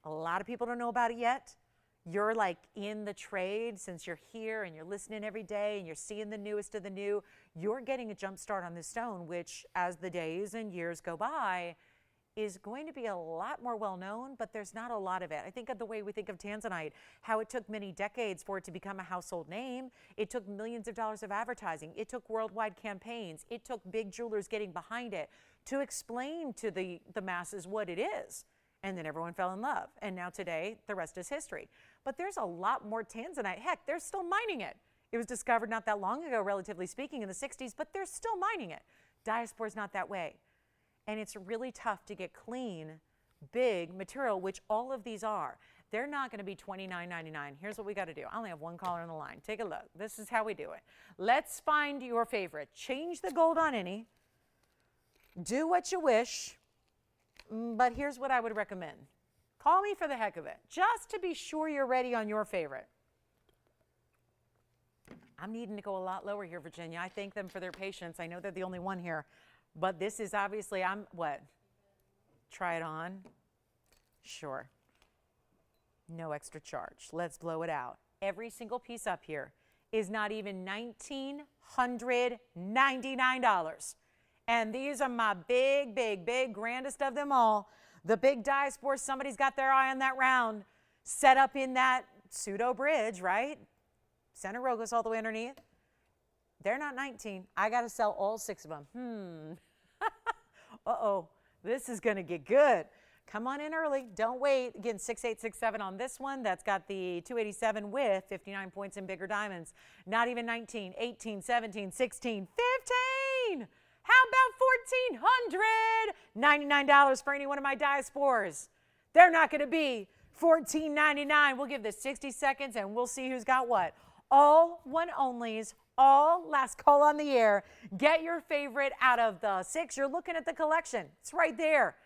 A: A lot of people don't know about it yet. You're like in the trade since you're here and you're listening every day and you're seeing the newest of the new. You're getting a jump start on this stone, which as the days and years go by, is going to be a lot more well known, but there's not a lot of it. I think of the way we think of tanzanite, how it took many decades for it to become a household name. It took millions of dollars of advertising. It took worldwide campaigns. It took big jewelers getting behind it to explain to the masses what it is. And then everyone fell in love. And now today, the rest is history. But there's a lot more tanzanite. Heck, they're still mining it. It was discovered not that long ago, relatively speaking, in the 60s, but they're still mining it. Diaspora is not that way. And it's really tough to get clean, big material, which all of these are. They're not going to be $29.99. Here's what we got to do. I only have one caller on the line. Take a look. This is how we do it. Let's find your favorite. Change the gold on any. Do what you wish. But here's what I would recommend. Call me for the heck of it, just to be sure you're ready on your favorite. I'm needing to go a lot lower here, Virginia. I thank them for their patience. I know they're the only one here. But this is obviously, what? Try it on? Sure. No extra charge. Let's blow it out. Every single piece up here is not even $1,999. And these are my big, big, big, grandest of them all. The big diaspora, somebody's got their eye on that round, set up in that pseudo bridge, right? Center row goes all the way underneath. They're not 19. I got to sell all 6 of them. Uh-oh, this is going to get good. Come on in early. Don't wait. Again, 6867 on this one. That's got the 287 with 59 points in bigger diamonds. Not even 19, 18, 17, 16, 15. How about $1,499 for any one of my diasporas? They're not going to be $14.99. We'll give this 60 seconds and we'll see who's got what. All one onlys, all last call on the air. Get your favorite out of the 6. You're looking at the collection. It's right there.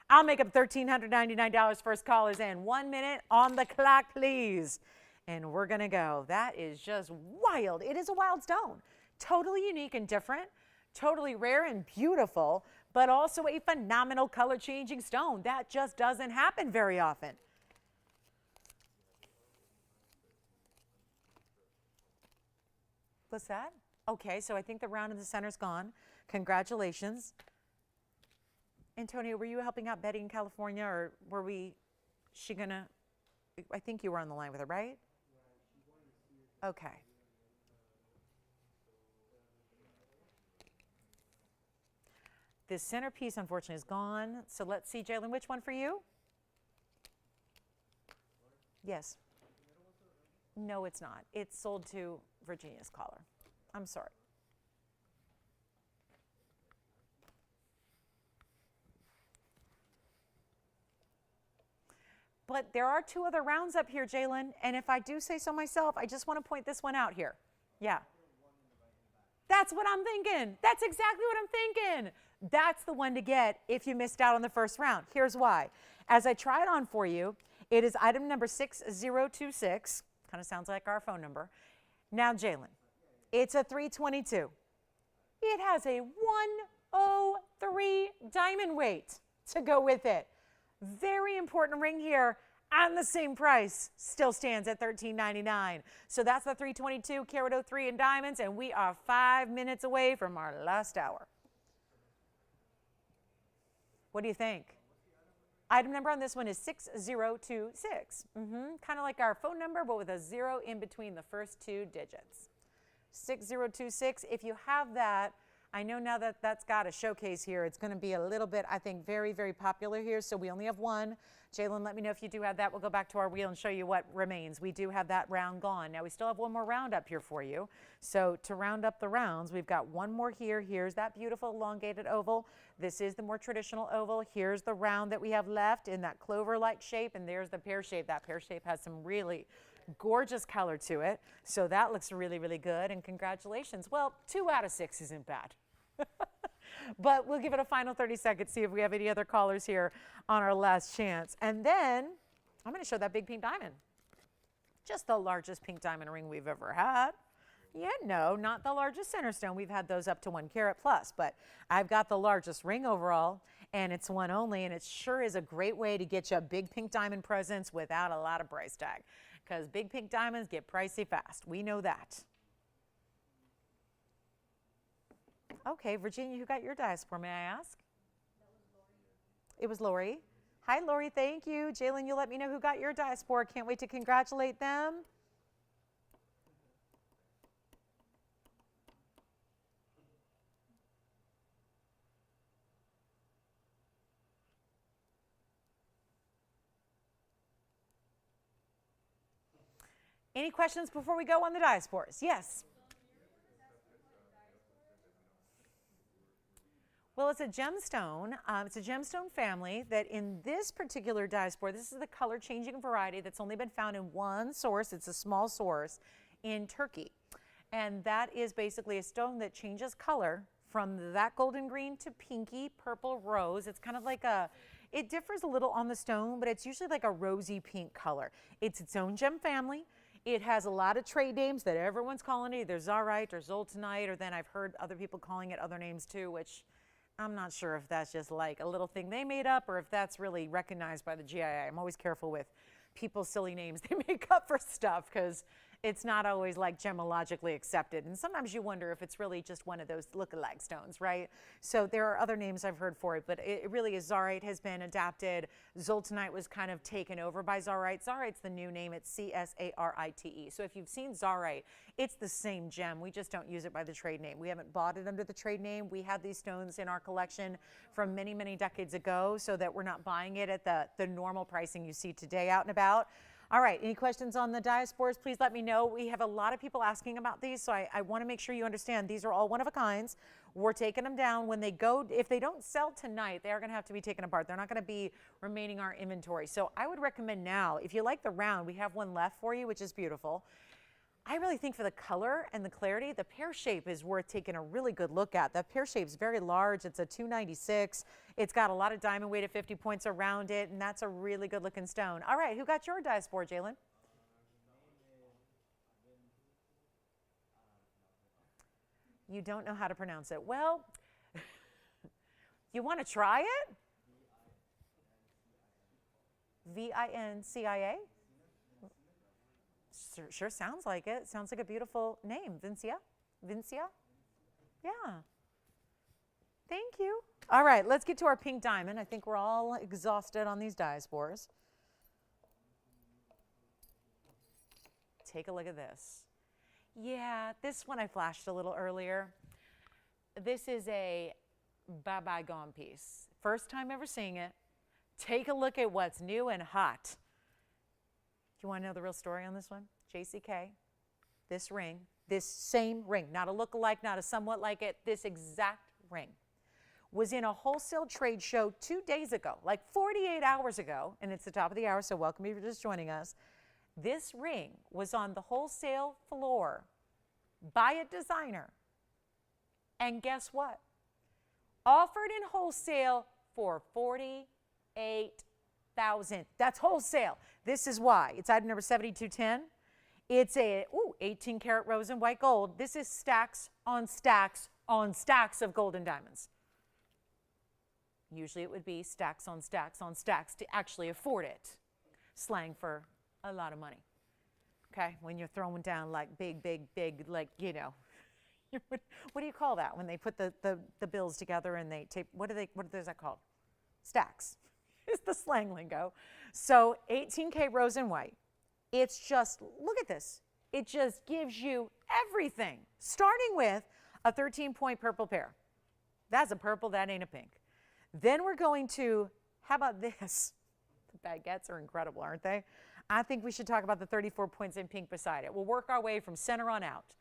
A: I'll make up $1,399. First call is in. 1 minute on the clock, please. And we're going to go. That is just wild. It is a wild stone. Totally unique and different. Totally rare and beautiful, but also a phenomenal color-changing stone. That just doesn't happen very often. What's that? Okay, so I think the round in the center's gone. Congratulations. Antonio, were you helping out Betty in California, or she gonna, I think you were on the line with her, right? Okay. This centerpiece, unfortunately, is gone. So let's see, Jalen, which one for you? Yes. No, it's not. It's sold to Virginia's caller. I'm sorry. But there are 2 other rounds up here, Jalen. And if I do say so myself, I just want to point this one out here. Yeah. That's what I'm thinking. That's exactly what I'm thinking. That's the one to get if you missed out on the first round. Here's why. As I try it on for you, it is item number 6026. Kind of sounds like our phone number. Now, Jalen, it's a 322. It has a 103 diamond weight to go with it. Very important ring here, and the same price still stands at $13.99. So that's the 322 Karat 03 in diamonds, and we are 5 minutes away from our last hour. What do you think? Item number on this one is 6026. Kind of like our phone number, but with a 0 in between the first 2 digits. 6026. If you have that, I know now that that's got a showcase here, it's going to be a little bit, I think, very, very popular here. So we only have 1. Jalen, let me know if you do have that. We'll go back to our wheel and show you what remains. We do have that round gone. Now we still have 1 more round up here for you. So to round up the rounds, we've got 1 more here. Here's that beautiful elongated oval. This is the more traditional oval. Here's the round that we have left in that clover-like shape, and there's the pear shape. That pear shape has some really gorgeous color to it. So that looks really, really good, and congratulations. Well, 2 out of 6 isn't bad. But we'll give it a final 30 seconds, see if we have any other callers here on our last chance. And then I'm going to show that big pink diamond. Just the largest pink diamond ring we've ever had. Yeah, no, not the largest center stone. We've had those up to 1 carat plus, but I've got the largest ring overall, and it's one only, and it sure is a great way to get you a big pink diamond presents without a lot of price tag, because big pink diamonds get pricey fast. We know that. Okay, Virginia, who got your diaspora, may I ask? it was Lori. Hi, Lori, thank you. Jalen, you let me know who got your diaspora. Can't wait to congratulate them. Any questions before we go on the diasporas? Yes. Well, it's a gemstone. It's a gemstone family that in this particular diaspora, this is the color changing variety that's only been found in one source. It's a small source in Turkey. And that is basically a stone that changes color from that golden green to pinky, purple, rose. It's kind of like it differs a little on the stone, but it's usually like a rosy pink color. It's its own gem family. It has a lot of trade names that everyone's calling it, either Zarite or Zoltanite, or then I've heard other people calling it other names too, which I'm not sure if that's just like a little thing they made up or if that's really recognized by the GIA. I'm always careful with people's silly names they make up for stuff because it's not always like gemologically accepted. And sometimes you wonder if it's really just one of those look-alike stones, right? So there are other names I've heard for it, but it really is. Zarite has been adapted. Zoltanite was kind of taken over by Zarite. Zarite's the new name. It's C-S-A-R-I-T-E. So if you've seen Zarite, it's the same gem. We just don't use it by the trade name. We haven't bought it under the trade name. We have these stones in our collection from many, many decades ago so that we're not buying it at the normal pricing you see today out and about. All right, any questions on the diasporas, please let me know. We have a lot of people asking about these, so I want to make sure you understand these are all one-of-a-kinds. We're taking them down. When they go, if they don't sell tonight, they are going to have to be taken apart. They're not going to be remaining our inventory. So I would recommend now, if you like the round, we have one left for you, which is beautiful. I really think for the color and the clarity, the pear shape is worth taking a really good look at. The pear shape is very large. It's a 296. It's got a lot of diamond weight at 50 points around it, and that's a really good looking stone. All right, who got your diaspora, Jalen? You don't know how to pronounce it. Well, you want to try it? V-I-N-C-I-A? Sure sounds like it. Sounds like a beautiful name. Vincia? Vincia? Yeah. Thank you. All right, let's get to our pink diamond. I think we're all exhausted on these diasporas. Take a look at this. Yeah, this one I flashed a little earlier. This is a bye-bye-gone piece. First time ever seeing it. Take a look at what's new and hot. Do you want to know the real story on this one? JCK, this ring, this same ring, not a look-alike, not a somewhat like it, this exact ring was in a wholesale trade show 2 days ago, like 48 hours ago, and it's the top of the hour, so welcome if you're just joining us. This ring was on the wholesale floor by a designer, and guess what? Offered in wholesale for $48,000. That's wholesale. This is why. It's item number 7210. It's a 18 karat rose and white gold. This is stacks on stacks on stacks of gold and diamonds. Usually it would be stacks on stacks on stacks to actually afford it. Slang for a lot of money. Okay, when you're throwing down like big, like, you know, what do you call that when they put the bills together and they tape, what is that called? Stacks is the slang lingo. So 18K rose and white. It's just, look at this. It just gives you everything, starting with a 13-point purple pear. That's a purple, that ain't a pink. Then we're going to, how about this? The baguettes are incredible, aren't they? I think we should talk about the 34 points in pink beside it. We'll work our way from center on out.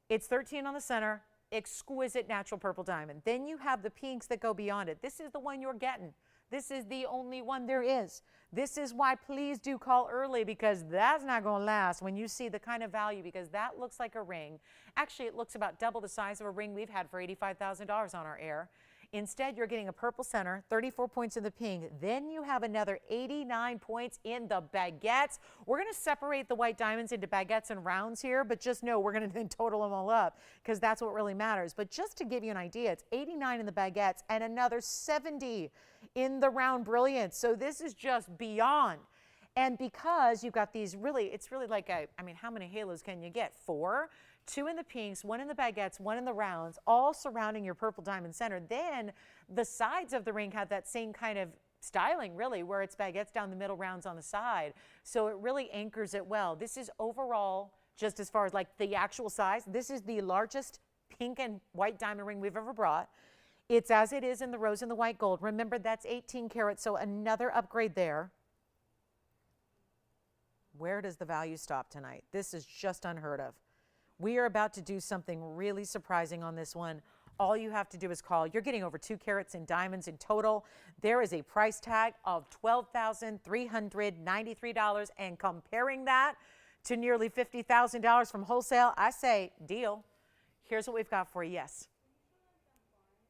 A: It's 13 on the center, exquisite natural purple diamond. Then you have the pinks that go beyond it. This is the one you're getting. This is the only one there is. This is why please do call early, because that's not going to last when you see the kind of value, because that looks like a ring. Actually, it looks about double the size of a ring we've had for $85,000 on our air. Instead, you're getting a purple center, 34 points in the pink. Then you have another 89 points in the baguettes. We're going to separate the white diamonds into baguettes and rounds here, but just know we're going to then total them all up because that's what really matters. But just to give you an idea, it's 89 in the baguettes and another 70 in the round brilliance. So this is just beyond. And because you've got these really, it's really like I mean, how many halos can you get? 4? 2 in the pinks, 1 in the baguettes, 1 in the rounds, all surrounding your purple diamond center. Then The sides of the ring have that same kind of styling, really, where it's baguettes down the middle, rounds on the side. So it really anchors it well. This is overall, just as far as like the actual size, this is the largest pink and white diamond ring we've ever brought. It's as it is in the rose and the white gold. Remember, that's 18 karat, so another upgrade there. Where does the value stop tonight? This is just unheard of. We are about to do something really surprising on this one. All you have to do is call. You're getting over 2 carats in diamonds in total. There is a price tag of $12,393, and comparing that to nearly $50,000 from wholesale, I say deal. Here's what we've got for you. Yes.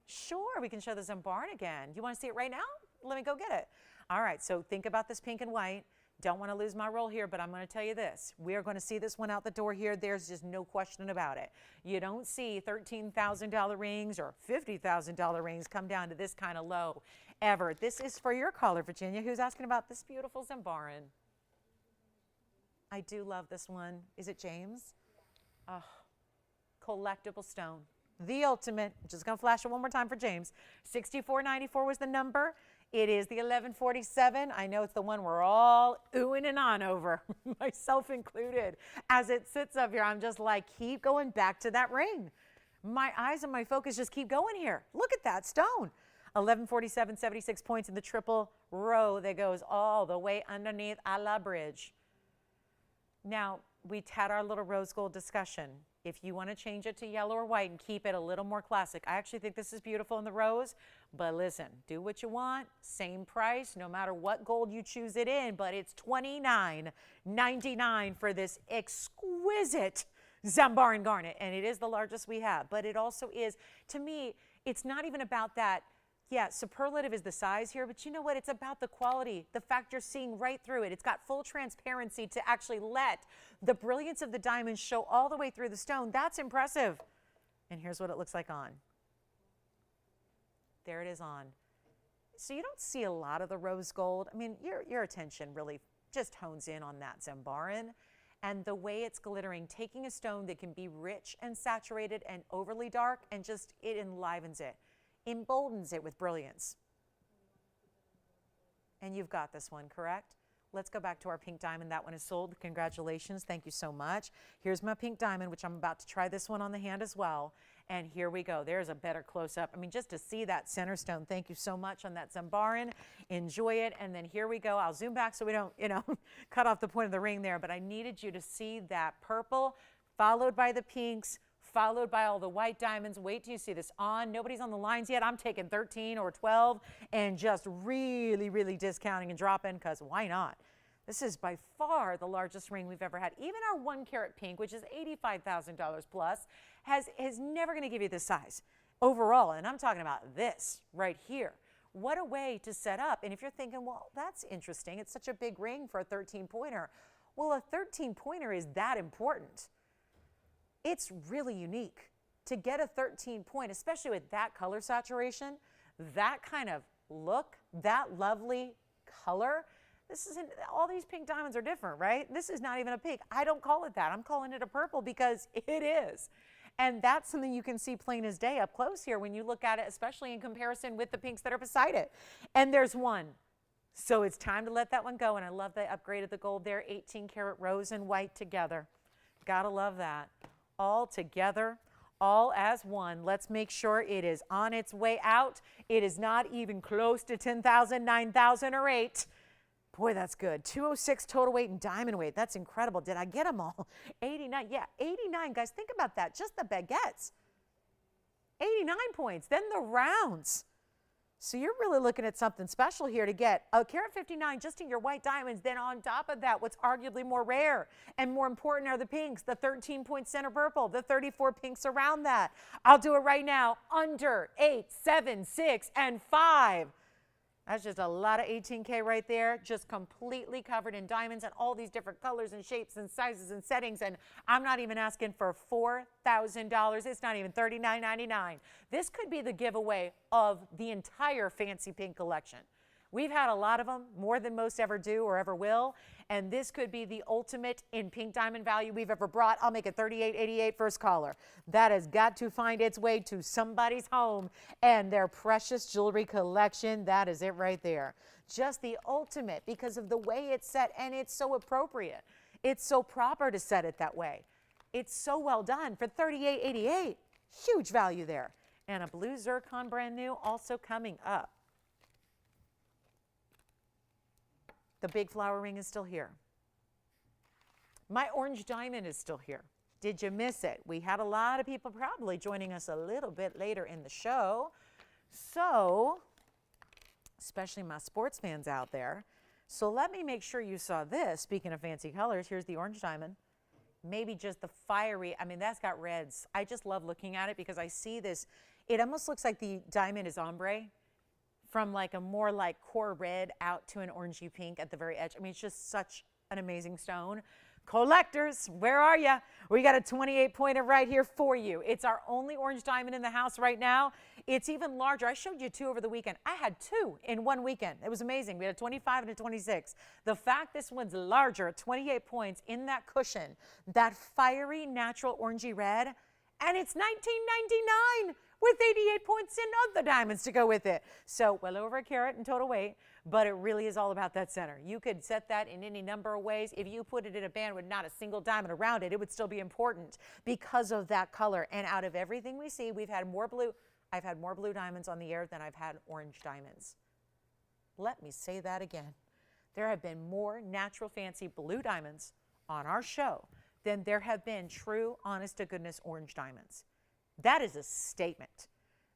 A: Sure, we can show the Zambar again. You want to see it right now? Let me go get it. All right, so think about this pink and white. Don't want to lose my role here, but I'm going to tell you this. We are going to see this one out the door here. There's just no question about it. You don't see $13,000 rings or $50,000 rings come down to this kind of low ever. This is for your caller, Virginia, who's asking about this beautiful Zambaran. I do love this one. Is it James? Oh, collectible stone. The ultimate. I'm just going to flash it one more time for James. $64.94 was the number. It is the 1147. I know it's the one we're all oohing and on over, myself included. As it sits up here, I'm just like, keep going back to that ring. My eyes and my focus just keep going here. Look at that stone. 1147, 76 points in the triple row that goes all the way underneath a la bridge. Now, we had our little rose gold discussion. If you want to change it to yellow or white and keep it a little more classic, I actually think this is beautiful in the rose, but listen, do what you want, same price, no matter what gold you choose it in, but it's $29.99 for this exquisite Zambar and Garnet, and it is the largest we have, but it also is, to me, it's not even about that. Yeah, superlative is the size here, but you know what? It's about the quality, the fact you're seeing right through it. It's got full transparency to actually let the brilliance of the diamond show all the way through the stone. That's impressive. And here's what it looks like on. There it is on. So you don't see a lot of the rose gold. I mean, your attention really just hones in on that Zambaran and the way it's glittering, taking a stone that can be rich and saturated and overly dark, and just it enlivens it. Emboldens it with brilliance. And you've got this one, correct? Let's go back to our pink diamond. That one is sold. Congratulations. Thank you so much. Here's my pink diamond, which I'm about to try this one on the hand as well. And here we go. There's a better close-up. I mean, just to see that center stone. Thank you so much on that Zambaran. Enjoy it. And then here we go. I'll zoom back so we don't, cut off the point of the ring there. But I needed you to see that purple, followed by the pinks, followed by all the white diamonds. Wait till you see this on. Nobody's on the lines yet. I'm taking 13 or 12 and just really, really discounting and dropping, because why not? This is by far the largest ring we've ever had. Even our 1 carat pink, which is $85,000 plus, is never going to give you this size overall. And I'm talking about this right here. What a way to set up. And if you're thinking, well, that's interesting. It's such a big ring for a 13-pointer. Well, a 13-pointer is that important. It's really unique to get a 13-point, especially with that color saturation, that kind of look, that lovely color. This isn't, all these pink diamonds are different, right? This is not even a pink. I don't call it that. I'm calling it a purple because it is. And that's something you can see plain as day up close here when you look at it, especially in comparison with the pinks that are beside it. And there's one. So it's time to let that one go. And I love the upgrade of the gold there, 18 karat rose and white together. Gotta love that. All together, all as one. Let's make sure it is on its way out. It is not even close to 10,000, 9,000, or 8. Boy, that's good. 206 total weight and diamond weight. That's incredible. Did I get them all? 89. Yeah, 89. Guys, think about that. Just the baguettes. 89 points. Then the rounds. So you're really looking at something special here to get a carat 59 just in your white diamonds. Then on top of that, what's arguably more rare and more important are the pinks, the 13-point center purple, the 34 pinks around that. I'll do it right now. Under 8, 7, 6, and 5. That's just a lot of 18K right there, just completely covered in diamonds and all these different colors and shapes and sizes and settings. And I'm not even asking for $4,000. It's not even $39.99. This could be the giveaway of the entire Fancy Pink collection. We've had a lot of them, more than most ever do or ever will. And this could be the ultimate in pink diamond value we've ever brought. I'll make it $38.88 first caller. That has got to find its way to somebody's home and their precious jewelry collection. That is it right there. Just the ultimate because of the way it's set, and it's so appropriate. It's so proper to set it that way. It's so well done for $38.88. Huge value there. And a blue zircon brand new also coming up. The big flower ring is still here. My orange diamond is still here. Did you miss it? We had a lot of people probably joining us a little bit later in the show. So, especially my sports fans out there. So let me make sure you saw this. Speaking of fancy colors, here's the orange diamond. Maybe just the fiery, I mean, that's got reds. I just love looking at it because I see this. It almost looks like the diamond is ombre, from like a more like core red out to an orangey pink at the very edge. I mean, it's just such an amazing stone. Collectors, where are you? We got a 28-pointer right here for you. It's our only orange diamond in the house right now. It's even larger. I showed you two over the weekend. I had two in one weekend. It was amazing. We had a 25 and a 26. The fact this one's larger at 28 points in that cushion, that fiery natural orangey red, and it's $19.99 with 88 points in other diamonds to go with it. So well over a carat in total weight, but it really is all about that center. You could set that in any number of ways. If you put it in a band with not a single diamond around it, it would still be important because of that color. And out of everything we see, we've had more blue. I've had more blue diamonds on the air than I've had orange diamonds. Let me say that again. There have been more natural fancy blue diamonds on our show than there have been true, honest to goodness orange diamonds. That is a statement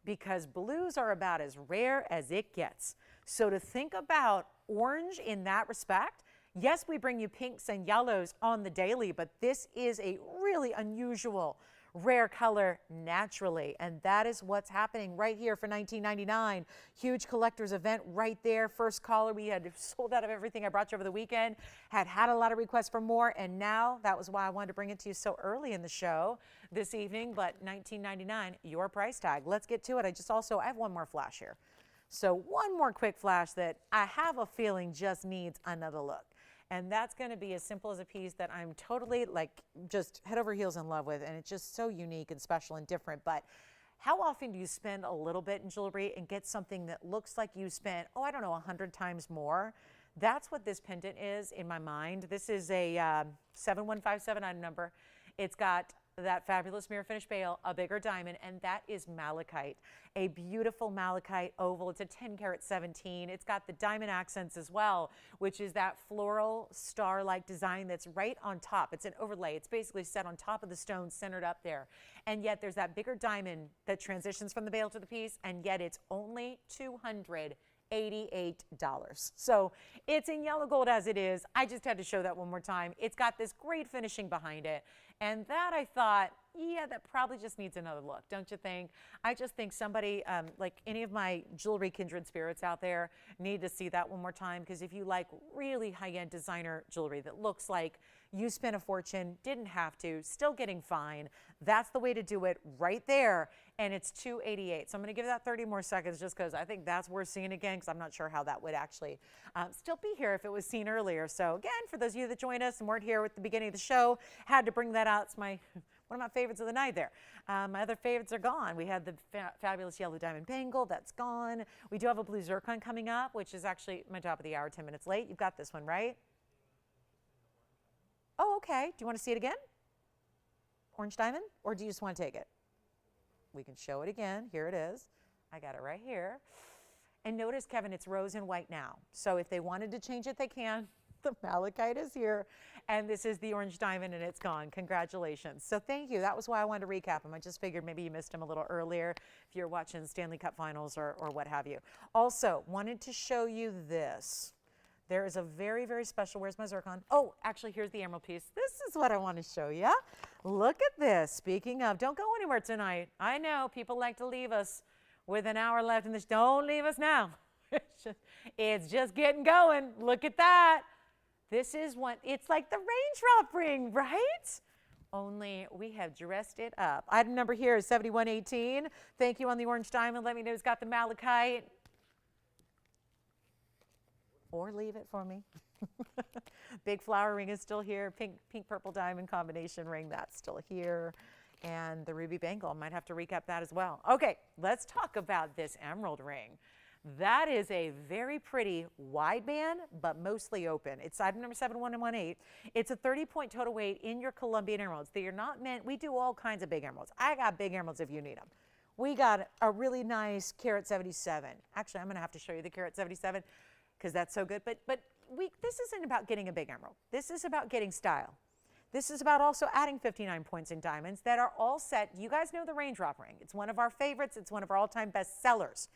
A: because blues are about as rare as it gets. So to think about orange in that respect, yes, we bring you pinks and yellows on the daily, but this is a really unusual, rare color naturally. And that is what's happening right here for $19.99. Huge collector's event right there. First caller, we had sold out of everything I brought you over the weekend, had a lot of requests for more, and now that was why I wanted to bring it to you so early in the show this evening, but $19.99, your price tag. Let's get to it. I have one more flash here. So one more quick flash that I have a feeling just needs another look. And that's going to be as simple as a piece that I'm totally like just head over heels in love with. And it's just so unique and special and different. But how often do you spend a little bit in jewelry and get something that looks like you spent, oh, I don't know, 100 times more? That's what this pendant is in my mind. This is a 71579 item number. It's got that fabulous mirror finish bail, a bigger diamond, and that is malachite, a beautiful malachite oval. It's a 10 karat 17. It's got the diamond accents as well, which is that floral star-like design that's right on top. It's an overlay. It's basically set on top of the stone, centered up there. And yet there's that bigger diamond that transitions from the bail to the piece, and yet it's only $288. So it's in yellow gold as it is. I just had to show that one more time. It's got this great finishing behind it. And that I thought, yeah, that probably just needs another look, don't you think? I just think somebody, like any of my jewelry kindred spirits out there, need to see that one more time, because if you like really high-end designer jewelry that looks like you spent a fortune, didn't have to, still getting fine, that's the way to do it right there. And it's $288. So I'm going to give that 30 more seconds just because I think that's worth seeing again, because I'm not sure how that would actually still be here if it was seen earlier. So again, for those of you that joined us and weren't here at the beginning of the show, had to bring that out. It's one of my favorites of the night there. My other favorites are gone. We had the fabulous yellow diamond bangle. That's gone. We do have a blue zircon coming up, which is actually my top of the hour, 10 minutes late. You've got this one, right? Oh, okay. Do you want to see it again? Orange diamond? Or do you just want to take it? We can show it again. Here it is. I got it right here. And notice, Kevin, it's rose and white now. So if they wanted to change it, they can. The malachite is here. And this is the orange diamond, and it's gone. Congratulations. So thank you. That was why I wanted to recap them. I just figured maybe you missed them a little earlier if you're watching Stanley Cup Finals or what have you. Also, wanted to show you this. There is a very, very special, where's my zircon? Oh, actually, here's the emerald piece. This is what I want to show you. Look at this. Speaking of, don't go anywhere tonight. I know people like to leave us with an hour left in this. Don't leave us now. It's just getting going. Look at that. This is one, it's like the raindrop ring, right? Only we have dressed it up. Item number here is 7118. Thank you on the orange diamond. Let me know who's got the malachite. or leave it for me. Big flower ring is still here. Pink purple diamond combination ring, that's still here. And the ruby bangle, I might have to recap that as well. Okay, let's talk about this emerald ring. That is a very pretty wide band, but mostly open. It's item number 71118. It's a 30-point total weight in your Colombian emeralds. They are not meant, we do all kinds of big emeralds. I got big emeralds if you need them. We got a really nice Karat 77. Actually, I'm gonna have to show you the Karat 77 because that's so good. But this isn't about getting a big emerald. This is about getting style. This is about also adding 59 points in diamonds that are all set. You guys know the Raindrop Ring. It's one of our favorites. It's one of our all-time best sellers.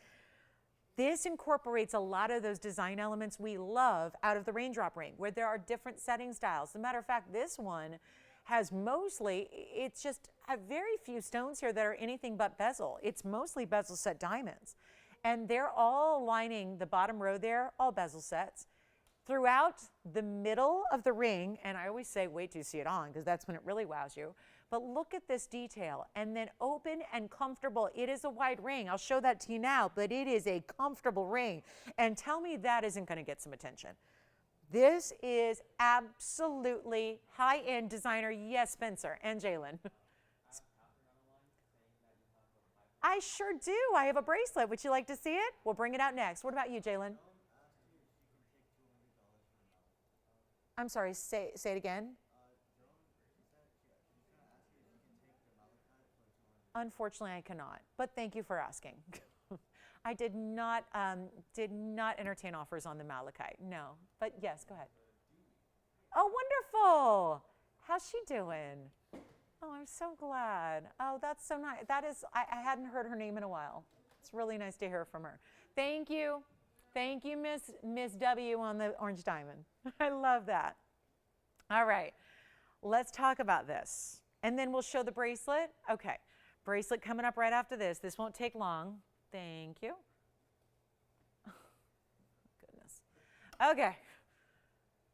A: This incorporates a lot of those design elements we love out of the Raindrop Ring, where there are different setting styles. As a matter of fact, this one has mostly, it's just a very few stones here that are anything but bezel. It's mostly bezel set diamonds. And they're all lining the bottom row there, all bezel sets. Throughout the middle of the ring, and I always say wait till you see it on because that's when it really wows you, but look at this detail, and then open and comfortable. It is a wide ring. I'll show that to you now, but it is a comfortable ring. And tell me that isn't going to get some attention. This is absolutely high-end designer. Yes, Spencer and Jalen. I sure do. I have a bracelet. Would you like to see it? We'll bring it out next. What about you, Jalen? I'm sorry, say it again. Unfortunately, I cannot, but thank you for asking. I did not entertain offers on the malachite, no, but yes, go ahead. Oh, wonderful. How's she doing? Oh, I'm so glad. Oh, that's so nice. That is, I hadn't heard her name in a while. It's really nice to hear from her. Thank you. Thank you, Miss W on the orange diamond. I love that. All right, let's talk about this. And then we'll show the bracelet. Okay, bracelet coming up right after this. This won't take long. Thank you. Goodness. Okay,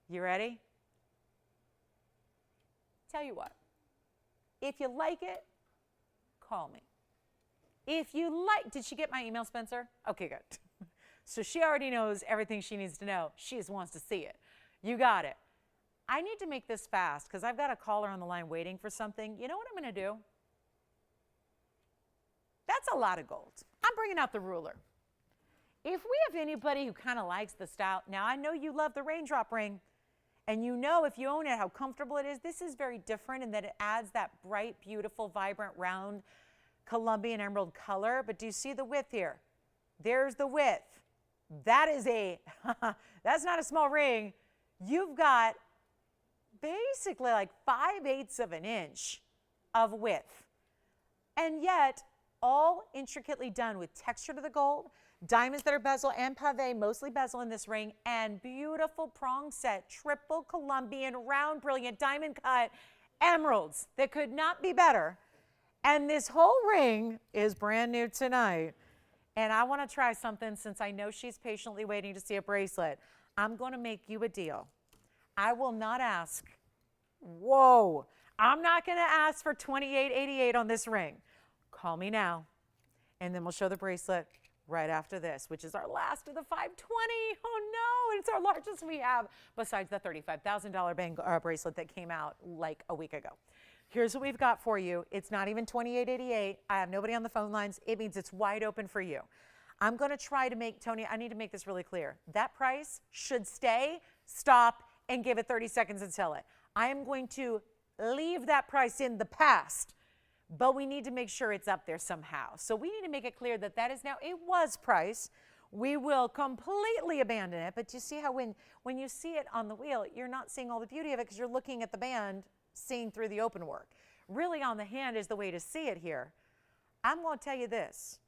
A: you ready? Tell you what, if you like it, call me. If you like, did she get my email, Spencer? Okay, good. So she already knows everything she needs to know. She just wants to see it. You got it. I need to make this fast because I've got a caller on the line waiting for something. You know what I'm going to do? That's a lot of gold. I'm bringing out the ruler. If we have anybody who kind of likes the style, now I know you love the Raindrop Ring, and you know if you own it how comfortable it is. This is very different in that it adds that bright, beautiful, vibrant, round Colombian emerald color. But do you see the width here? There's the width. That is that's not a small ring. You've got basically like 5/8 of an inch of width. And yet, all intricately done with texture to the gold, diamonds that are bezel and pave, mostly bezel in this ring, and beautiful prong set, triple Colombian, round, brilliant, diamond cut emeralds that could not be better. And this whole ring is brand new tonight. And I want to try something since I know she's patiently waiting to see a bracelet. I'm going to make you a deal. I will not ask, whoa, I'm not going to ask for $28.88 on this ring. Call me now, and then we'll show the bracelet right after this, which is our last of the 520. Oh no, it's our largest we have, besides the $35,000 bracelet that came out like a week ago. Here's what we've got for you. It's not even $28.88. I have nobody on the phone lines. It means it's wide open for you. I'm going to try to make, Tony, I need to make this really clear. That price should stay, stop, and give it 30 seconds and sell it. I am going to leave that price in the past, but we need to make sure it's up there somehow. So we need to make it clear that that is now, it was price. We will completely abandon it, but you see how when you see it on the wheel, you're not seeing all the beauty of it because you're looking at the band, seeing through the open work. Really on the hand is the way to see it here. I'm going to tell you this.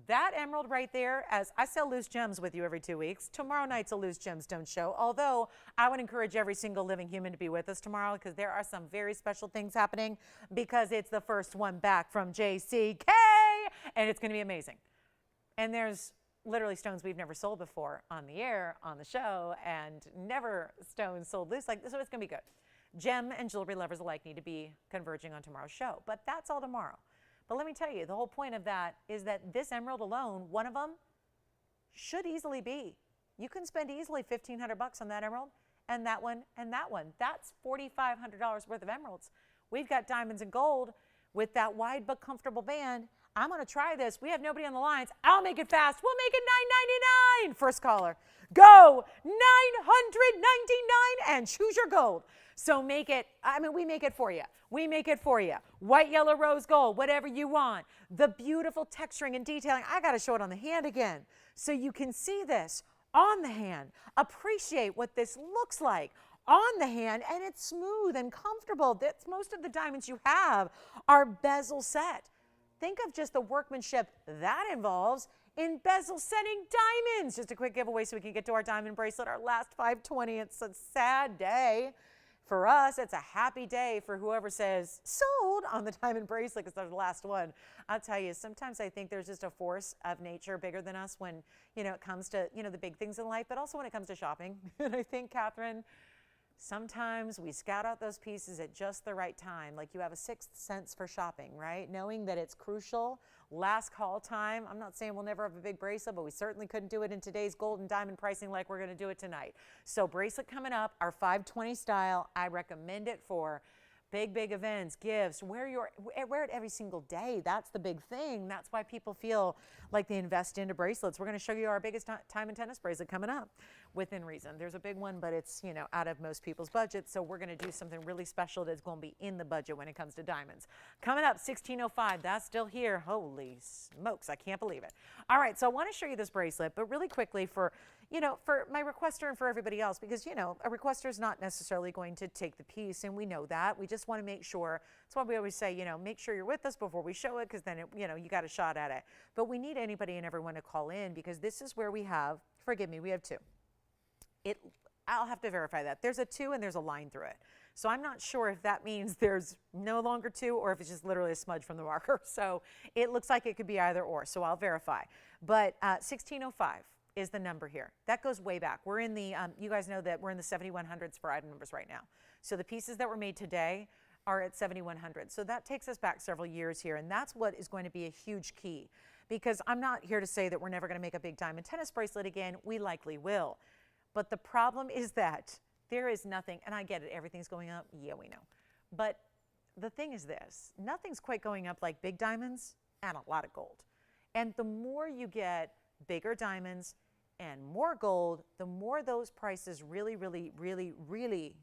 A: That emerald right there, as I sell loose gems with you every 2 weeks. Tomorrow night's a loose gemstone show, although I would encourage every single living human to be with us tomorrow because there are some very special things happening because it's the first one back from JCK, and it's going to be amazing. And there's literally stones we've never sold before on the air, on the show, and never stones sold loose like this, so it's going to be good. Gem and jewelry lovers alike need to be converging on tomorrow's show, but that's all tomorrow. But let me tell you, the whole point of that is that this emerald alone, one of them, should easily be You can spend easily $1,500 on that emerald and that one and that one. That's $4,500 worth of emeralds. We've got diamonds and gold with that wide but comfortable band. I'm going to try this. We have nobody on the lines. I'll make it fast. We'll make it $9.99. First caller. Go. $999 and choose your gold. So make it, we make it for you. We make it for you. White, yellow, rose, gold, whatever you want. The beautiful texturing and detailing. I got to show it on the hand again so you can see this on the hand. Appreciate what this looks like on the hand, and it's smooth and comfortable. That's most of the diamonds you have are bezel set. Think of just the workmanship that involves in bezel setting diamonds. Just a quick giveaway so we can get to our diamond bracelet, our last 520. It's a sad day. For us, it's a happy day for whoever says sold on the diamond bracelet because they're the last one. I'll tell you, sometimes I think there's just a force of nature bigger than us when, it comes to, the big things in life, but also when it comes to shopping. And I think, Catherine, sometimes we scout out those pieces at just the right time. Like you have a sixth sense for shopping, right? Knowing that it's crucial. Last call time. I'm not saying we'll never have a big bracelet, but we certainly couldn't do it in today's gold and diamond pricing like we're going to do it tonight. So bracelet coming up, our 520 style. I recommend it for big events, gifts, wear it every single day. That's the big thing. That's why people feel like they invest into bracelets. We're going to show you our biggest time and tennis bracelet coming up within reason. There's a big one, but it's, out of most people's budget. So we're going to do something really special that's going to be in the budget when it comes to diamonds. Coming up, 1605. That's still here. Holy smokes. I can't believe it. All right. So I want to show you this bracelet, but really quickly for my requester and for everybody else, because, a requester is not necessarily going to take the piece, and we know that. We just want to make sure. That's why we always say, make sure you're with us before we show it, because then, you got a shot at it. But we need anybody and everyone to call in, because this is where we have, forgive me, we have two. I'll have to verify that. There's a 2 and there's a line through it. So I'm not sure if that means there's no longer 2 or if it's just literally a smudge from the marker. So it looks like it could be either or. So I'll verify. But 1605 is the number here. That goes way back. We're in the, you guys know that we're in the 7100s for item numbers right now. So the pieces that were made today are at 7100. So that takes us back several years here. And that's what is going to be a huge key, because I'm not here to say that we're never going to make a big diamond tennis bracelet again. We likely will. But the problem is that there is nothing, and I get it, everything's going up. Yeah, we know. But the thing is this, nothing's quite going up like big diamonds and a lot of gold. And the more you get bigger diamonds and more gold, the more those prices really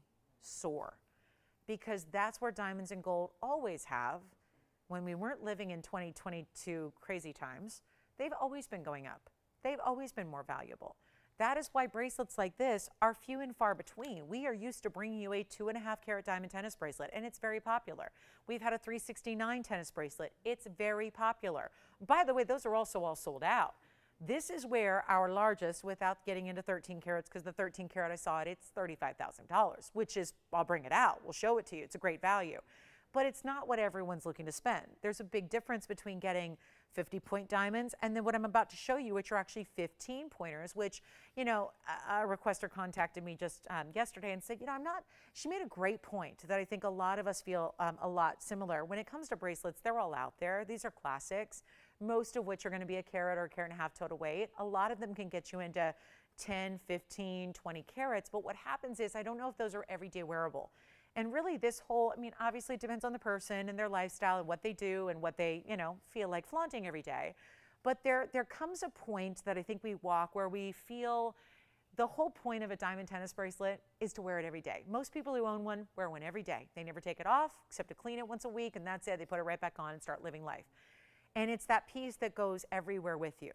A: soar. Because that's where diamonds and gold always have. When we weren't living in 2022 crazy times, they've always been going up. They've always been more valuable. That is why bracelets like this are few and far between. We are used to bringing you a 2.5 carat diamond tennis bracelet, and it's very popular. We've had a 369 tennis bracelet. It's very popular. By the way, those are also all sold out. This is where our largest, without getting into 13 carats, because the 13 carat I saw it's $35,000, which is, I'll bring it out. We'll show it to you. It's a great value. But it's not what everyone's looking to spend. There's a big difference between getting 50-point diamonds and then what I'm about to show you, which are actually 15 pointers, which, a requester contacted me just yesterday and said, she made a great point that I think a lot of us feel a lot similar. When it comes to bracelets, they're all out there. These are classics, most of which are going to be a carat or a carat and a half total weight. A lot of them can get you into 10, 15, 20 carats. But what happens is, I don't know if those are everyday wearable. And really this whole, obviously it depends on the person and their lifestyle and what they do and what they, feel like flaunting every day. But there comes a point that I think we walk where we feel the whole point of a diamond tennis bracelet is to wear it every day. Most people who own one wear one every day. They never take it off except to clean it once a week, and that's it. They put it right back on and start living life. And it's that piece that goes everywhere with you.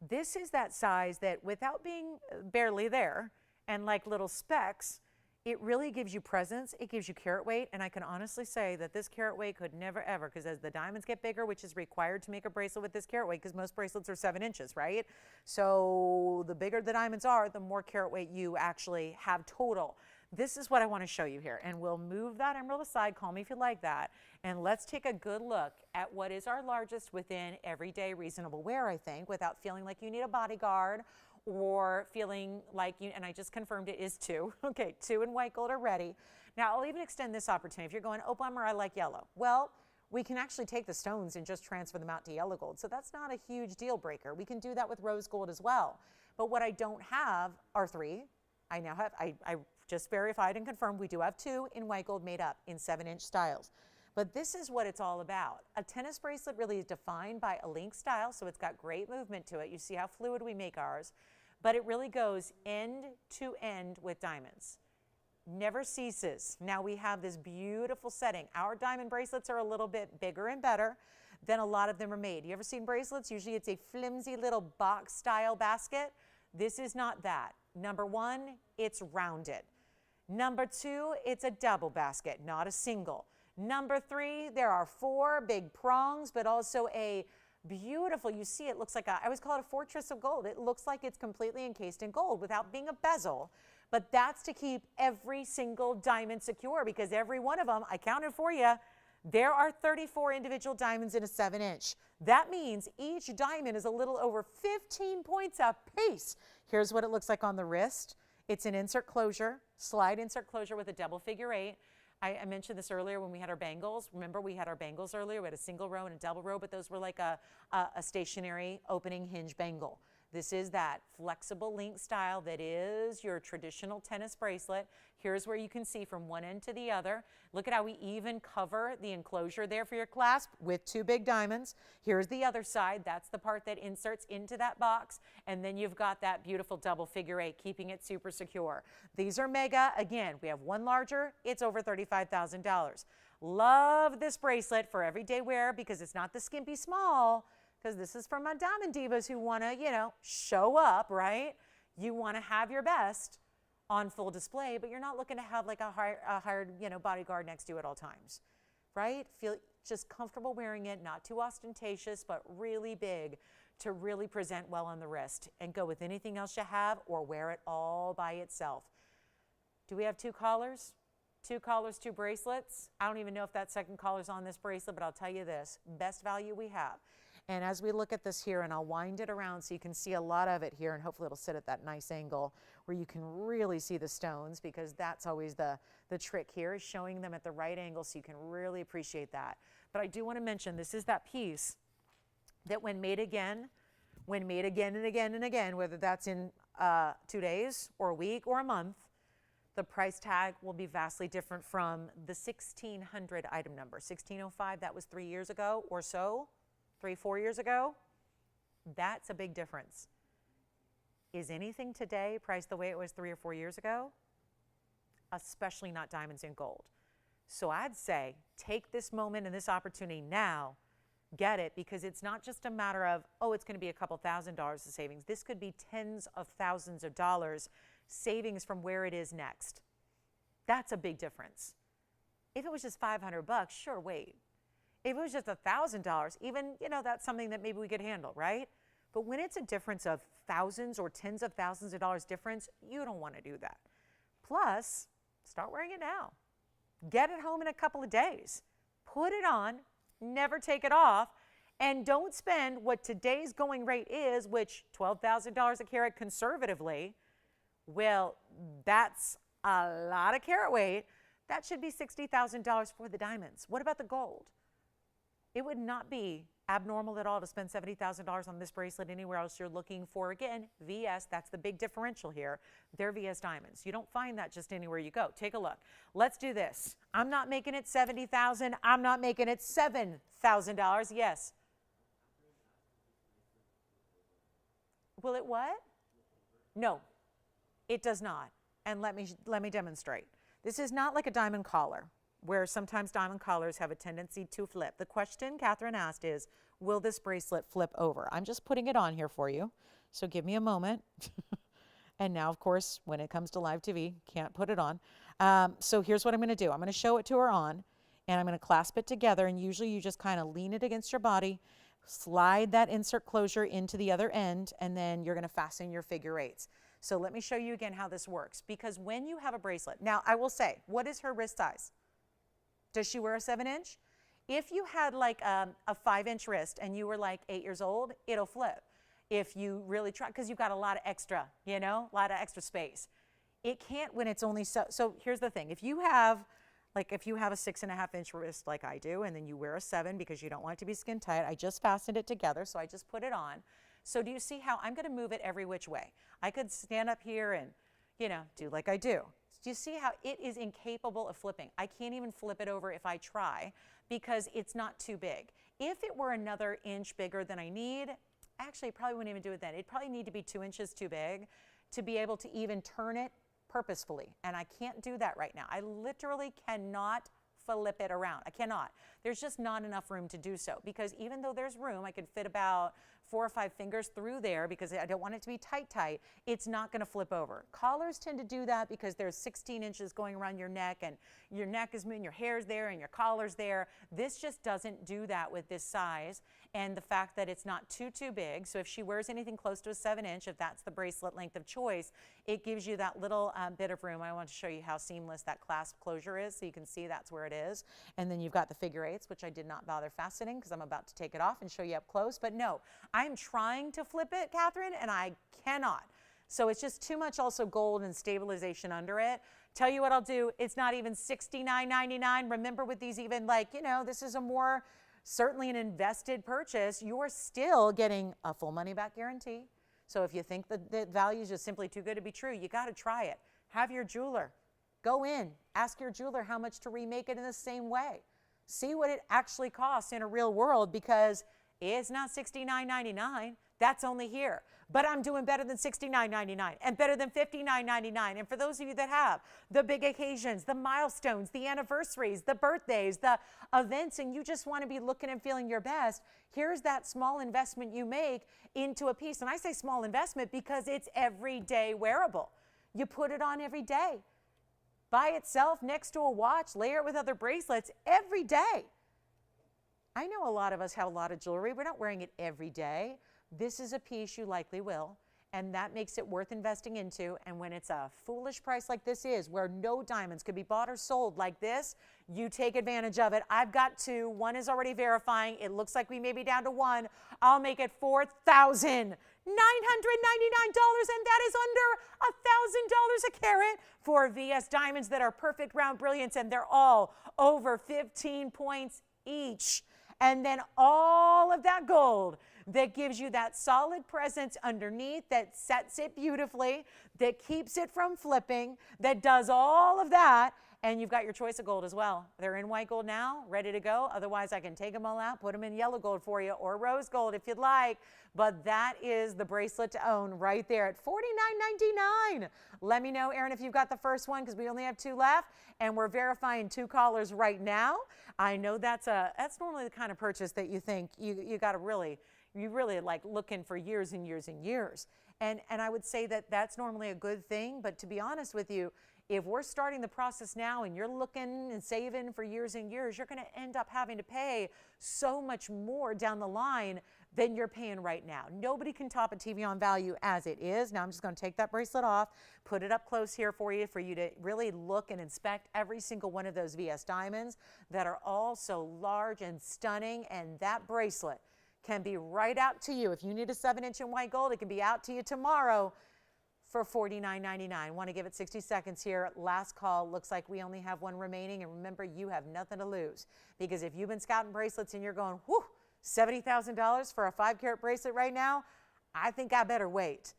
A: This is that size that, without being barely there and like little specks, it really gives you presence. It gives you carat weight. And I can honestly say that this carat weight could never ever, because as the diamonds get bigger, which is required to make a bracelet with this carat weight, because most bracelets are 7 inches, right? So the bigger the diamonds are, the more carat weight you actually have total. This is what I want to show you here. And we'll move that emerald aside. Call me if you like that. And let's take a good look at what is our largest within everyday reasonable wear, I think, without feeling like you need a bodyguard or feeling like you, and I just confirmed it is 2. Okay, 2 in white gold are ready. Now I'll even extend this opportunity. If you're going, oh bummer, I like yellow. Well, we can actually take the stones and just transfer them out to yellow gold. So that's not a huge deal breaker. We can do that with rose gold as well. But what I don't have are 3. I now have, I just verified and confirmed we do have 2 in white gold made up in 7-inch styles. But this is what it's all about. A tennis bracelet really is defined by a link style, so it's got great movement to it. You see how fluid we make ours, but it really goes end to end with diamonds. Never ceases. Now we have this beautiful setting. Our diamond bracelets are a little bit bigger and better than a lot of them are made. You ever seen bracelets? Usually it's a flimsy little box style basket. This is not that. Number 1, it's rounded. Number 2, it's a double basket, not a single. Number 3, there are 4 big prongs, but also a beautiful, you see it looks like I always call it a fortress of gold. It looks like it's completely encased in gold without being a bezel. But that's to keep every single diamond secure, because every one of them, I counted for you, there are 34 individual diamonds in a 7-inch. That means each diamond is a little over 15 points a piece. Here's what it looks like on the wrist. It's an insert closure, slide insert closure with a double figure 8. I mentioned this earlier when we had our bangles. Remember, we had our bangles earlier. We had a single row and a double row, but those were like a stationary opening hinge bangle. This is that flexible link style that is your traditional tennis bracelet. Here's where you can see from one end to the other. Look at how we even cover the enclosure there for your clasp with 2 big diamonds. Here's the other side. That's the part that inserts into that box. And then you've got that beautiful double figure 8, keeping it super secure. These are mega. Again, we have one larger. It's over $35,000. Love this bracelet for everyday wear because it's not the skimpy small, because this is for my diamond divas who want to, you know, show up, right? You want to have your best on full display, but you're not looking to have like a hired, you know, bodyguard next to you at all times, right? Feel just comfortable wearing it, not too ostentatious, but really big to really present well on the wrist, and go with anything else you have or wear it all by itself. Do we have 2 collars? 2 collars, 2 bracelets. I don't even know if that second collar's on this bracelet, but I'll tell you this, best value we have. And as we look at this here, and I'll wind it around so you can see a lot of it here, and hopefully it'll sit at that nice angle where you can really see the stones, because that's always the trick here, is showing them at the right angle so you can really appreciate that. But I do want to mention, this is that piece that when made again and again and again, whether that's in 2 days or a week or a month, the price tag will be vastly different from the 1600 item number. 1605, that was 3 years ago or so. 3-4 years ago, that's a big difference. Is anything today priced the way it was 3 or 4 years ago? Especially not diamonds and gold. So I'd say take this moment and this opportunity now, get it, because it's not just a matter of, oh, it's going to be a couple $1,000s of savings. This could be tens of thousands of dollars savings from where it is next. That's a big difference. If it was just $500, sure, wait. If it was just $1,000, even, you know, that's something that maybe we could handle, right? But when it's a difference of thousands or tens of thousands of dollars difference, you don't want to do that. Plus, start wearing it now. Get it home in a couple of days. Put it on, never take it off, and don't spend what today's going rate is, which $12,000 a carat conservatively. Well, that's a lot of carat weight. That should be $60,000 for the diamonds. What about the gold? It would not be abnormal at all to spend $70,000 on this bracelet anywhere else you're looking for. Again, VS, that's the big differential here. They're VS diamonds. You don't find that just anywhere you go. Take a look. Let's do this. I'm not making it $70,000. I'm not making it $7,000. Yes. Will it what? No, it does not. And let me demonstrate. This is not like a diamond collar, where sometimes diamond collars have a tendency to flip. The question Catherine asked is, will this bracelet flip over? I'm just putting it on here for you, so give me a moment. And now, of course, when it comes to live TV, can't put it on. So here's what I'm going to do. I'm going to show it to her on, and I'm going to clasp it together, and usually you just kind of lean it against your body, slide that insert closure into the other end, and then you're going to fasten your figure 8s. So let me show you again how this works, because when you have a bracelet, now I will say, what is her wrist size? Does she wear a 7-inch? If you had like a 5-inch wrist and you were like 8 years old, it'll flip. If you really try, because you've got a lot of extra, you know, a lot of extra space. It can't when it's only so here's the thing. If you have a 6.5-inch wrist like I do, and then you wear a 7 because you don't want it to be skin tight, I just fastened it together, so I just put it on. So do you see how I'm going to move it every which way? I could stand up here and, you know, do like I do. Do you see how it is incapable of flipping? I can't even flip it over if I try because it's not too big. If it were another inch bigger than I need, actually, I probably wouldn't even do it then. It'd probably need to be 2 inches too big to be able to even turn it purposefully. And I can't do that right now. I literally cannot flip it around. I cannot. There's just not enough room to do so because even though there's room, I could fit about 4 or 5 fingers through there because I don't want it to be tight, it's not going to flip over. Collars tend to do that because there's 16 inches going around your neck and your neck is moving, your hair's there and your collar's there. This just doesn't do that with this size and the fact that it's not too big. So if she wears anything close to a 7-inch, if that's the bracelet length of choice, it gives you that little bit of room. I want to show you how seamless that clasp closure is so you can see that's where it is. And then you've got the figure 8s, which I did not bother fastening because I'm about to take it off and show you up close. But no, I'm trying to flip it, Catherine, and I cannot. So it's just too much also gold and stabilization under it. Tell you what I'll do, it's not even $69.99. Remember with these even like, you know, this is a more, certainly an invested purchase, you're still getting a full money back guarantee. So if you think that the value is just simply too good to be true, you got to try it. Have your jeweler go in, ask your jeweler how much to remake it in the same way. See what it actually costs in a real world because it's not $69.99. That's only here. But I'm doing better than $69.99 and better than $59.99. And for those of you that have the big occasions, the milestones, the anniversaries, the birthdays, the events, and you just want to be looking and feeling your best, here's that small investment you make into a piece. And I say small investment because it's everyday wearable. You put it on every day. By itself, next to a watch, layer it with other bracelets every day. I know a lot of us have a lot of jewelry. We're not wearing it every day. This is a piece you likely will, and that makes it worth investing into. And when it's a foolish price like this is, where no diamonds could be bought or sold like this, you take advantage of it. I've got 2. 1 is already verifying. It looks like we may be down to 1. I'll make it $4,999, and that is under $1,000 a carat for VS diamonds that are perfect round brilliance, and they're all over 15 points each. And then all of that gold that gives you that solid presence underneath, that sets it beautifully, that keeps it from flipping, that does all of that. And you've got your choice of gold as well. They're in white gold now, ready to go. Otherwise, I can take them all out, put them in yellow gold for you, or rose gold if you'd like. But that is the bracelet to own right there at $49.99. Let me know, Erin, if you've got the first one, because we only have 2 left, and we're verifying 2 callers right now. I know that's normally the kind of purchase that you think you got to really like looking for years and years and years. And I would say that that's normally a good thing. But to be honest with you, if we're starting the process now and you're looking and saving for years and years, you're going to end up having to pay so much more down the line than you're paying right now. Nobody can top a TVON value as it is. Now I'm just going to take that bracelet off, put it up close here for you to really look and inspect every single one of those VS diamonds that are all so large and stunning. And that bracelet can be right out to you. If you need a 7-inch in white gold, it can be out to you tomorrow for $49.99. Want to give it 60 seconds here. Last call. Looks like we only have 1 remaining. And remember, you have nothing to lose. Because if you've been scouting bracelets and you're going, whew, $70,000 for a 5-carat bracelet right now, I think I better wait.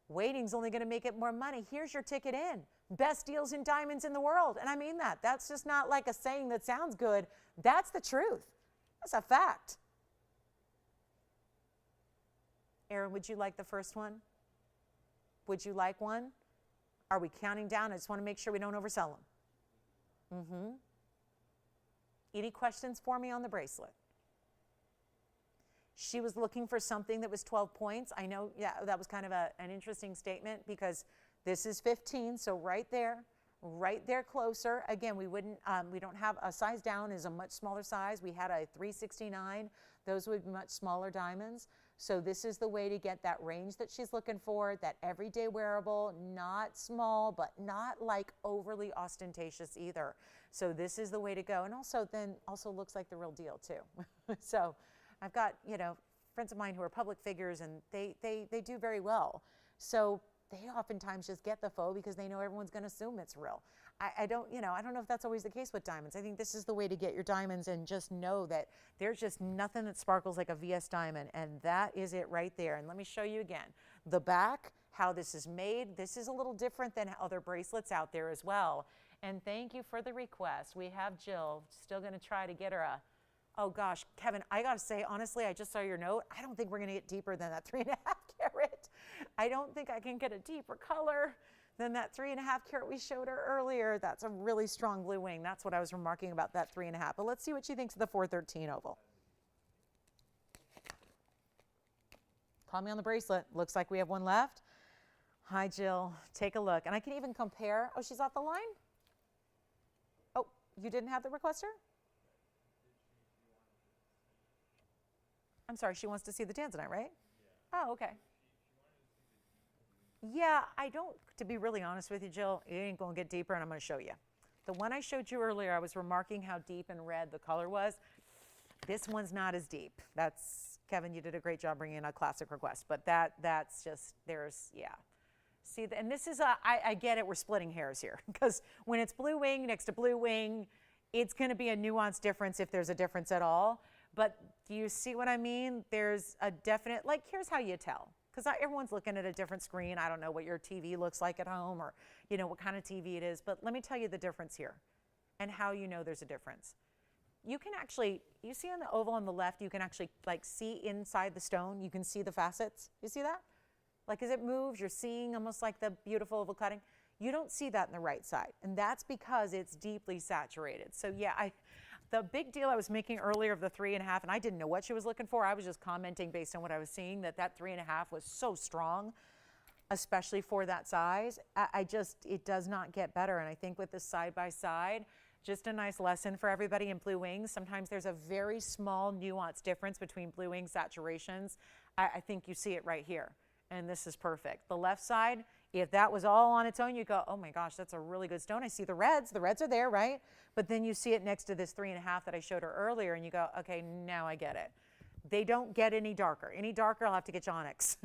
A: Waiting's only going to make it more money. Here's your ticket in. Best deals in diamonds in the world. And I mean that. That's just not like a saying that sounds good. That's the truth. That's a fact. Erin, would you like the first one? Would you like one? Are we counting down? I just want to make sure we don't oversell them. Any questions for me on the bracelet? She was looking for something that was 12 points. I know, yeah, that was kind of an interesting statement because this is 15, so right there closer. Again, we don't have a size down is a much smaller size. We had a 369. Those would be much smaller diamonds. So this is the way to get that range that she's looking for, that everyday wearable, not small, but not like overly ostentatious either. So this is the way to go. And also looks like the real deal too. So I've got, friends of mine who are public figures and they do very well. So they oftentimes just get the faux because they know everyone's going to assume it's real. I don't know if that's always the case with diamonds. I think this is the way to get your diamonds, and just know that there's just nothing that sparkles like a VS diamond, and that is it right there. And let me show you again. The back, how this is made. This is a little different than other bracelets out there as well. And thank you for the request. We have Jill, still going to try to get her a, oh gosh, Kevin, I got to say, honestly, I just saw your note. I don't think we're going to get deeper than that 3.5 carat. I don't think I can get a deeper color than that 3.5 carat we showed her earlier. That's a really strong blue wing. That's what I was remarking about that 3.5. But let's see what she thinks of the 413 oval. Call me on the bracelet. Looks like we have one left. Hi, Jill. Take a look. And I can even compare. Oh, she's off the line? Oh, you didn't have the requester? I'm sorry, she wants to see the tanzanite, right? Yeah. Oh, okay. Yeah, I don't, to be really honest with you, Jill, it ain't going to get deeper, and I'm going to show you. The one I showed you earlier, I was remarking how deep and red the color was. This one's not as deep. That's, Kevin, you did a great job bringing in a classic request, but that's just, there's, yeah. See, and this is, I get it, we're splitting hairs here, because when it's blue wing next to blue wing, it's going to be a nuanced difference if there's a difference at all. But do you see what I mean? There's a definite, like, here's how you tell. Because everyone's looking at a different screen. I don't know what your TV looks like at home, or what kind of TV it is. But let me tell you the difference here and how you know there's a difference. You can actually, you see on the oval on the left, you can actually like see inside the stone. You can see the facets. You see that? Like as it moves, you're seeing almost like the beautiful oval cutting. You don't see that in the right side. And that's because it's deeply saturated. So yeah, the big deal I was making earlier of the 3.5, and I didn't know what she was looking for. I was just commenting based on what I was seeing, that 3.5 was so strong, especially for that size. It does not get better. And I think with this side by side, just a nice lesson for everybody in blue wings. Sometimes there's a very small nuance difference between blue wing saturations. I think you see it right here. And this is perfect. The left side, if that was all on its own, you go, oh my gosh, that's a really good stone. I see the reds. The reds are there, right? But then you see it next to this 3.5 that I showed her earlier, and you go, okay, now I get it. They don't get any darker. Any darker, I'll have to get you onyx,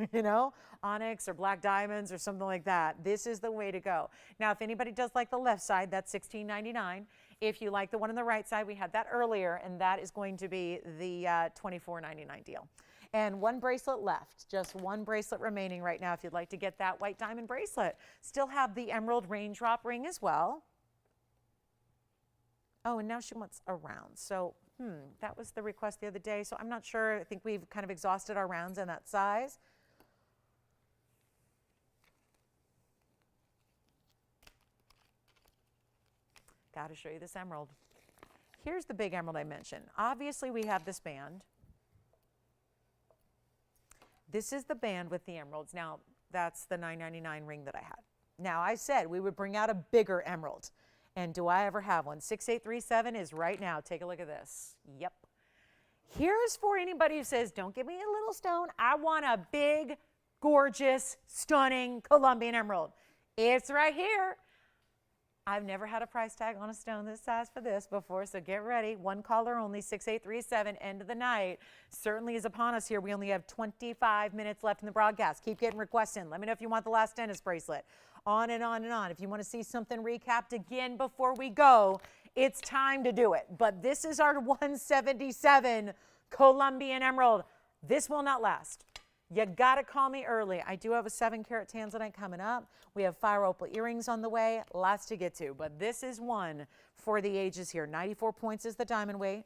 A: onyx or black diamonds or something like that. This is the way to go. Now, if anybody does like the left side, that's $16.99. If you like the one on the right side, we had that earlier, and that is going to be the $24.99 deal. And one bracelet left, just one bracelet remaining right now if you'd like to get that white diamond bracelet. Still have the emerald raindrop ring as well. Oh, and now she wants a round. So, that was the request the other day. So I'm not sure. I think we've kind of exhausted our rounds in that size. Got to show you this emerald. Here's the big emerald I mentioned. Obviously, we have this band. This is the band with the emeralds. Now, that's the $9.99 ring that I had. Now, I said we would bring out a bigger emerald. And do I ever have one? 6837 is right now. Take a look at this. Yep. Here's for anybody who says, don't give me a little stone. I want a big, gorgeous, stunning Colombian emerald. It's right here. I've never had a price tag on a stone this size for this before, so get ready. One caller only, 6837, end of the night. Certainly is upon us here. We only have 25 minutes left in the broadcast. Keep getting requests in. Let me know if you want the last tennis bracelet. On and on and on. If you want to see something recapped again before we go, it's time to do it. But this is our 177 Colombian emerald. This will not last. You got to call me early. I do have a 7-carat tanzanite coming up. We have fire opal earrings on the way. Lots to get to, but this is one for the ages here. 94 points is the diamond weight.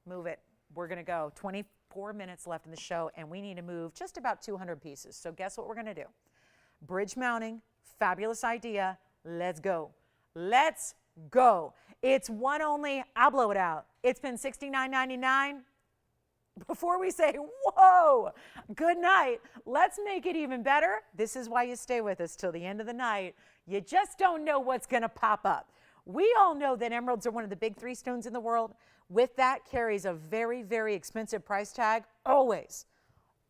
A: Move it. We're going to go. 24 minutes left in the show, and we need to move just about 200 pieces. So guess what we're going to do? Bridge mounting, fabulous idea. Let's go. Let's go. It's one only. I'll blow it out. It's been $69.99. Before we say, whoa, good night, let's make it even better. This is why you stay with us till the end of the night. You just don't know what's going to pop up. We all know that emeralds are one of the big 3 stones in the world. With that carries a very, very expensive price tag. Always.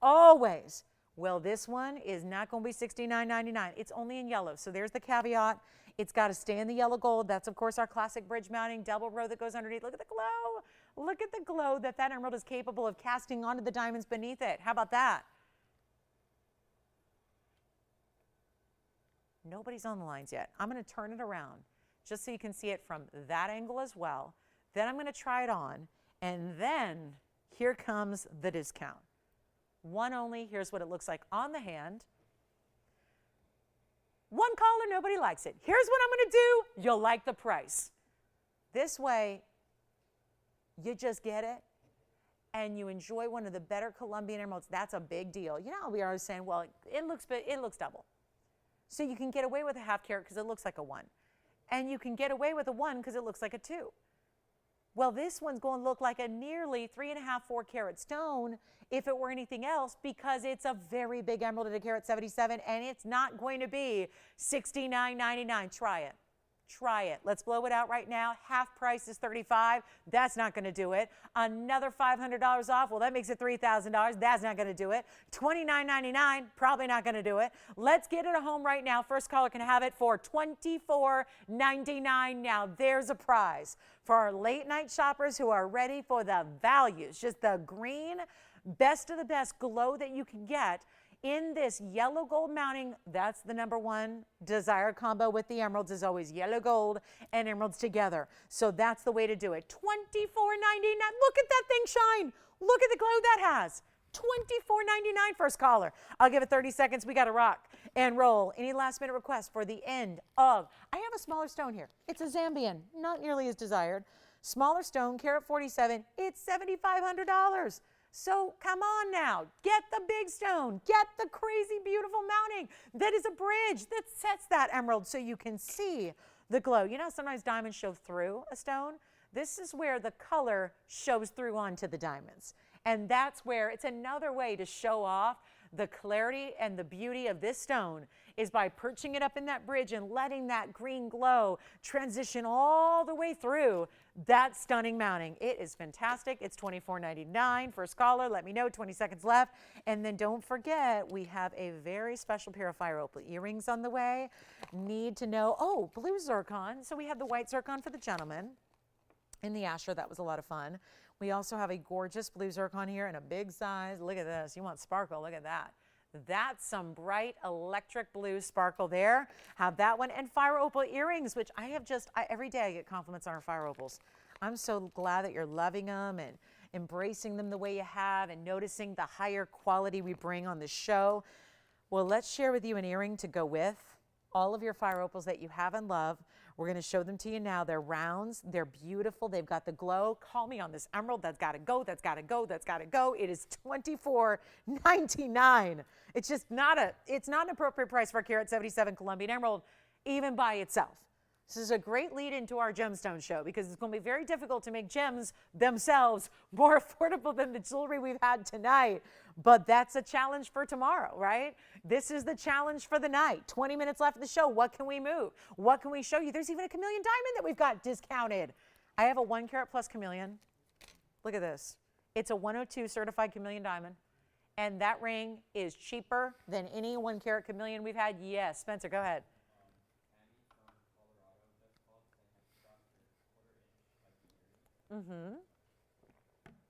A: Always. Well, this one is not going to be $69.99. It's only in yellow. So there's the caveat. It's got to stay in the yellow gold. That's, of course, our classic bridge mounting double row that goes underneath. Look at the glow. Look at the glow that that emerald is capable of casting onto the diamonds beneath it. How about that? Nobody's on the lines yet. I'm going to turn it around just so you can see it from that angle as well. Then I'm going to try it on, and then here comes the discount. One only. Here's what it looks like on the hand. One caller, nobody likes it. Here's what I'm going to do. You'll like the price. This way, you just get it, and you enjoy one of the better Colombian emeralds. That's a big deal. You know, we are always saying, well, it looks double. So you can get away with a half carat because it looks like a 1. And you can get away with a 1 because it looks like a 2. Well, this one's going to look like a nearly 3.5, 4 carat stone if it were anything else, because it's a very big emerald at a carat 77, and it's not going to be $69.99. Try it. Try it. Let's blow it out right now. Half price is $35. That's not going to do it. Another $500 off. Well, that makes it $3,000. That's not going to do it. $29.99. Probably not going to do it. Let's get it at home right now. First caller can have it for $24.99. Now, there's a prize for our late night shoppers who are ready for the values. Just the green, best of the best glow that you can get in this yellow gold mounting. That's the #1 desired combo with the emeralds, is always yellow gold and emeralds together. So that's the way to do it. $24.99. Look at that thing shine. Look at the glow that has. $24.99 first caller. I'll give it 30 seconds. We got to rock and roll. Any last minute requests for the end of? I have a smaller stone here. It's a Zambian, not nearly as desired. Smaller stone, carat 47. It's $7,500. So come on now, get the big stone, get the crazy beautiful mounting that is a bridge that sets that emerald so you can see the glow. You know, sometimes diamonds show through a stone. This is where the color shows through onto the diamonds. And that's where it's another way to show off the clarity and the beauty of this stone is by perching it up in that bridge and letting that green glow transition all the way through that stunning mounting. It is fantastic. It's $24.99. First caller, let me know, 20 seconds left. And then don't forget, we have a very special pair of fire opal earrings on the way. Need to know, oh, blue zircon. So we have the white zircon for the gentleman in the Asher. That was a lot of fun. We also have a gorgeous blue zircon here in a big size. Look at this. You want sparkle. Look at that. That's some bright electric blue sparkle there. Have that one. And fire opal earrings, which every day I get compliments on our fire opals. I'm so glad that you're loving them and embracing them the way you have and noticing the higher quality we bring on the show. Well, let's share with you an earring to go with all of your fire opals that you have and love. We're going to show them to you now. They're rounds. They're beautiful. They've got the glow. Call me on this emerald. That's got to go. That's got to go. That's got to go. It is $24.99. It's just not an appropriate price for a carat 77 Colombian emerald, even by itself. This is a great lead into our gemstone show because it's going to be very difficult to make gems themselves more affordable than the jewelry we've had tonight. But that's a challenge for tomorrow, right? This is the challenge for the night. 20 minutes left of the show. What can we move? What can we show you? There's even a chameleon diamond that we've got discounted. I have a 1 carat plus chameleon. Look at this. It's a 102 certified chameleon diamond. And that ring is cheaper than any 1 carat chameleon we've had. Yes, Spencer, go ahead.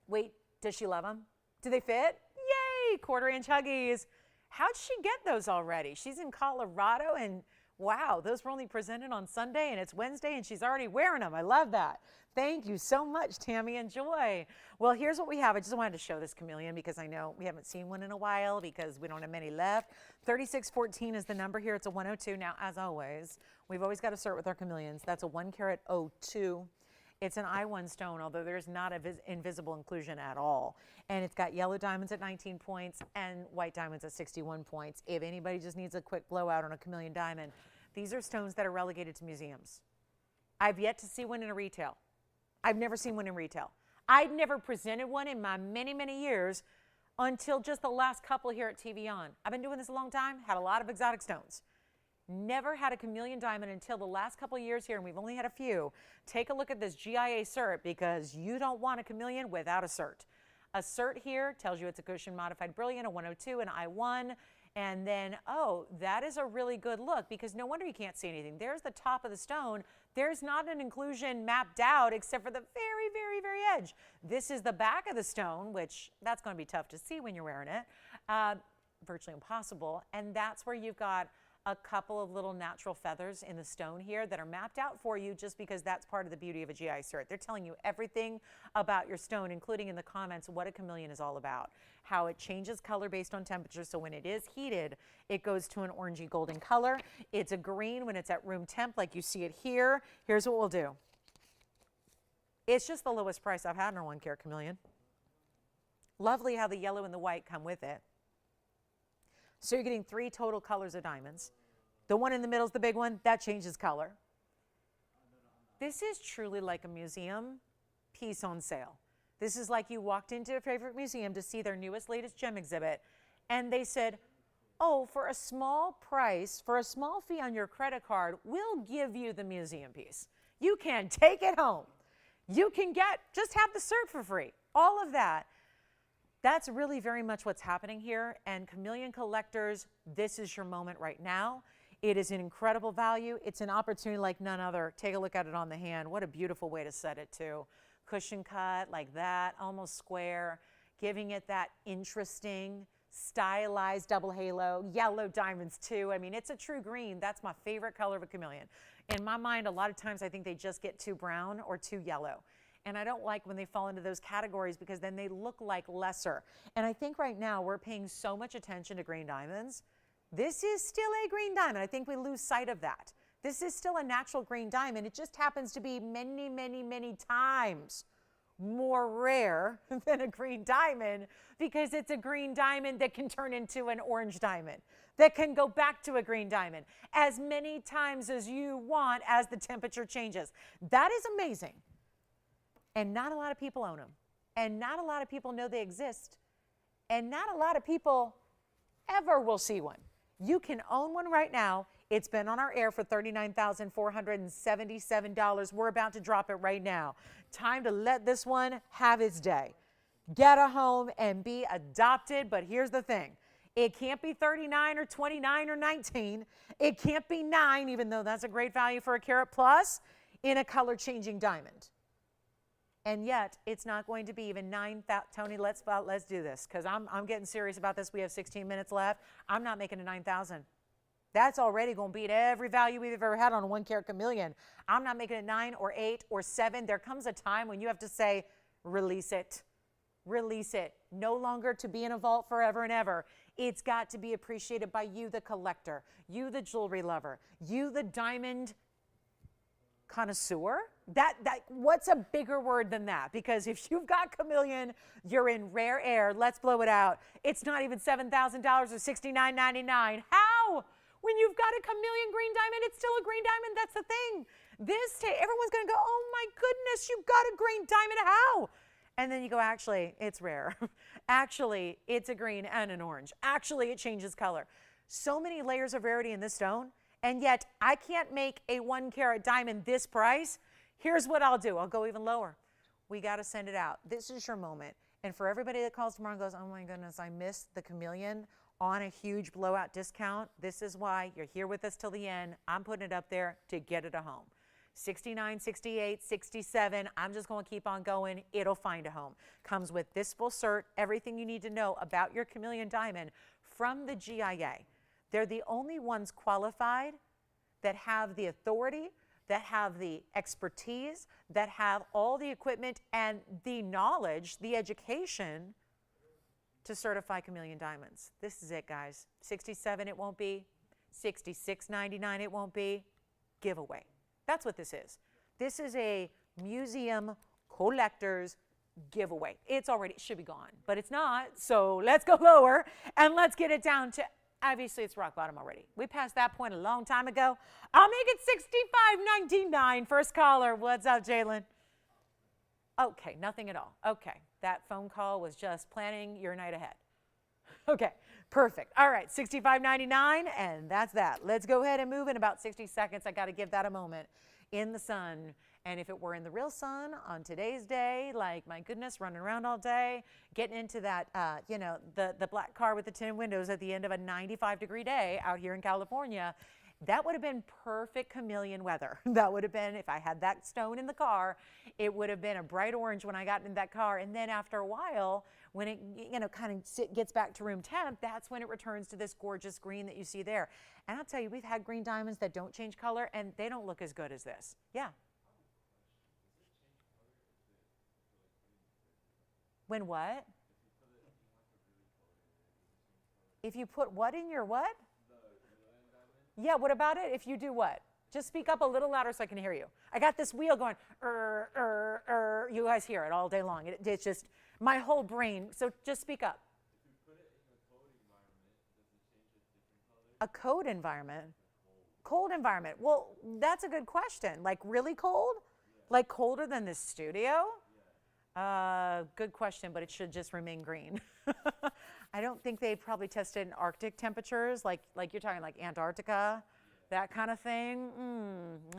A: Wait, does she love them? Do they fit? Yay, 1/4-inch huggies. How'd she get those already? She's in Colorado, and wow, those were only presented on Sunday, and it's Wednesday, and she's already wearing them. I love that. Thank you so much, Tammy and Joy. Well, here's what we have. I just wanted to show this chameleon because I know we haven't seen one in a while because we don't have many left. 3614 is the number here. It's a 102. Now, as always, we've always got to start with our chameleons. That's a 1 carat 02. It's an I1 stone, although there's not an invisible inclusion at all. And it's got yellow diamonds at 19 points and white diamonds at 61 points. If anybody just needs a quick blowout on a chameleon diamond, these are stones that are relegated to museums. I've yet to see one in a retail. I've never seen one in retail. I'd never presented one in my many, many years until just the last couple here at TVON. I've been doing this a long time, had a lot of exotic stones. Never had a chameleon diamond until the last couple of years here, and we've only had a few. Take a look at this GIA cert because you don't want a chameleon without a cert. A cert here tells you it's a cushion modified brilliant, a 102, an I1. And then, oh, that is a really good look, because no wonder you can't see anything. There's the top of the stone. There's not an inclusion mapped out except for the very, very, very edge. This is the back of the stone, which that's going to be tough to see when you're wearing it. Virtually impossible. And that's where you've got a couple of little natural feathers in the stone here that are mapped out for you, just because that's part of the beauty of a GI cert. They're telling you everything about your stone, including in the comments what a chameleon is all about, how it changes color based on temperature. So when it is heated, it goes to an orangey golden color. It's a green when it's at room temp, like you see it here. Here's what we'll do. It's just the lowest price I've had in a 1 carat chameleon. Lovely how the yellow and the white come with it. So you're getting 3 total colors of diamonds. The one in the middle is the big one. That changes color. This is truly like a museum piece on sale. This is like you walked into a favorite museum to see their newest, latest gem exhibit, and they said, oh, for a small price, for a small fee on your credit card, we'll give you the museum piece. You can take it home. You can just have the cert for free. All of that. That's really very much what's happening here. And chameleon collectors, this is your moment right now. It is an incredible value. It's an opportunity like none other. Take a look at it on the hand. What a beautiful way to set it too. Cushion cut like that, almost square, giving it that interesting, stylized double halo, yellow diamonds too. I mean, it's a true green. That's my favorite color of a chameleon. In my mind, a lot of times I think they just get too brown or too yellow. And I don't like when they fall into those categories, because then they look like lesser. And I think right now we're paying so much attention to green diamonds. This is still a green diamond. I think we lose sight of that. This is still a natural green diamond. It just happens to be many, many, many times more rare than a green diamond, because it's a green diamond that can turn into an orange diamond, that can go back to a green diamond as many times as you want as the temperature changes. That is amazing. And not a lot of people own them. And not a lot of people know they exist. And not a lot of people ever will see one. You can own one right now. It's been on our air for $39,477. We're about to drop it right now. Time to let this one have its day. Get a home and be adopted. But here's the thing. It can't be 39 or 29 or 19. It can't be 9, even though that's a great value for a carat plus, in a color-changing diamond. And yet, it's not going to be even 9,000. Tony, let's do this, because I'm getting serious about this. We have 16 minutes left. I'm not making a 9,000. That's already going to beat every value we've ever had on a 1 carat chameleon. I'm not making it 9 or 8 or 7. There comes a time when you have to say, release it. Release it. No longer to be in a vault forever and ever. It's got to be appreciated by you, the collector, you, the jewelry lover, you, the diamond connoisseur. What's a bigger word than that? Because if you've got chameleon, you're in rare air. Let's blow it out. It's not even $7,000 or $69.99. How? When you've got a chameleon green diamond, it's still a green diamond. That's the thing. Everyone's going to go, oh my goodness, you've got a green diamond. How? And then you go, actually, it's rare. Actually, it's a green and an orange. Actually, it changes color. So many layers of rarity in this stone, and yet I can't make a 1 carat diamond this price. Here's what I'll do. I'll go even lower. We got to send it out. This is your moment. And for everybody that calls tomorrow and goes, oh my goodness, I missed the chameleon on a huge blowout discount, this is why you're here with us till the end. I'm putting it up there to get it a home. 69, 68, 67. I'm just going to keep on going. It'll find a home. Comes with this full cert, everything you need to know about your chameleon diamond from the GIA. They're the only ones qualified that have the authority, that have the expertise, that have all the equipment and the knowledge, the education to certify chameleon diamonds. This is it, guys. 67 it won't be. 66.99 it won't be. Giveaway. That's what this is. This is a museum collector's giveaway. It should be gone, but it's not. So let's go lower and let's get it down to, obviously it's rock bottom already. We passed that point a long time ago. I'll make it $65.99. First caller. What's up, Jalen? Okay, nothing at all. Okay, that phone call was just planning your night ahead. Okay, perfect. All right, $65.99, and that's that. Let's go ahead and move in about 60 seconds. I got to give that a moment in the sun And if it were in the real sun on today's day, like my goodness, running around all day, getting into that, you know, the black car with the tinted windows at the end of a 95-degree day out here in California, that would have been perfect chameleon weather. That would have been, if I had that stone in the car, it would have been a bright orange when I got in that car. And then after a while, when it, you know, kind of gets back to room temp, that's when it returns to this gorgeous green that you see there. And I'll tell you, we've had green diamonds that don't change color, and they don't look as good as this. Yeah. When what? If you put what in your what? Yeah, what about it if you do what? Just speak up a little louder so I can hear you. I got this wheel going, you guys hear it all day long. It's just my whole brain, so just speak up. If you put it in a cold environment, does it change a different color? A cold environment? Cold environment. Well, that's a good question. Like really cold? Yeah. Like colder than this studio? Yeah. Good question, but it should just remain green. I don't think they probably tested in Arctic temperatures, like you're talking like Antarctica, that kind of thing.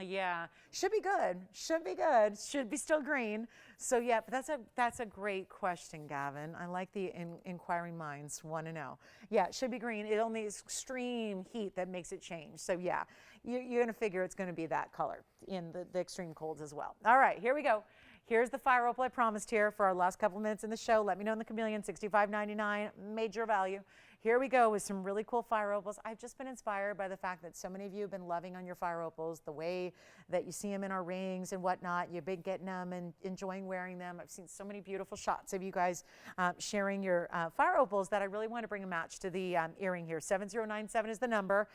A: Yeah, should be good. Should be good. Should be still green. So yeah, but that's a great question, Gavin. I like the inquiring minds want to know. Yeah, it should be green. It only is extreme heat that makes it change. So yeah, you're gonna figure it's gonna be that color in the extreme colds as well. All right, here we go. Here's the fire opal I promised here for our last couple minutes in the show. Let me know in the chameleon, $65.99, major value. Here we go with some really cool fire opals. I've just been inspired by the fact that so many of you have been loving on your fire opals, the way that you see them in our rings and whatnot. You've been getting them and enjoying wearing them. I've seen so many beautiful shots of you guys sharing your fire opals that I really want to bring a match to the earring here. 7097 is the number.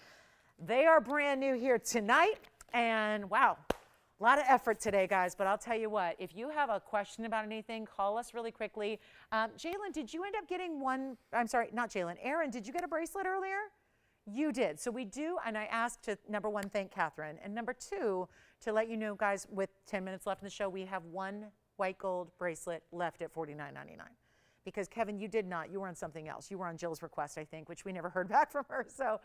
A: They are brand new here tonight, and wow. A lot of effort today, guys, but I'll tell you what, if you have a question about anything, call us really quickly. Jalen, did you end up getting one? I'm sorry, not Jalen. Aaron, did you get a bracelet earlier? You did. So we do, and I asked to, number one, thank Catherine, and number two, to let you know, guys, with 10 minutes left in the show, we have one white gold bracelet left at $49.99. Because Kevin, you did not. You were on something else. You were on Jill's request, I think, which we never heard back from her. So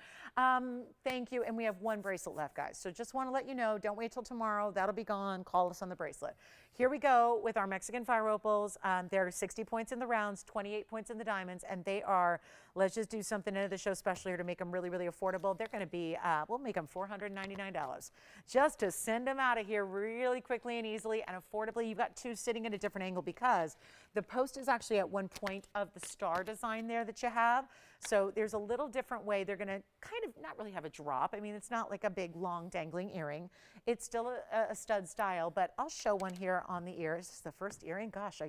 A: thank you. And we have one bracelet left, guys. So just want to let you know, don't wait till tomorrow. That'll be gone. Call us on the bracelet. Here we go with our Mexican fire opals. There are 60 points in the rounds, 28 points in the diamonds, and they are, let's just do something into the show special here to make them really, really affordable. They're going to be, we'll make them $499 just to send them out of here really quickly and easily and affordably. You've got two sitting at a different angle because the post is actually at one point of the star design there that you have. So there's a little different way. They're going to kind of not really have a drop. I mean, it's not like a big, long, dangling earring. It's still a stud style, but I'll show one here on the ear. This is the first earring. Gosh,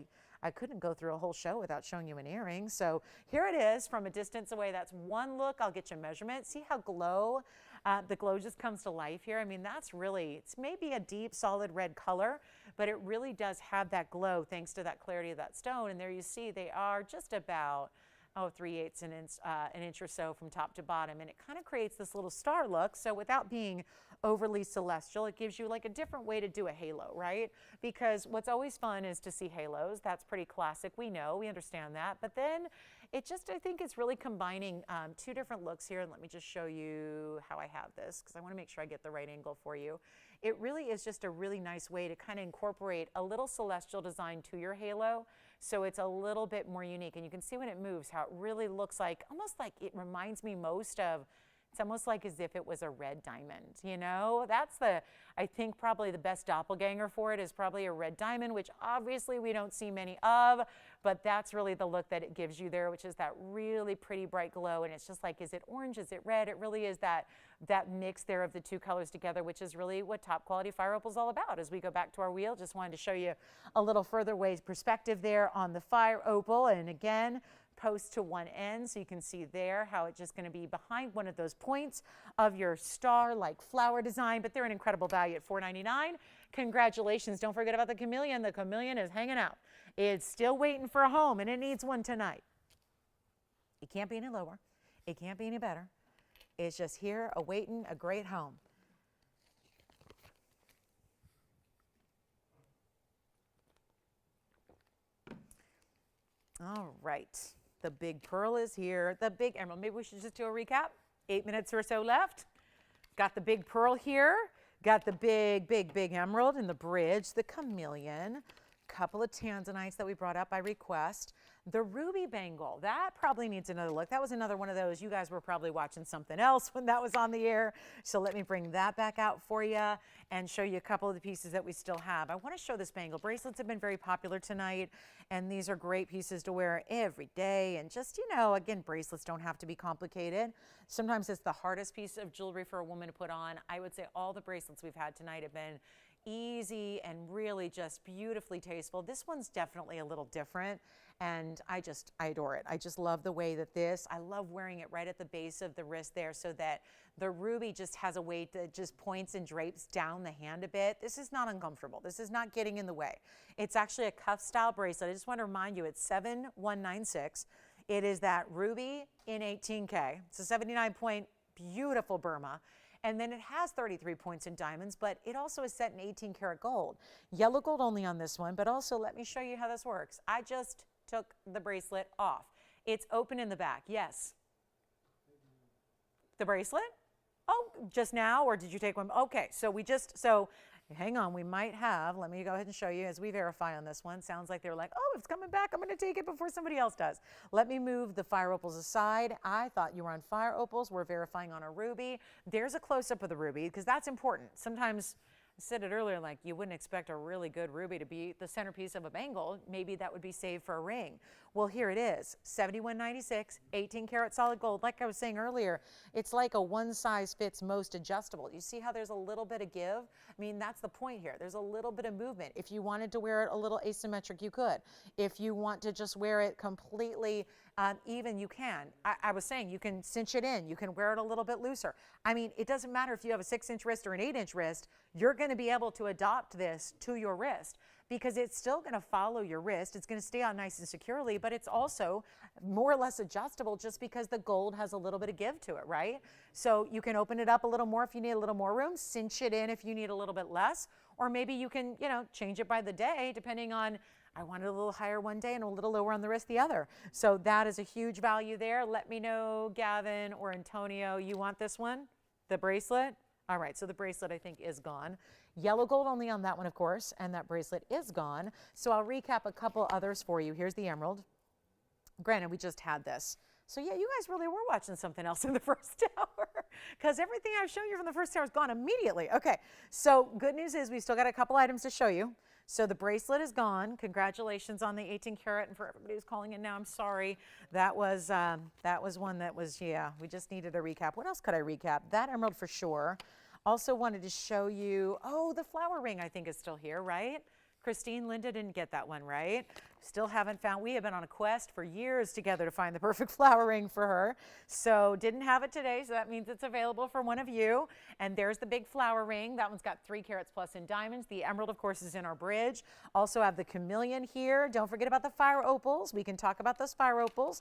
A: I couldn't go through a whole show without showing you an earring. So here it is from a distance away. That's one look. I'll get you a measurement. See how the glow just comes to life here. I mean, that's really, it's maybe a deep, solid red color, but it really does have that glow thanks to that clarity of that stone. And there you see they are just about, 3/8 an inch or so from top to bottom. And it kind of creates this little star look. So without being overly celestial, it gives you like a different way to do a halo, right? Because what's always fun is to see halos. That's pretty classic. We know, we understand that. But then it just, I think it's really combining two different looks here. And let me just show you how I have this because I want to make sure I get the right angle for you. It really is just a really nice way to kind of incorporate a little celestial design to your halo. So it's a little bit more unique. And you can see when it moves how it really looks like, almost like it reminds me most of, it's almost like as if it was a red diamond, you know? That's I think probably the best doppelganger for it is probably a red diamond, which obviously we don't see many of, but that's really the look that it gives you there, which is that really pretty bright glow. And it's just like, is it orange, is it red? It really is that mix there of the two colors together, which is really what top quality fire opal is all about. As we go back to our wheel, just wanted to show you a little further ways perspective there on the fire opal. And again, post to one end so you can see there how it's just going to be behind one of those points of your star like flower design, but they're an incredible value at $4.99. Congratulations. Don't forget about the chameleon. The chameleon is hanging out. It's still waiting for a home and it needs one tonight. It can't be any lower. It can't be any better. It's just here awaiting a great home. All right. The big pearl is here. The big emerald. Maybe we should just do a recap. 8 minutes or so left. Got the big pearl here. Got the big, big, big emerald in the bridge, the chameleon, couple of tanzanites that we brought up by request. The ruby bangle, that probably needs another look. That was another one of those, you guys were probably watching something else when that was on the air. So let me bring that back out for you and show you a couple of the pieces that we still have. I want to show this bangle. Bracelets have been very popular tonight, and these are great pieces to wear every day. And just, you know, again, bracelets don't have to be complicated. Sometimes it's the hardest piece of jewelry for a woman to put on. I would say all the bracelets we've had tonight have been easy and really just beautifully tasteful. This one's definitely a little different, and I adore it. I just love the way that I love wearing it right at the base of the wrist there, so that the ruby just has a way that just points and drapes down the hand a bit. This is not uncomfortable. This is not getting in the way. It's actually a cuff style bracelet. I just want to remind you, it's 7196. It is that ruby in 18K. It's a 79 point beautiful Burma. And then it has 33 points in diamonds, but it also is set in 18 karat gold. Yellow gold only on this one, but also let me show you how this works. I just took the bracelet off. It's open in the back, yes. The bracelet? Oh, just now, or did you take one? Okay, so hang on, we might have, let me go ahead and show you as we verify on this one. Sounds like they're like, oh, it's coming back, I'm gonna take it before somebody else does. Let me move the fire opals aside. I thought you were on fire opals. We're verifying on a ruby. There's a close-up of the ruby, because that's important. Sometimes, I said it earlier, like you wouldn't expect a really good ruby to be the centerpiece of a bangle. Maybe that would be saved for a ring. Well, here it is, 7196, 18 karat solid gold. Like I was saying earlier, it's like a one size fits most adjustable. You see how there's a little bit of give? I mean, that's the point here. There's a little bit of movement. If you wanted to wear it a little asymmetric, you could. If you want to just wear it completely even, you can. I was saying you can cinch it in. You can wear it a little bit looser. I mean, it doesn't matter if you have a 6-inch wrist or an 8-inch wrist. You're going to be able to adopt this to your wrist, because it's still going to follow your wrist. It's going to stay on nice and securely, but it's also more or less adjustable just because the gold has a little bit of give to it, right? So you can open it up a little more if you need a little more room, cinch it in if you need a little bit less, or maybe you can, you know, change it by the day depending on, I want it a little higher one day and a little lower on the wrist the other. So that is a huge value there. Let me know, Gavin or Antonio, you want this one, the bracelet? All right, so the bracelet I think is gone. Yellow gold only on that one, of course, and that bracelet is gone. So I'll recap a couple others for you. Here's the emerald. Granted, we just had this. So yeah, you guys really were watching something else in the first hour, because everything I've shown you from the first hour is gone immediately. Okay, so good news is we still got a couple items to show you. So the bracelet is gone. Congratulations on the 18 karat, and for everybody who's calling in now, I'm sorry. That was one that was, yeah, we just needed a recap. What else could I recap? That emerald for sure. Also wanted to show you, oh, the flower ring I think is still here, right? Christine, Linda didn't get that one, right? Still haven't found, we have been on a quest for years together to find the perfect flower ring for her. So didn't have it today, so that means it's available for one of you. And there's the big flower ring. That one's got 3 carats plus in diamonds. The emerald, of course, is in our bridge. Also have the chameleon here. Don't forget about the fire opals. We can talk about those fire opals.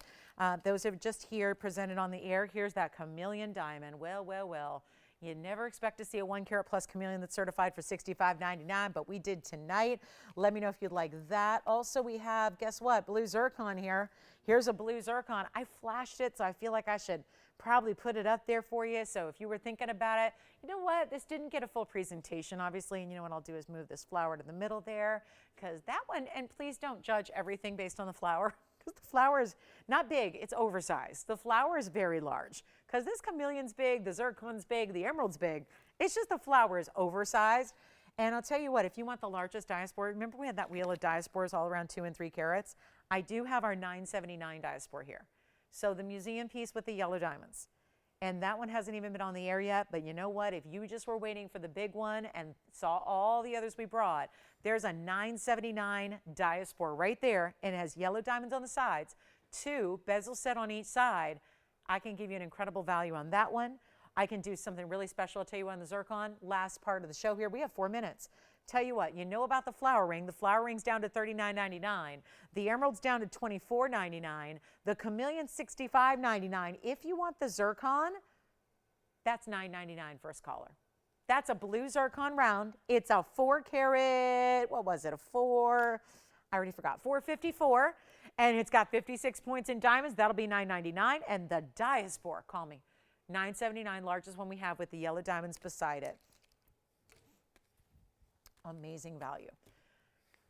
A: Those are just here presented on the air. Here's that chameleon diamond. Well, well, well. You never expect to see a 1 carat plus chameleon that's certified for $65.99, but we did tonight. Let me know if you'd like that. Also, we have, guess what, blue zircon here. Here's a blue zircon. I flashed it, so I feel like I should probably put it up there for you. So if you were thinking about it, you know what, this didn't get a full presentation, obviously, and you know what I'll do is move this flower to the middle there, because that one, and please don't judge everything based on the flower, because the flower is not big, it's oversized. The flower is very large, because this chameleon's big, the zircon's big, the emerald's big. It's just the flower is oversized. And I'll tell you what, if you want the largest diaspora, remember we had that wheel of diasporas all around 2 and 3 carats? I do have our 979 diaspora here. So the museum piece with the yellow diamonds. And that one hasn't even been on the air yet, but you know what? If you just were waiting for the big one and saw all the others we brought, there's a 979 diaspora right there, and it has yellow diamonds on the sides, 2 bezel set on each side. I can give you an incredible value on that one. I can do something really special. I'll tell you on the zircon. Last part of the show here. We have 4 minutes. Tell you what, you know about the flower ring. The flower ring's down to $39.99. The emerald's down to $24.99. The chameleon, $65.99. If you want the zircon, that's $9.99 first caller. That's a blue zircon round. It's a 4 carat, what was it, I already forgot, 454. And it's got 56 points in diamonds. That'll be $9.99. And the diaspora, call me, $9.79, largest one we have with the yellow diamonds beside it. Amazing value.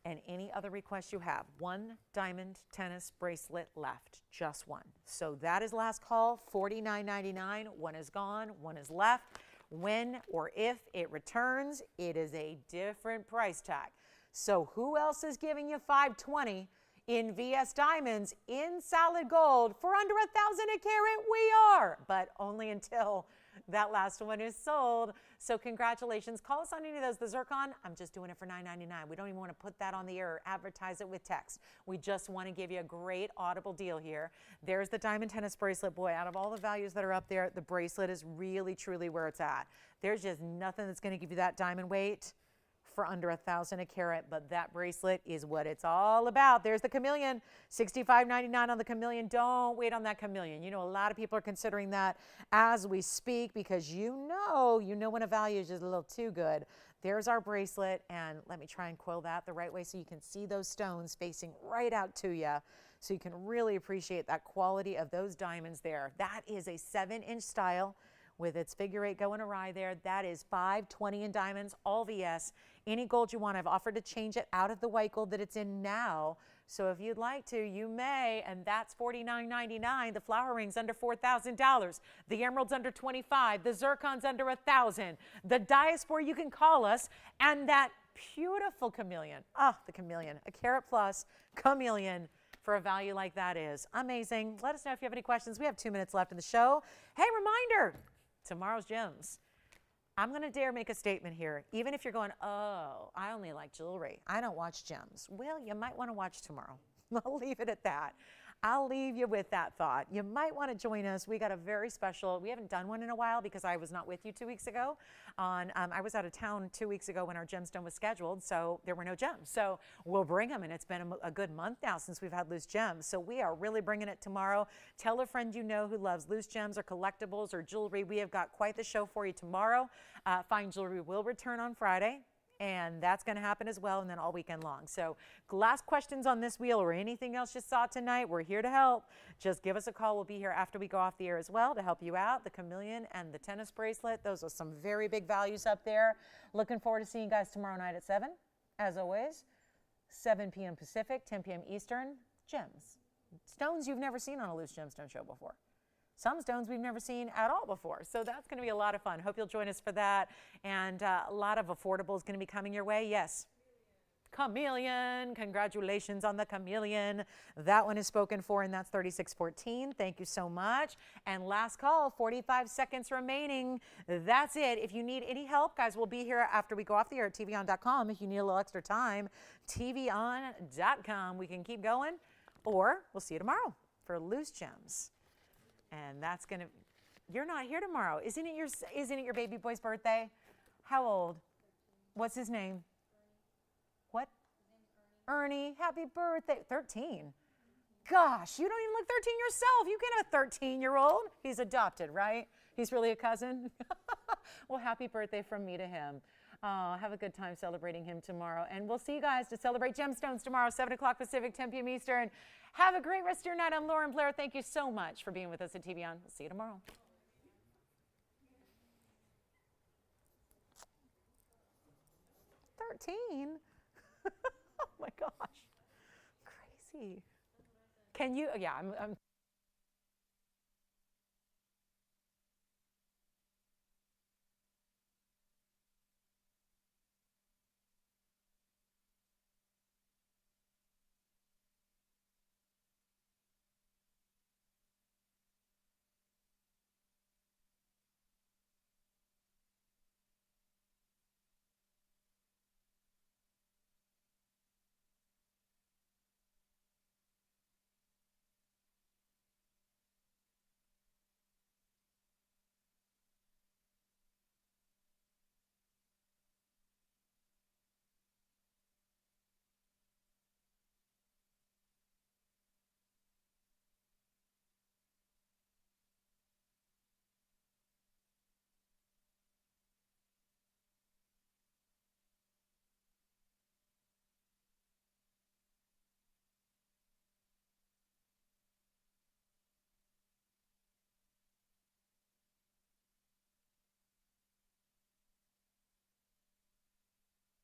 A: And any other requests you have, one diamond tennis bracelet left, just one. So that is last call, $49.99. One is gone, one is left. When or if it returns, it is a different price tag. So who else is giving you $520 in VS Diamonds in solid gold for under $1,000 a carat? We are, but only until that last one is sold. So congratulations. Call us on any of those. The zircon, I'm just doing it for $9.99. We don't even want to put that on the air or advertise it with text. We just want to give you a great audible deal here. There's the diamond tennis bracelet. Boy, out of all the values that are up there, the bracelet is really, truly where it's at. There's just nothing that's going to give you that diamond weight for under $1,000 a carat, but that bracelet is what it's all about. There's the chameleon, $65.99 on the chameleon. Don't wait on that chameleon. You know, a lot of people are considering that as we speak because you know when a value is just a little too good. There's our bracelet, and let me try and coil that the right way so you can see those stones facing right out to you, so you can really appreciate that quality of those diamonds there. That is a 7-inch style with its figure 8 going awry there. That is $520 in diamonds, all VS. Any gold you want, I've offered to change it out of the white gold that it's in now. So if you'd like to, you may, and that's $49.99. The flower ring's under $4,000. The emerald's under $25,000. The zircon's under $1,000. The diaspora, you can call us, and that beautiful chameleon. Ah, the chameleon, a carat plus chameleon for a value like that is amazing. Let us know if you have any questions. We have 2 minutes left in the show. Hey, reminder, tomorrow's gems. I'm going to dare make a statement here. Even if you're going, oh, I only like jewelry, I don't watch gems. Well, you might want to watch tomorrow. I'll leave it at that. I'll leave you with that thought. You might want to join us. We got a very special, we haven't done one in a while because I was not with you 2 weeks ago. I was out of town 2 weeks ago when our gemstone was scheduled, so there were no gems. So we'll bring them, and it's been a good month now since we've had loose gems. So we are really bringing it tomorrow. Tell a friend you know who loves loose gems or collectibles or jewelry. We have got quite the show for you tomorrow. Fine Jewelry will return on Friday, and that's going to happen as well, and then all weekend long. So last questions on this wheel or anything else you saw tonight, we're here to help. Just give us a call. We'll be here after we go off the air as well to help you out. The chameleon and the tennis bracelet, those are some very big values up there. Looking forward to seeing you guys tomorrow night at 7, as always. 7 p.m. Pacific, 10 p.m. Eastern. Gems. Stones you've never seen on a loose gemstone show before. Some stones we've never seen at all before. So that's going to be a lot of fun. Hope you'll join us for that. And a lot of affordable is going to be coming your way. Yes. Chameleon. Congratulations on the chameleon. That one is spoken for, and that's 3614. Thank you so much. And last call, 45 seconds remaining. That's it. If you need any help, guys, we'll be here after we go off the air at TVON.com. If you need a little extra time, TVON.com. We can keep going, or we'll see you tomorrow for loose gems. And that's going to, you're not here tomorrow. Isn't it your baby boy's birthday? How old? What's his name? What? Ernie. Happy birthday. 13. Gosh, you don't even look 13 yourself. You can have a 13-year-old. He's adopted, right? He's really a cousin? Well, happy birthday from me to him. Have a good time celebrating him tomorrow. And we'll see you guys to celebrate gemstones tomorrow, 7 o'clock Pacific, 10 p.m. Eastern. Have a great rest of your night. I'm Lauren Blair. Thank you so much for being with us at TVON. We'll see you tomorrow. 13? Oh my gosh. Crazy. Can you? Yeah, I'm